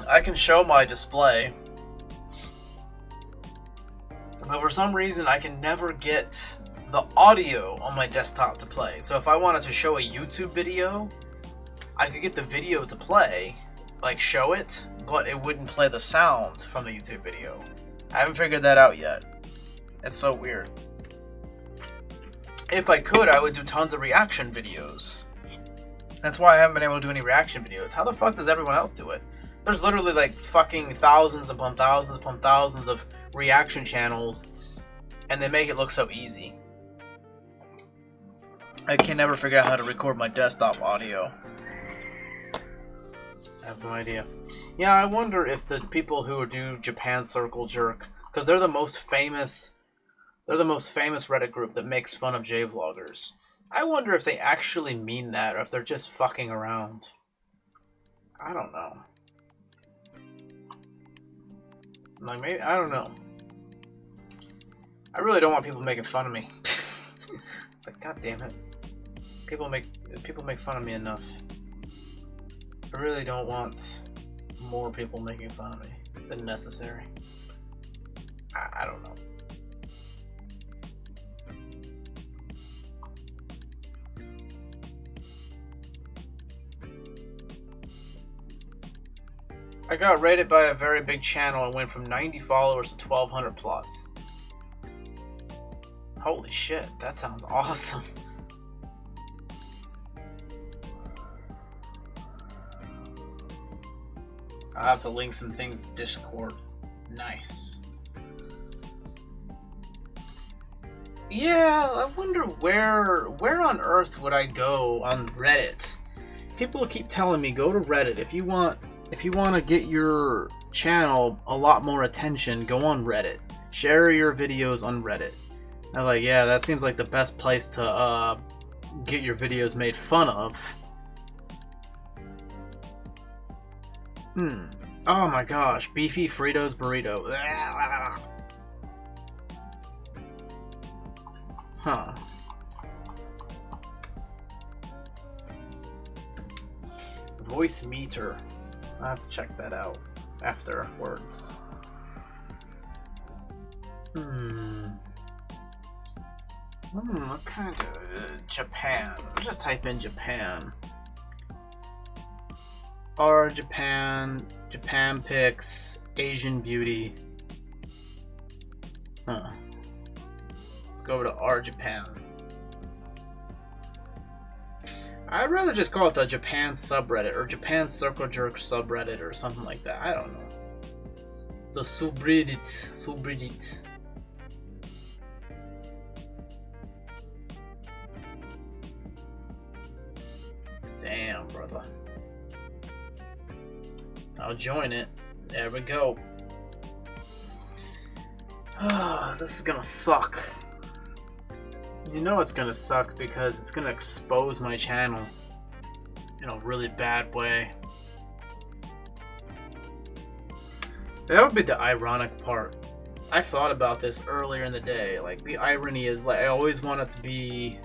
I can show my display, but for some reason I can never get the audio on my desktop to play. So if I wanted to show a YouTube video, I could get the video to play, like show it, but it wouldn't play the sound from the YouTube video. I haven't figured that out yet. It's so weird. If I could, I would do tons of reaction videos. That's why I haven't been able to do any reaction videos. How the fuck does everyone else do it? There's literally like fucking thousands upon thousands upon thousands of reaction channels, and they make it look so easy. I can never figure out how to record my desktop audio. I have no idea. Yeah, I wonder if the people who do Japan Circle Jerk, because they're the most famous Reddit group that makes fun of J-vloggers. I wonder if they actually mean that, or if they're just fucking around. I don't know. Like, maybe, I don't know. I really don't want people making fun of me. It's like, god damn it. People make fun of me enough. I really don't want more people making fun of me than necessary. I don't know. I got rated by a very big channel and went from 90 followers to 1,200 plus. Holy shit, that sounds awesome. I'll have to link some things to Discord. Nice. Yeah, I wonder where on earth would I go on Reddit? People keep telling me go to Reddit if you want to get your channel a lot more attention. Go on Reddit. Share your videos on Reddit. I'm like, yeah, that seems like the best place to get your videos made fun of. Oh my gosh, beefy Fritos burrito. Huh. Voice meter. I have to check that out afterwards. What kind of Japan? Just type in Japan. R Japan, Japan pics, Asian beauty. Huh. Let's go over to R Japan. I'd rather just call it the Japan subreddit or Japan Circle Jerk subreddit or something like that. I don't know. The subreddit. Damn, brother. I'll join it. There we go. This is gonna suck. You know it's gonna suck because it's gonna expose my channel in a really bad way. That would be the ironic part. I thought about this earlier in the day. Like, the irony is, like, I always wanted to be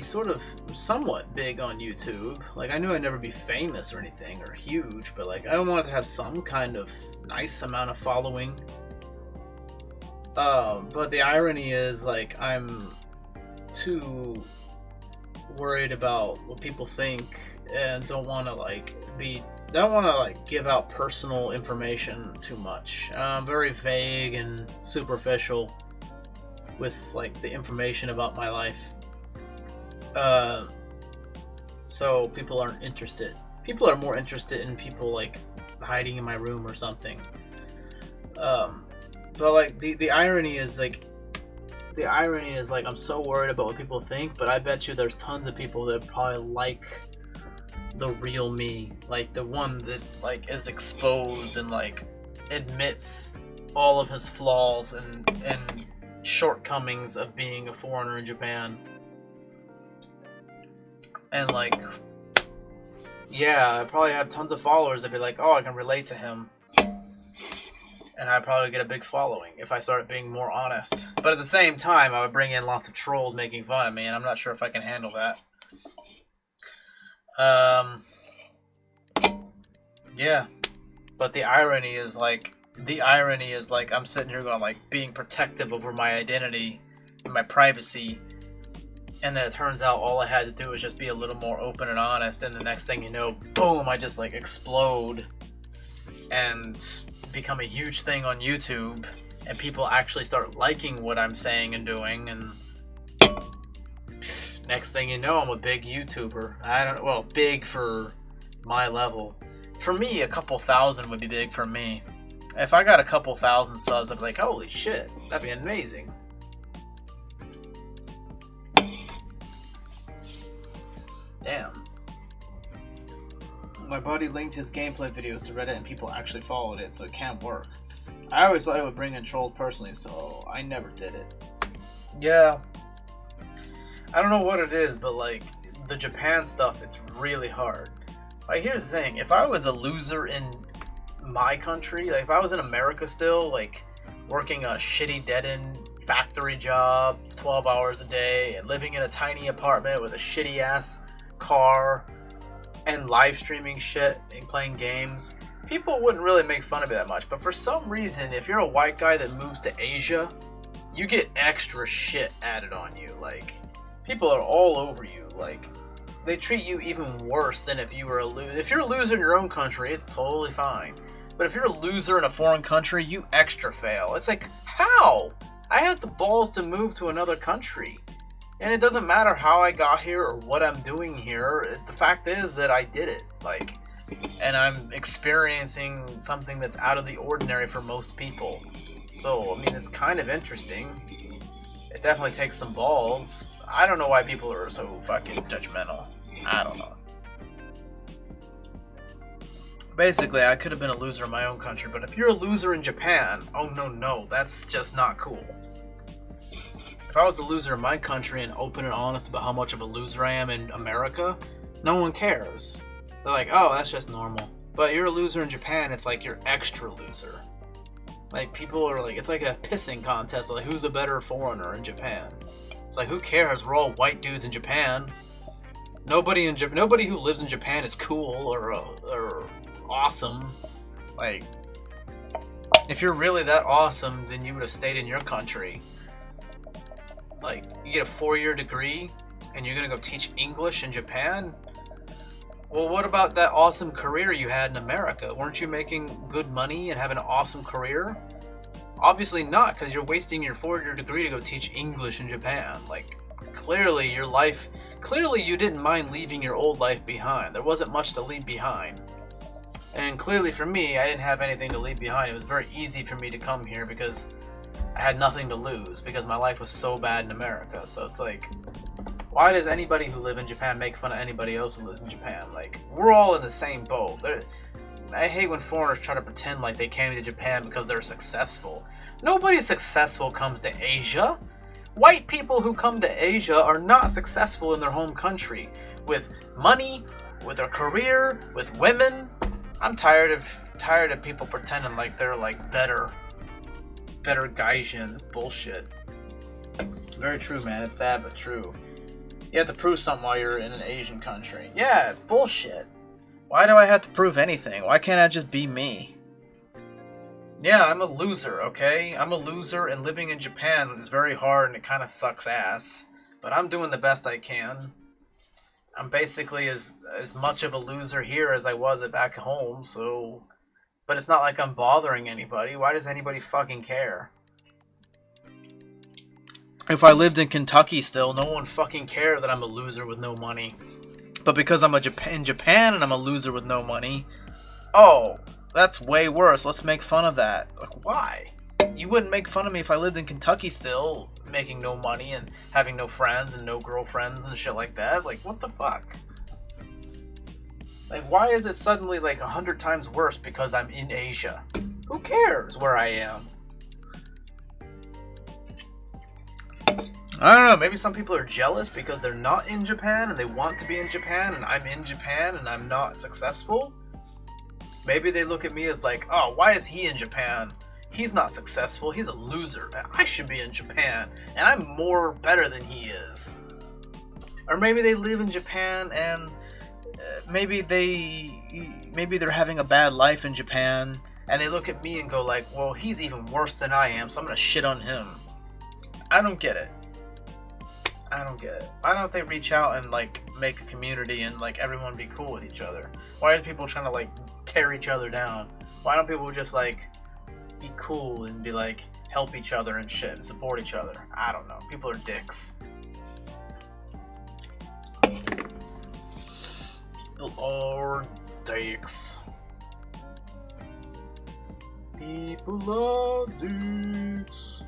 sort of somewhat big on YouTube. Like, I knew I'd never be famous or anything or huge, but like, I wanted to have some kind of nice amount of following. But the irony is, like, I'm too worried about what people think and don't want to give out personal information too much. Very vague and superficial with like the information about my life. So people aren't interested. People are more interested in people like hiding in my room or something. But like the irony is like I'm so worried about what people think, but I bet you there's tons of people that probably like the real me, like the one that like is exposed and like admits all of his flaws and shortcomings of being a foreigner in Japan. And like, yeah, I probably have tons of followers that'd be like, oh, I can relate to him. And I'd probably get a big following if I started being more honest. But at the same time, I would bring in lots of trolls making fun of me, and I'm not sure if I can handle that. Yeah. But the irony is like I'm sitting here going like being protective over my identity and my privacy, and then it turns out all I had to do was just be a little more open and honest, and the next thing you know, boom, I just like explode and become a huge thing on YouTube, and people actually start liking what I'm saying and doing, and next thing you know, I'm a big YouTuber. Big for my level. For me, a couple thousand would be big for me. If I got a couple thousand subs, I'd be like, holy shit, that'd be amazing. Damn. My buddy linked his gameplay videos to Reddit and people actually followed it, so it can't work. I always thought it would bring in trolls personally, so I never did it. Yeah. I don't know what it is, but like, the Japan stuff, it's really hard. Like, here's the thing, if I was a loser in my country, like if I was in America still, like working a shitty dead-end factory job, 12 hours a day, and living in a tiny apartment with a shitty ass car, and live streaming shit and playing games, people wouldn't really make fun of it that much. But for some reason, if you're a white guy that moves to Asia, you get extra shit added on you. Like, people are all over you. Like, they treat you even worse than if you were a loser. If you're a loser in your own country, it's totally fine. But if you're a loser in a foreign country, you extra fail. It's like, how? I had the balls to move to another country. And it doesn't matter how I got here or what I'm doing here. The fact is that I did it. Like, and I'm experiencing something that's out of the ordinary for most people. So, I mean, it's kind of interesting. It definitely takes some balls. I don't know why people are so fucking judgmental. I don't know. Basically, I could have been a loser in my own country, but if you're a loser in Japan, oh no, that's just not cool. If I was a loser in my country and open and honest about how much of a loser I am in America, no one cares. They're like, oh, that's just normal. But you're a loser in Japan, it's like you're extra loser. Like, people are like, it's like a pissing contest, like who's a better foreigner in Japan. It's like, who cares? We're all white dudes in Japan. Nobody who lives in Japan is cool or awesome. Like, if you're really that awesome, then you would have stayed in your country. Like, you get a 4-year degree and you're gonna go teach English in Japan? Well, what about that awesome career you had in America? Weren't you making good money and having an awesome career? Obviously not, because you're wasting your 4-year degree to go teach English in Japan. Like, clearly you didn't mind leaving your old life behind. There wasn't much to leave behind. And clearly for me, I didn't have anything to leave behind. It was very easy for me to come here because I had nothing to lose, because my life was so bad in America. So it's like, why does anybody who lives in Japan make fun of anybody else who lives in Japan? Like, we're all in the same boat. I hate when foreigners try to pretend like they came to Japan because they're successful. Nobody successful comes to Asia. White people who come to Asia are not successful in their home country with money, with a career, with women. I'm tired of people pretending like they're like better Gaijin. It's bullshit. Very true, man. It's sad but true. You have to prove something while you're in an Asian country. Yeah, it's bullshit. Why do I have to prove anything? Why can't I just be me? Yeah, I'm a loser, okay? I'm a loser, and living in Japan is very hard and it kind of sucks ass. But I'm doing the best I can. I'm basically as much of a loser here as I was back home, so... But it's not like I'm bothering anybody. Why does anybody fucking care? If I lived in Kentucky still, no one fucking cared that I'm a loser with no money. But because I'm in Japan and I'm a loser with no money, oh, that's way worse. Let's make fun of that. Like, why? You wouldn't make fun of me if I lived in Kentucky still, making no money and having no friends and no girlfriends and shit like that. Like, what the fuck? Like, why is it suddenly like 100 times worse because I'm in Asia? Who cares where I am? I don't know, maybe some people are jealous because they're not in Japan and they want to be in Japan and I'm in Japan and I'm not successful. Maybe they look at me as like, oh, why is he in Japan? He's not successful, he's a loser. I should be in Japan and I'm more better than he is. Or maybe they live in Japan and maybe they're having a bad life in Japan and they look at me and go like, well, he's even worse than I am, so I'm gonna shit on him. I don't get it. I don't get it. Why don't they reach out and like make a community and like everyone be cool with each other? Why are people trying to like tear each other down? Why don't people just like be cool and be like help each other and shit and support each other? I don't know. People are dicks. People are dicks. People are dicks.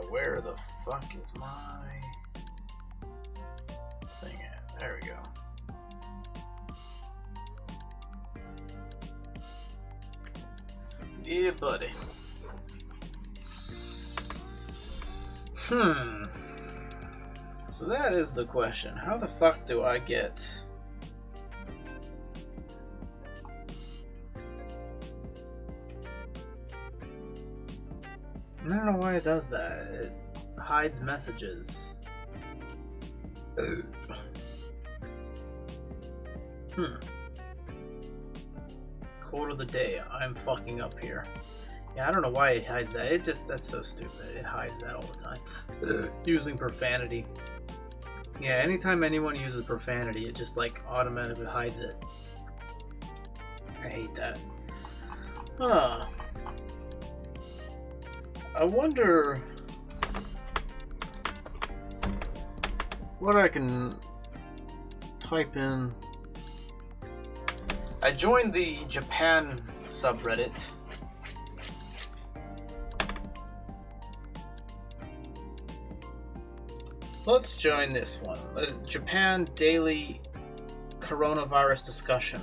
Where the fuck is my thing at? There we go. Yeah, buddy. So that is the question. How the fuck do I get... I don't know why it does that. It hides messages. Quote of the day. I'm fucking up here. Yeah, I don't know why it hides that. It just, that's so stupid. It hides that all the time. Using profanity. Yeah, anytime anyone uses profanity, it just like automatically hides it. I hate that. I wonder what I can type in. I joined the Japan subreddit. Let's join this one. Japan Daily Coronavirus Discussion.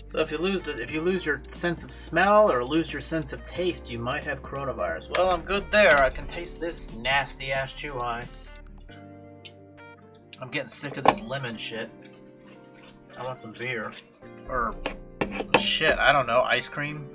So if you lose your sense of smell or lose your sense of taste, you might have coronavirus. Well, I'm good there. I can taste this nasty ass chew-hi. I'm getting sick of this lemon shit. I want some beer. Or shit, I don't know, ice cream.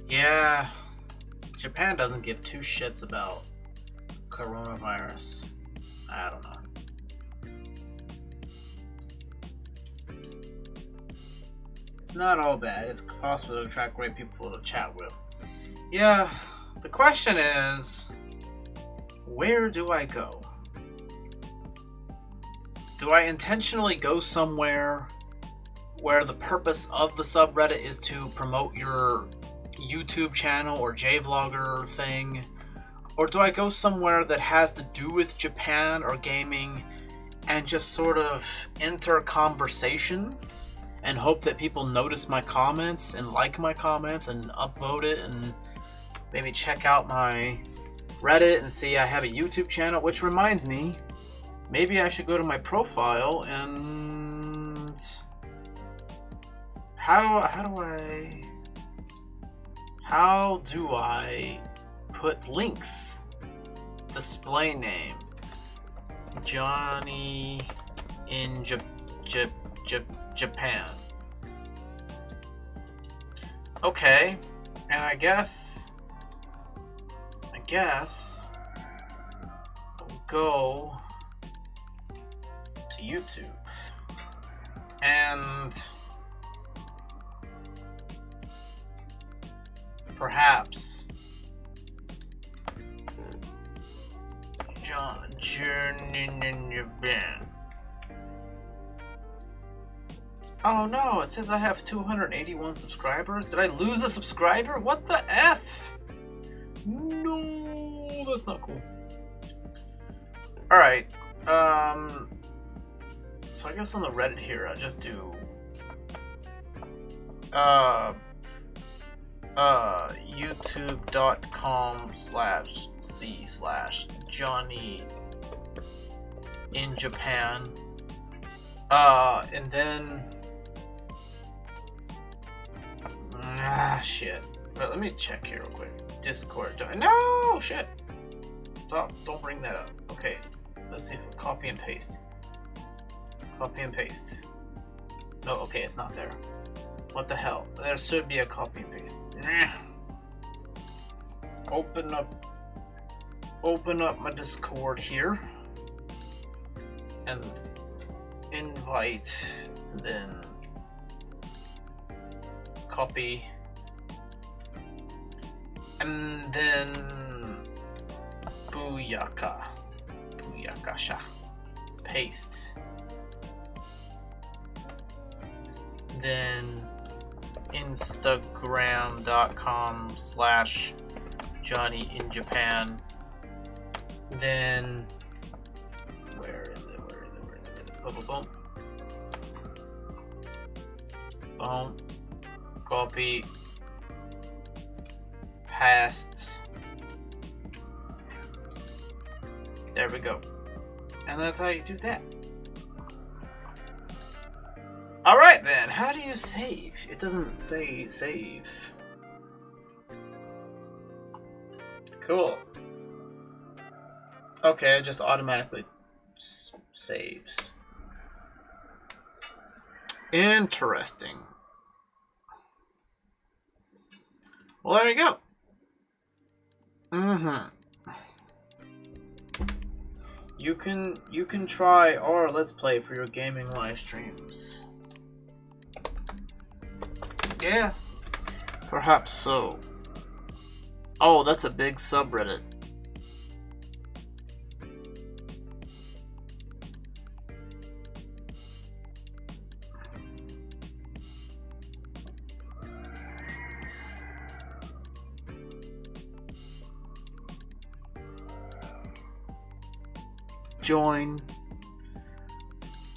Yeah, Japan doesn't give two shits about coronavirus. I don't know. It's not all bad. It's possible to attract great people to chat with. Yeah, the question is, where do I go? Do I intentionally go somewhere where the purpose of the subreddit is to promote your YouTube channel or JVlogger thing? Or do I go somewhere that has to do with Japan or gaming and just sort of enter conversations and hope that people notice my comments and like my comments and upvote it and maybe check out my Reddit and see I have a YouTube channel? Which reminds me, maybe I should go to my profile and how do I put links? Display name Johnny in Japan. Okay, and I guess I'll go to YouTube and perhaps Journey in Japan. Oh no, it says I have 281 subscribers. Did I lose a subscriber? What the F? No, that's not cool. Alright, so I guess on the Reddit here, I'll just do youtube.com/c/Johnny in Japan. And then shit. Let me check here real quick. Discord. No shit. Stop. Don't bring that up. Okay. Let's see if copy and paste. Copy and paste. No, okay, it's not there. What the hell? There should be a copy and paste. Open up my Discord here. And invite, then copy, and then booyakasha, paste, then instagram.com/Johnny in Japan, then where is it? Boom. Boom. Copy. Paste. There we go. And that's how you do that. Alright then, how do you save? It doesn't say save. Cool. Okay, it just automatically saves. Interesting. Well, there you go. You can try our Let's Play for your gaming live streams. Yeah, perhaps so. Oh, that's a big subreddit. Join.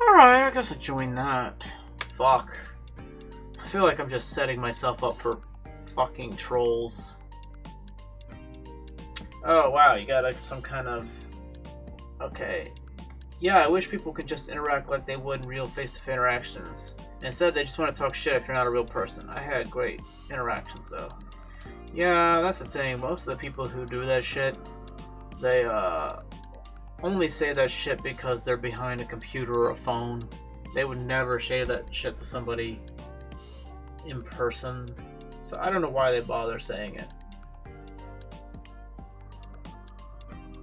Alright, I guess I'll join that. Fuck. I feel like I'm just setting myself up for fucking trolls. Oh wow, you got like some kind of... Okay. Yeah, I wish people could just interact like they would in real face-to-face interactions. Instead, they just want to talk shit if you're not a real person. I had great interactions though. Yeah, that's the thing. Most of the people who do that shit, they only say that shit because they're behind a computer or a phone. They would never say that shit to somebody in person. So I don't know why they bother saying it.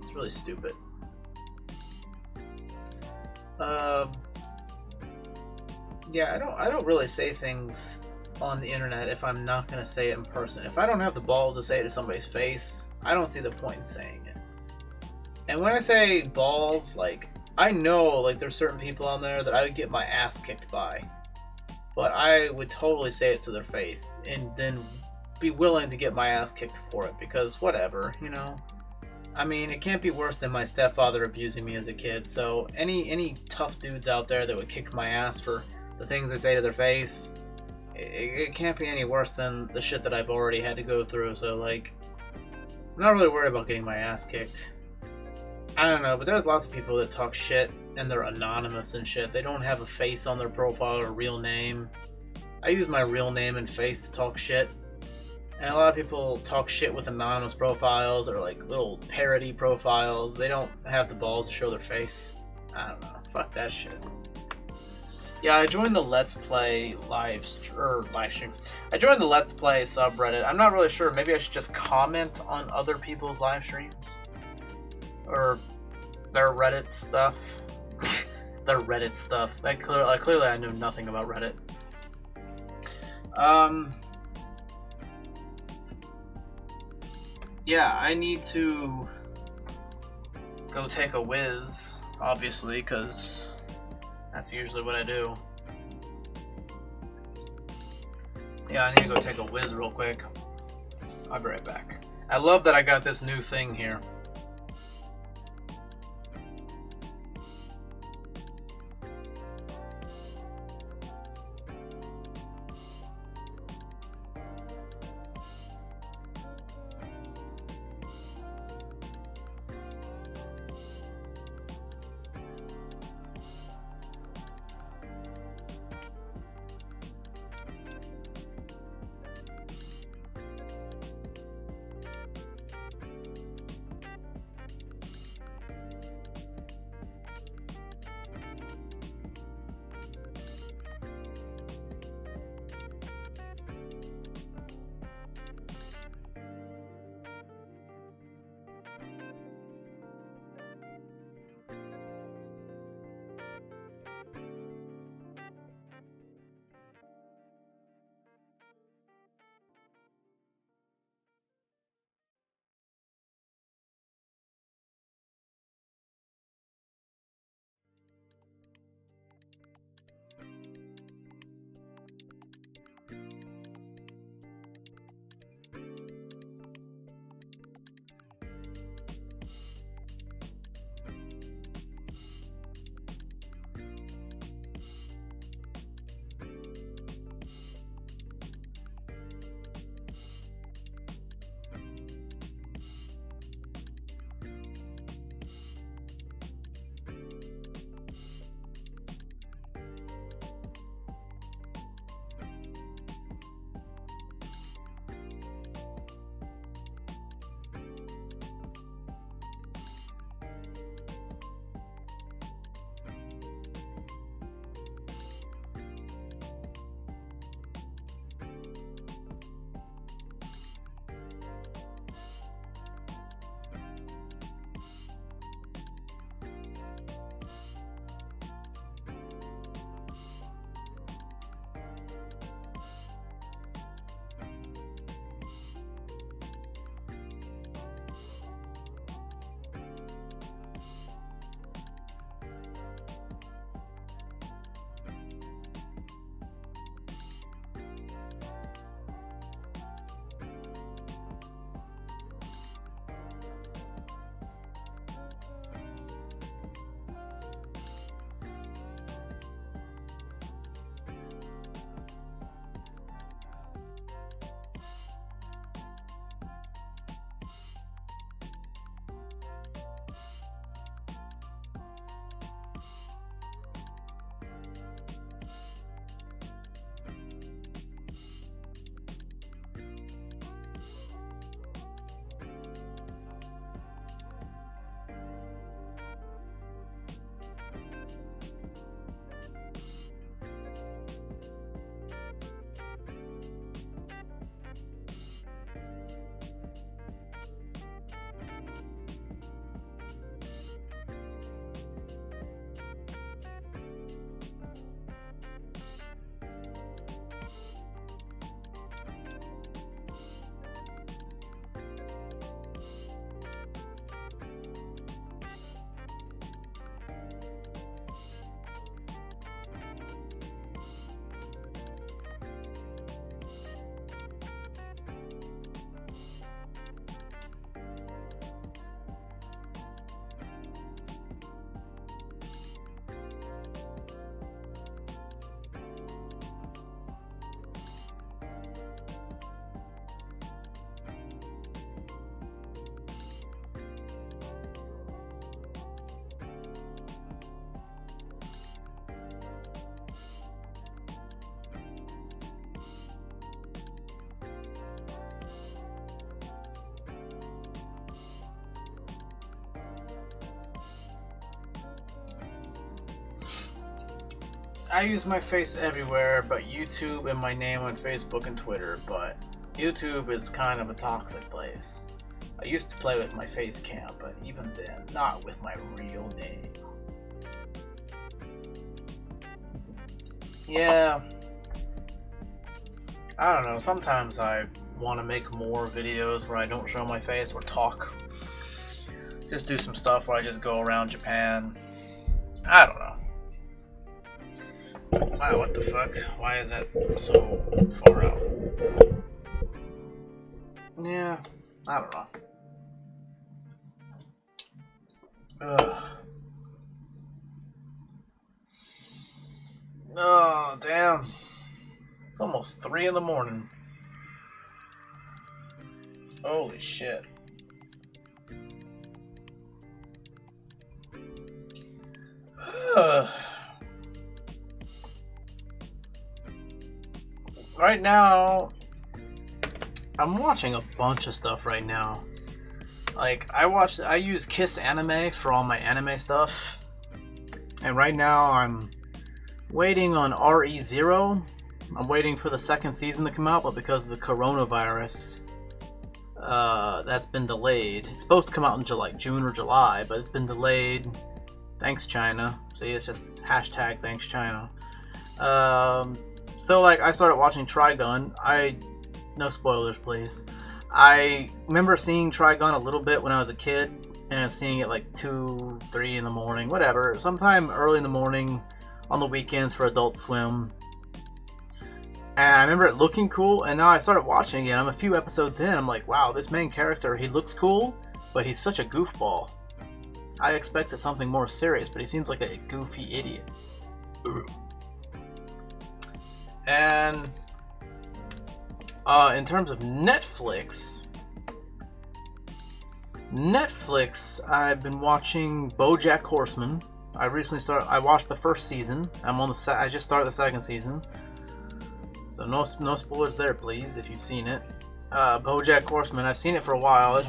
It's really stupid. Yeah, I don't really say things on the internet if I'm not gonna say it in person. If I don't have the balls to say it to somebody's face, I don't see the point in saying it. And when I say balls, like, I know, like, there's certain people on there that I would get my ass kicked by. But I would totally say it to their face and then be willing to get my ass kicked for it, because whatever, you know. I mean, it can't be worse than my stepfather abusing me as a kid. So any tough dudes out there that would kick my ass for the things they say to their face, it can't be any worse than the shit that I've already had to go through. So, like, I'm not really worried about getting my ass kicked. I don't know, but there's lots of people that talk shit and they're anonymous and shit. They don't have a face on their profile or a real name. I use my real name and face to talk shit. And a lot of people talk shit with anonymous profiles or like little parody profiles. They don't have the balls to show their face. I don't know. Fuck that shit. Yeah, I joined the Let's Play live stream. I joined the Let's Play subreddit. I'm not really sure. Maybe I should just comment on other people's live streams or their Reddit stuff. Their Reddit stuff. Clearly, I know nothing about Reddit. Yeah, I need to go take a whiz, obviously, because that's usually what I do. Yeah, I need to go take a whiz real quick. I'll be right back. I love that I got this new thing here. I use my face everywhere but YouTube and my name on Facebook and Twitter, but YouTube is kind of a toxic place. I used to play with my face cam, but even then, not with my real name. Yeah. I don't know, sometimes I want to make more videos where I don't show my face or talk. Just do some stuff where I just go around Japan. I don't know. Wow, what the fuck? Why is that so far out? Yeah, I don't know. Ugh. Oh, damn. It's almost 3 in the morning. Holy shit. Right now, I'm watching a bunch of stuff right now. Like, I use Kiss Anime for all my anime stuff. And right now, I'm waiting on RE0. I'm waiting for the 2nd season to come out, but because of the coronavirus, that's been delayed. It's supposed to come out in June or July, but it's been delayed. Thanks, China. See, it's just hashtag thanks, China. So, like, I started watching Trigun. No spoilers, please. I remember seeing Trigun a little bit when I was a kid, and seeing it like 2, 3 in the morning, whatever. Sometime early in the morning on the weekends for Adult Swim. And I remember it looking cool, and now I started watching it. I'm a few episodes in, I'm like, wow, this main character, he looks cool, but he's such a goofball. I expected something more serious, but he seems like a goofy idiot. And in terms of Netflix, I've been watching BoJack Horseman. I watched the 1st season. I just started the 2nd season. So no spoilers there, please, if you've seen it. BoJack Horseman, I've seen it for a while. It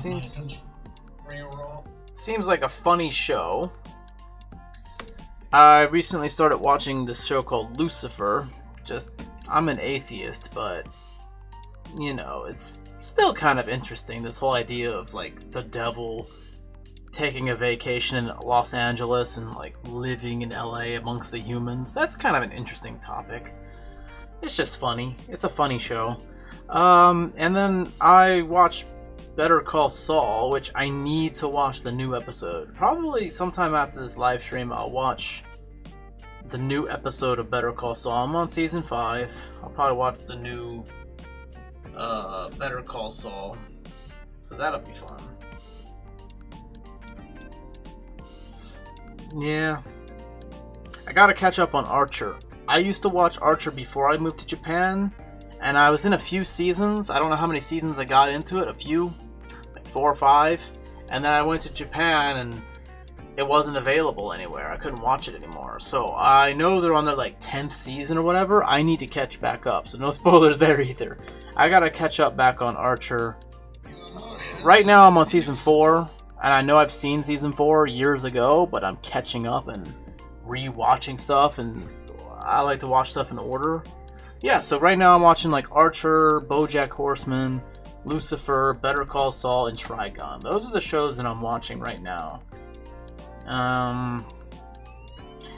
seems like a funny show. I recently started watching this show called Lucifer. I'm an atheist, but, you know, it's still kind of interesting, this whole idea of, like, the devil taking a vacation in Los Angeles and, like, living in LA amongst the humans. That's kind of an interesting topic. It's just funny. It's a funny show. And then I watched Better Call Saul, which I need to watch the new episode. Probably sometime after this live stream, I'll watch the new episode of Better Call Saul. I'm on season 5. I'll probably watch the new Better Call Saul. So that'll be fun. Yeah. I gotta catch up on Archer. I used to watch Archer before I moved to Japan, and I was in a few seasons. I don't know how many seasons I got into it. A few. Like 4 or 5. And then I went to Japan, and it wasn't available anywhere. I couldn't watch it anymore. So I know they're on their like 10th season or whatever. I need to catch back up. So no spoilers there either. I gotta catch up back on Archer. Right now I'm on season 4. And I know I've seen season 4 years ago. But I'm catching up and re-watching stuff. And I like to watch stuff in order. Yeah, so right now I'm watching like Archer, BoJack Horseman, Lucifer, Better Call Saul, and Trigun. Those are the shows that I'm watching right now. And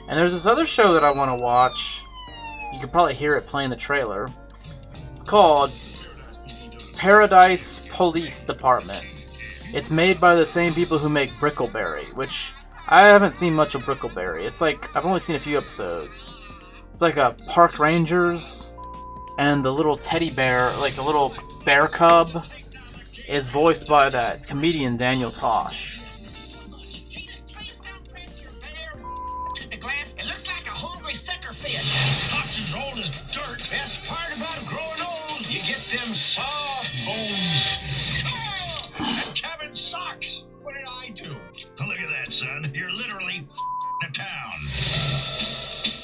there's this other show that I want to watch. You could probably hear it playing the trailer. It's called Paradise Police Department. It's made by the same people who make Brickleberry, which I haven't seen much of Brickleberry. It's like, I've only seen a few episodes. It's like a park rangers, and the little teddy bear, like the little bear cub, is voiced by that comedian Daniel Tosh. It looks like a hungry sucker fish. Tops as old as dirt. Best part about growing old, you get them soft bones. Oh, cabin sucks. What did I do? Look at that, son. You're literally the town.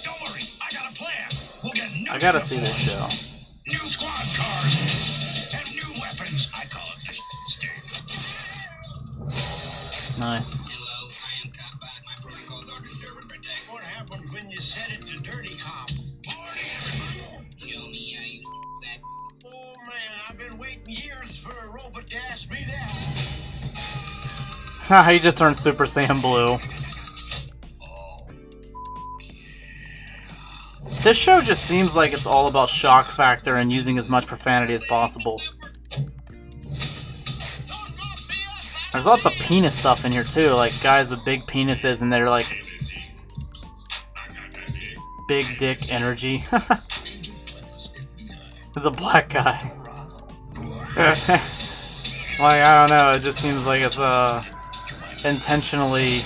Don't worry, I got a plan. We'll get new. I gotta see this show. New squad cars and new weapons. I call it Nice. Hello, I am cop. My protocols are to serve and protect. What happens when you set it to dirty cop? He just turned Super Saiyan Blue. This show just seems like it's all about shock factor and using as much profanity as possible. There's lots of penis stuff in here too, like guys with big penises and they're like big dick energy. There's a black guy. Like, I don't know, it just seems like it's intentionally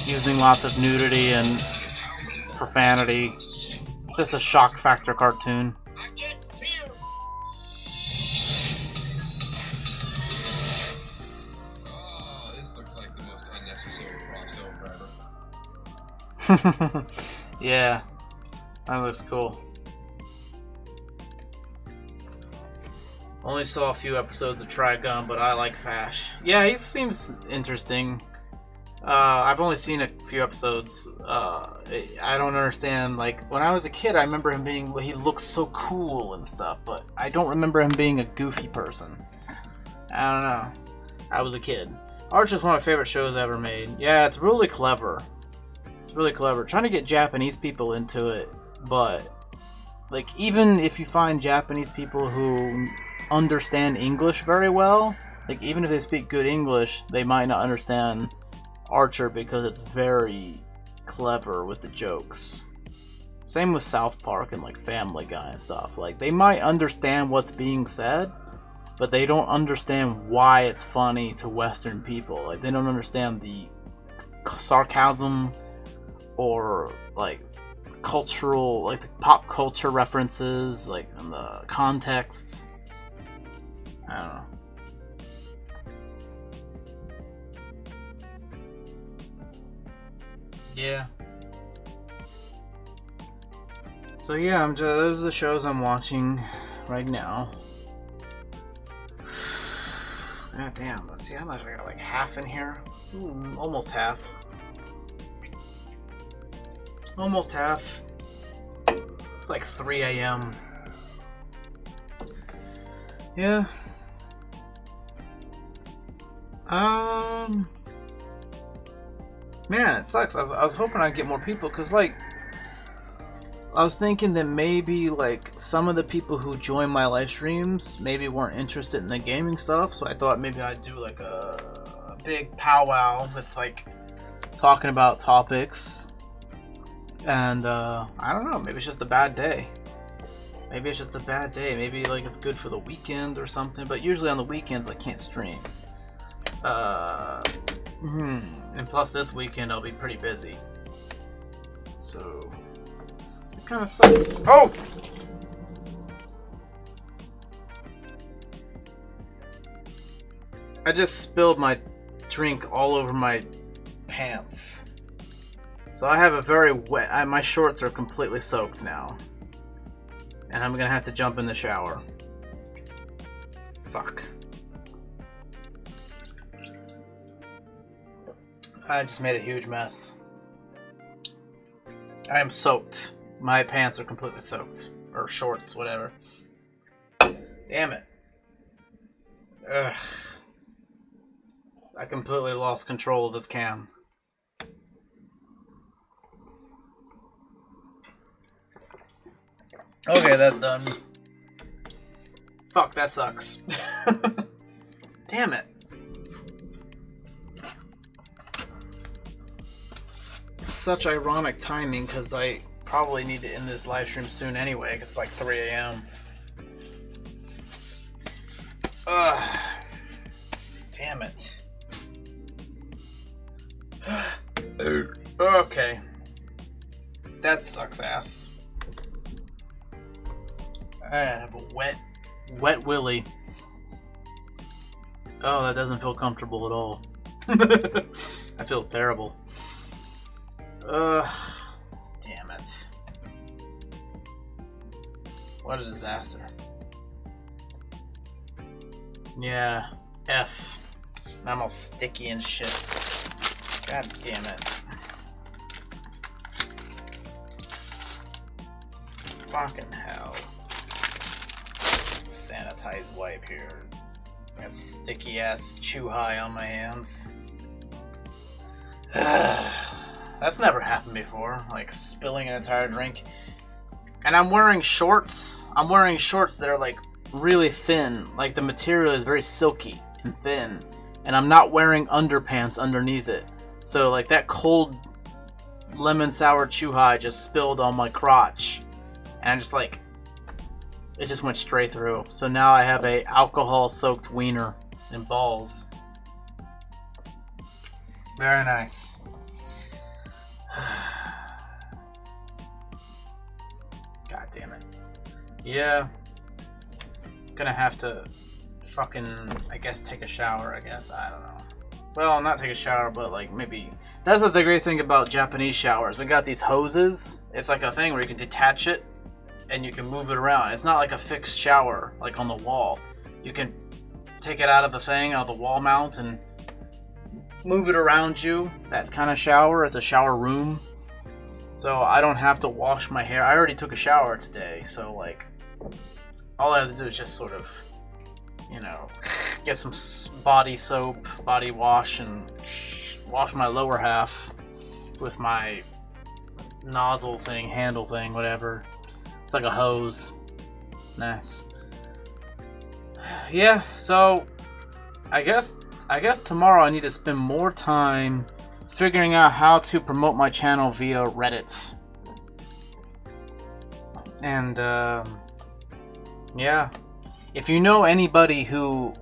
using lots of nudity and profanity. It's just a shock factor cartoon. Oh, this looks like the most unnecessary crossover ever. Yeah, that looks cool. Only saw a few episodes of Trigun, but I like Fash. Yeah, he seems interesting. I've only seen a few episodes. I don't understand. Like, when I was a kid, I remember him being... He looks so cool and stuff, but I don't remember him being a goofy person. I don't know. I was a kid. Archer's one of my favorite shows ever made. Yeah, it's really clever. It's really clever. Trying to get Japanese people into it, but... Like, even if you find Japanese people who understand English very well, like, even if they speak good English, they might not understand Archer because it's very clever with the jokes. Same with South Park and like Family Guy and stuff. Like, they might understand what's being said, but they don't understand why it's funny to Western people. Like, they don't understand the sarcasm or like cultural, like the pop culture references, like in the context. I don't know. Yeah. So yeah, those are the shows I'm watching right now. God damn, let's see how much I got, like half in here? Almost half. Almost half. It's like 3 a.m. Yeah. Man, it sucks. I was hoping I'd get more people, because, like, I was thinking that maybe, like, some of the people who join my live streams maybe weren't interested in the gaming stuff, so I thought maybe I'd do, like, a big powwow with, like, talking about topics. And, I don't know, maybe it's just a bad day. Maybe it's just a bad day. Maybe, like, it's good for the weekend or something, but usually on the weekends I can't stream. And plus this weekend I'll be pretty busy. So, it kind of sucks. Oh! I just spilled my drink all over my pants. So I have a very wet... my shorts are completely soaked now. And I'm gonna have to jump in the shower. Fuck. I just made a huge mess. I am soaked. My pants are completely soaked. Or shorts, whatever. Damn it. Ugh. I completely lost control of this cam. Okay, that's done. Fuck, that sucks. Damn it. It's such ironic timing, because I probably need to end this live stream soon anyway, because it's like 3 a.m. Ugh. Damn it. Okay. That sucks ass. I have a wet willy. Oh, that doesn't feel comfortable at all. That feels terrible. Damn it. What a disaster. Yeah, F. I'm all sticky and shit. God damn it. Fucking hell. Sanitize wipe here. Got sticky ass chew high on my hands. That's never happened before, like spilling an entire drink. And I'm wearing shorts. I'm wearing shorts that are like really thin. Like the material is very silky and thin. And I'm not wearing underpants underneath it. So like that cold lemon sour Chuhai just spilled on my crotch. And I'm just like, it just went straight through. So now I have a alcohol soaked wiener and balls. Very nice. God damn it. Yeah. Gonna have to fucking, I guess, take a shower, I guess. I don't know. Well, not take a shower, but like maybe. That's the great thing about Japanese showers. We got these hoses. It's like a thing where you can detach it and you can move it around. It's not like a fixed shower, like on the wall. You can take it out of the thing, out of the wall mount, and move it around you. That kind of shower. It's a shower room. So I don't have to wash my hair. I already took a shower today, so like all I have to do is just sort of, you know, get some body soap, body wash, and wash my lower half with my nozzle thing, handle thing, whatever. It's like a hose. Nice. Yeah, so I guess tomorrow I need to spend more time figuring out how to promote my channel via Reddit. And yeah, if you know anybody who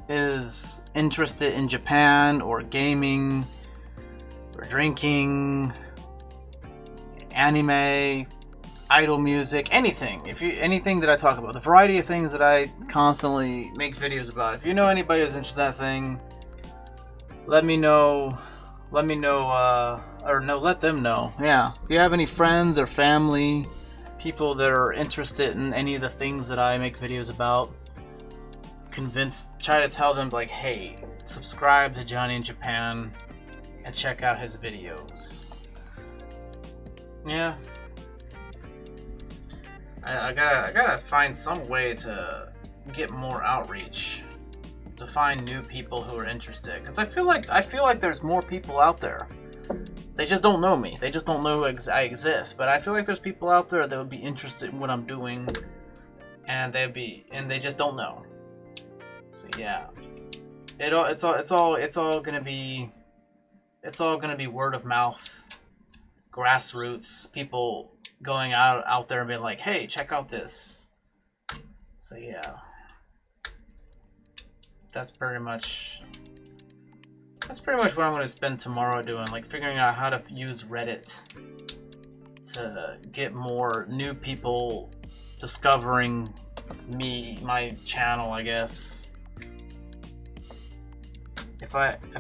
is interested in Japan or gaming or drinking, anime, idol music, anything, anything that I talk about, the variety of things that I constantly make videos about. If you know anybody who's interested in that thing, let me know. Let them know. Yeah. If you have any friends or family, people that are interested in any of the things that I make videos about, try to tell them, like, hey, subscribe to Johnny in Japan and check out his videos. Yeah. I gotta find some way to get more outreach, to find new people who are interested, because I feel like there's more people out there. They just don't know me. They just don't know I exist. But I feel like there's people out there that would be interested in what I'm doing, and they just don't know. So yeah, it's all gonna be word of mouth, grassroots, people going out there and being like, hey, check out this. So yeah, that's pretty much what I'm going to spend tomorrow doing, like figuring out how to use Reddit to get more new people discovering my channel, I guess.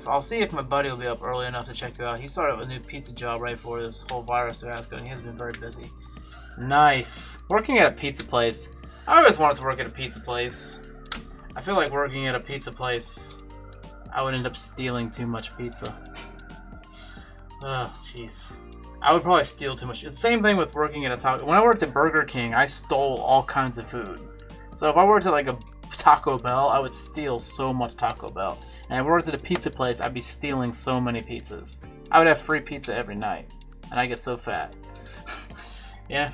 I'll see if my buddy will be up early enough to check you out. He started a new pizza job right before this whole virus started going. He has been very busy. Nice. Working at a pizza place. I always wanted to work at a pizza place. I feel like working at a pizza place, I would end up stealing too much pizza. Oh, jeez. I would probably steal too much. It's the same thing with working at a taco. When I worked at Burger King, I stole all kinds of food. So if I worked at like a Taco Bell, I would steal so much Taco Bell. And if I worked at a pizza place, I'd be stealing so many pizzas. I would have free pizza every night. And I get so fat. Yeah.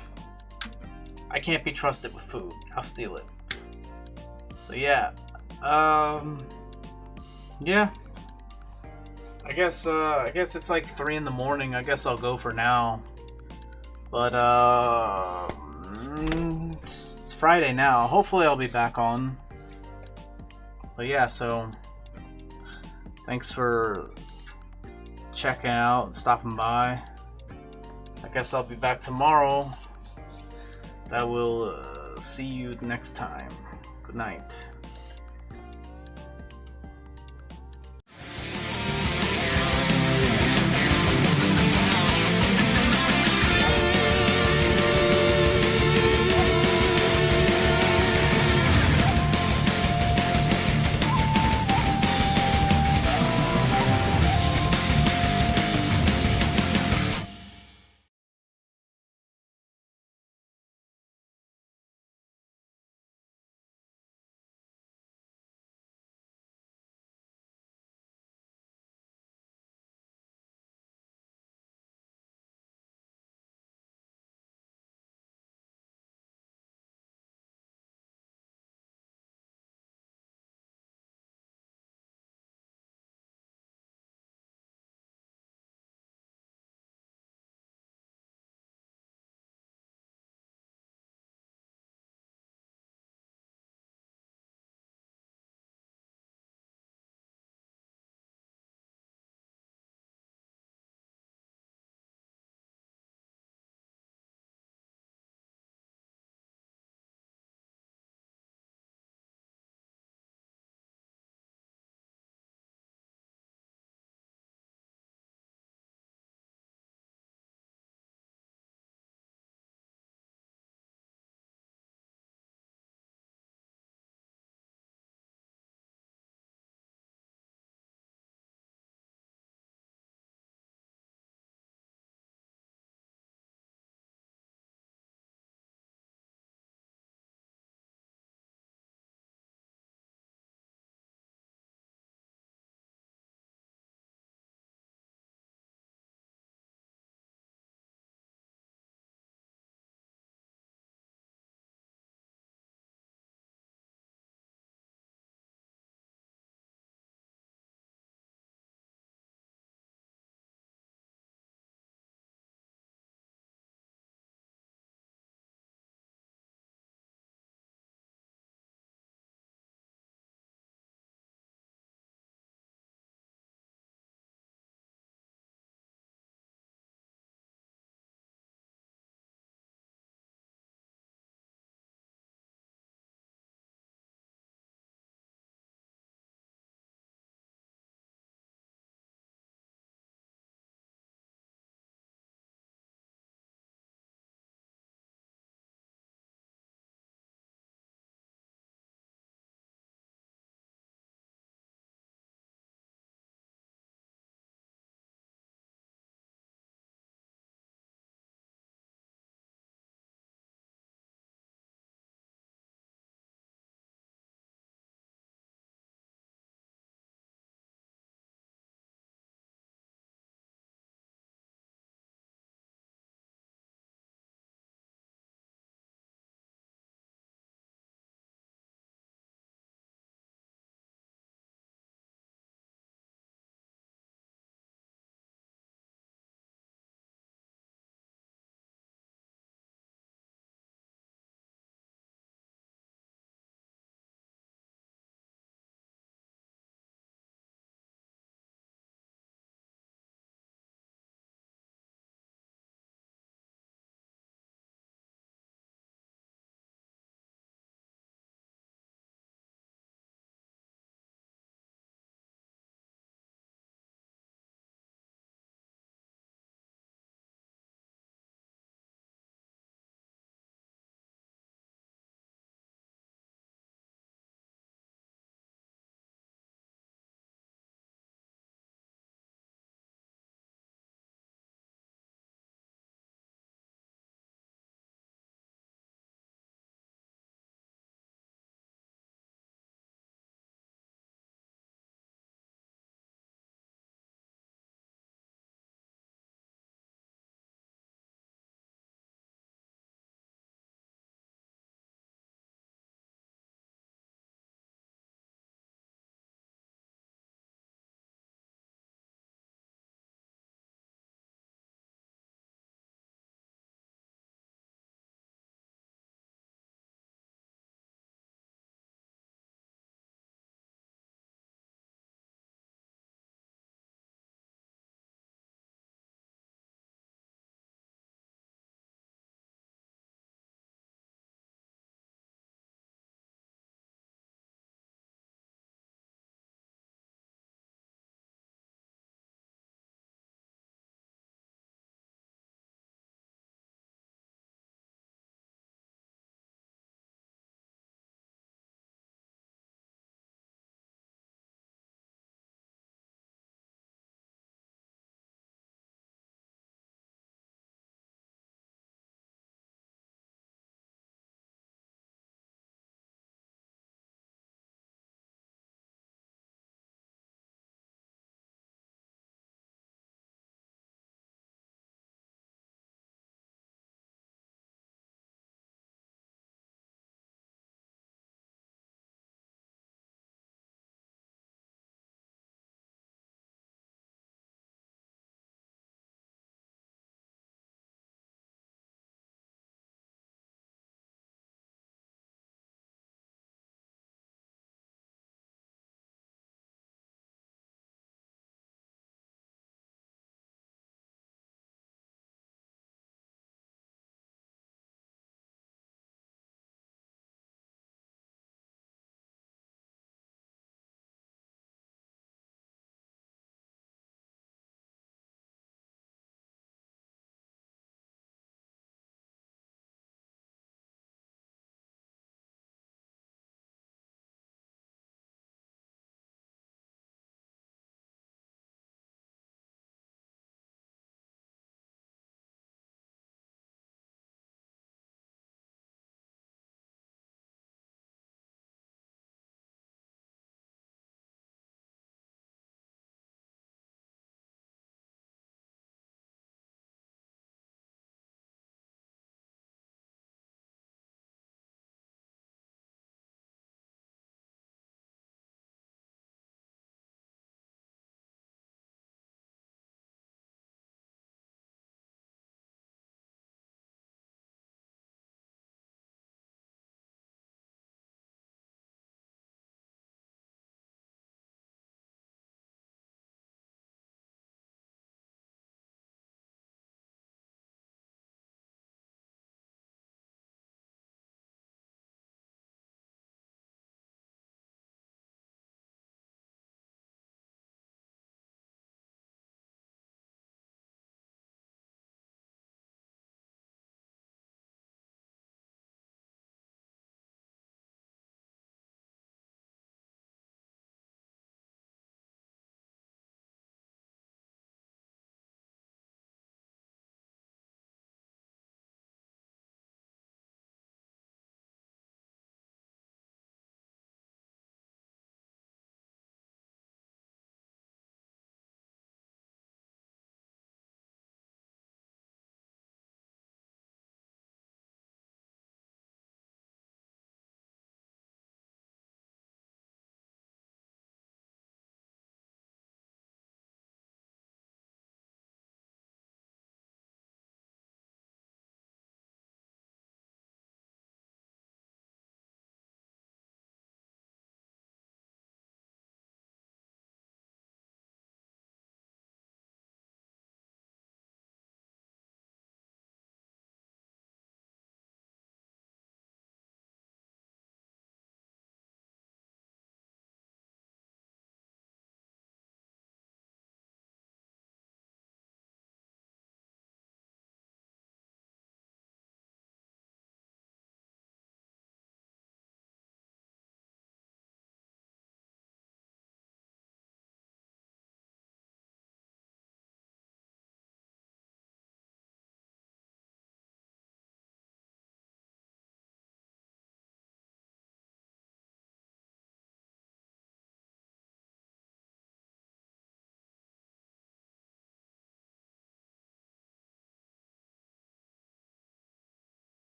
I can't be trusted with food. I'll steal it. So yeah. Yeah. I guess it's like 3 in the morning. I guess I'll go for now. But it's Friday now. Hopefully I'll be back on. But yeah, so thanks for checking out, stopping by. I guess I'll be back tomorrow. I will see you next time. Good night.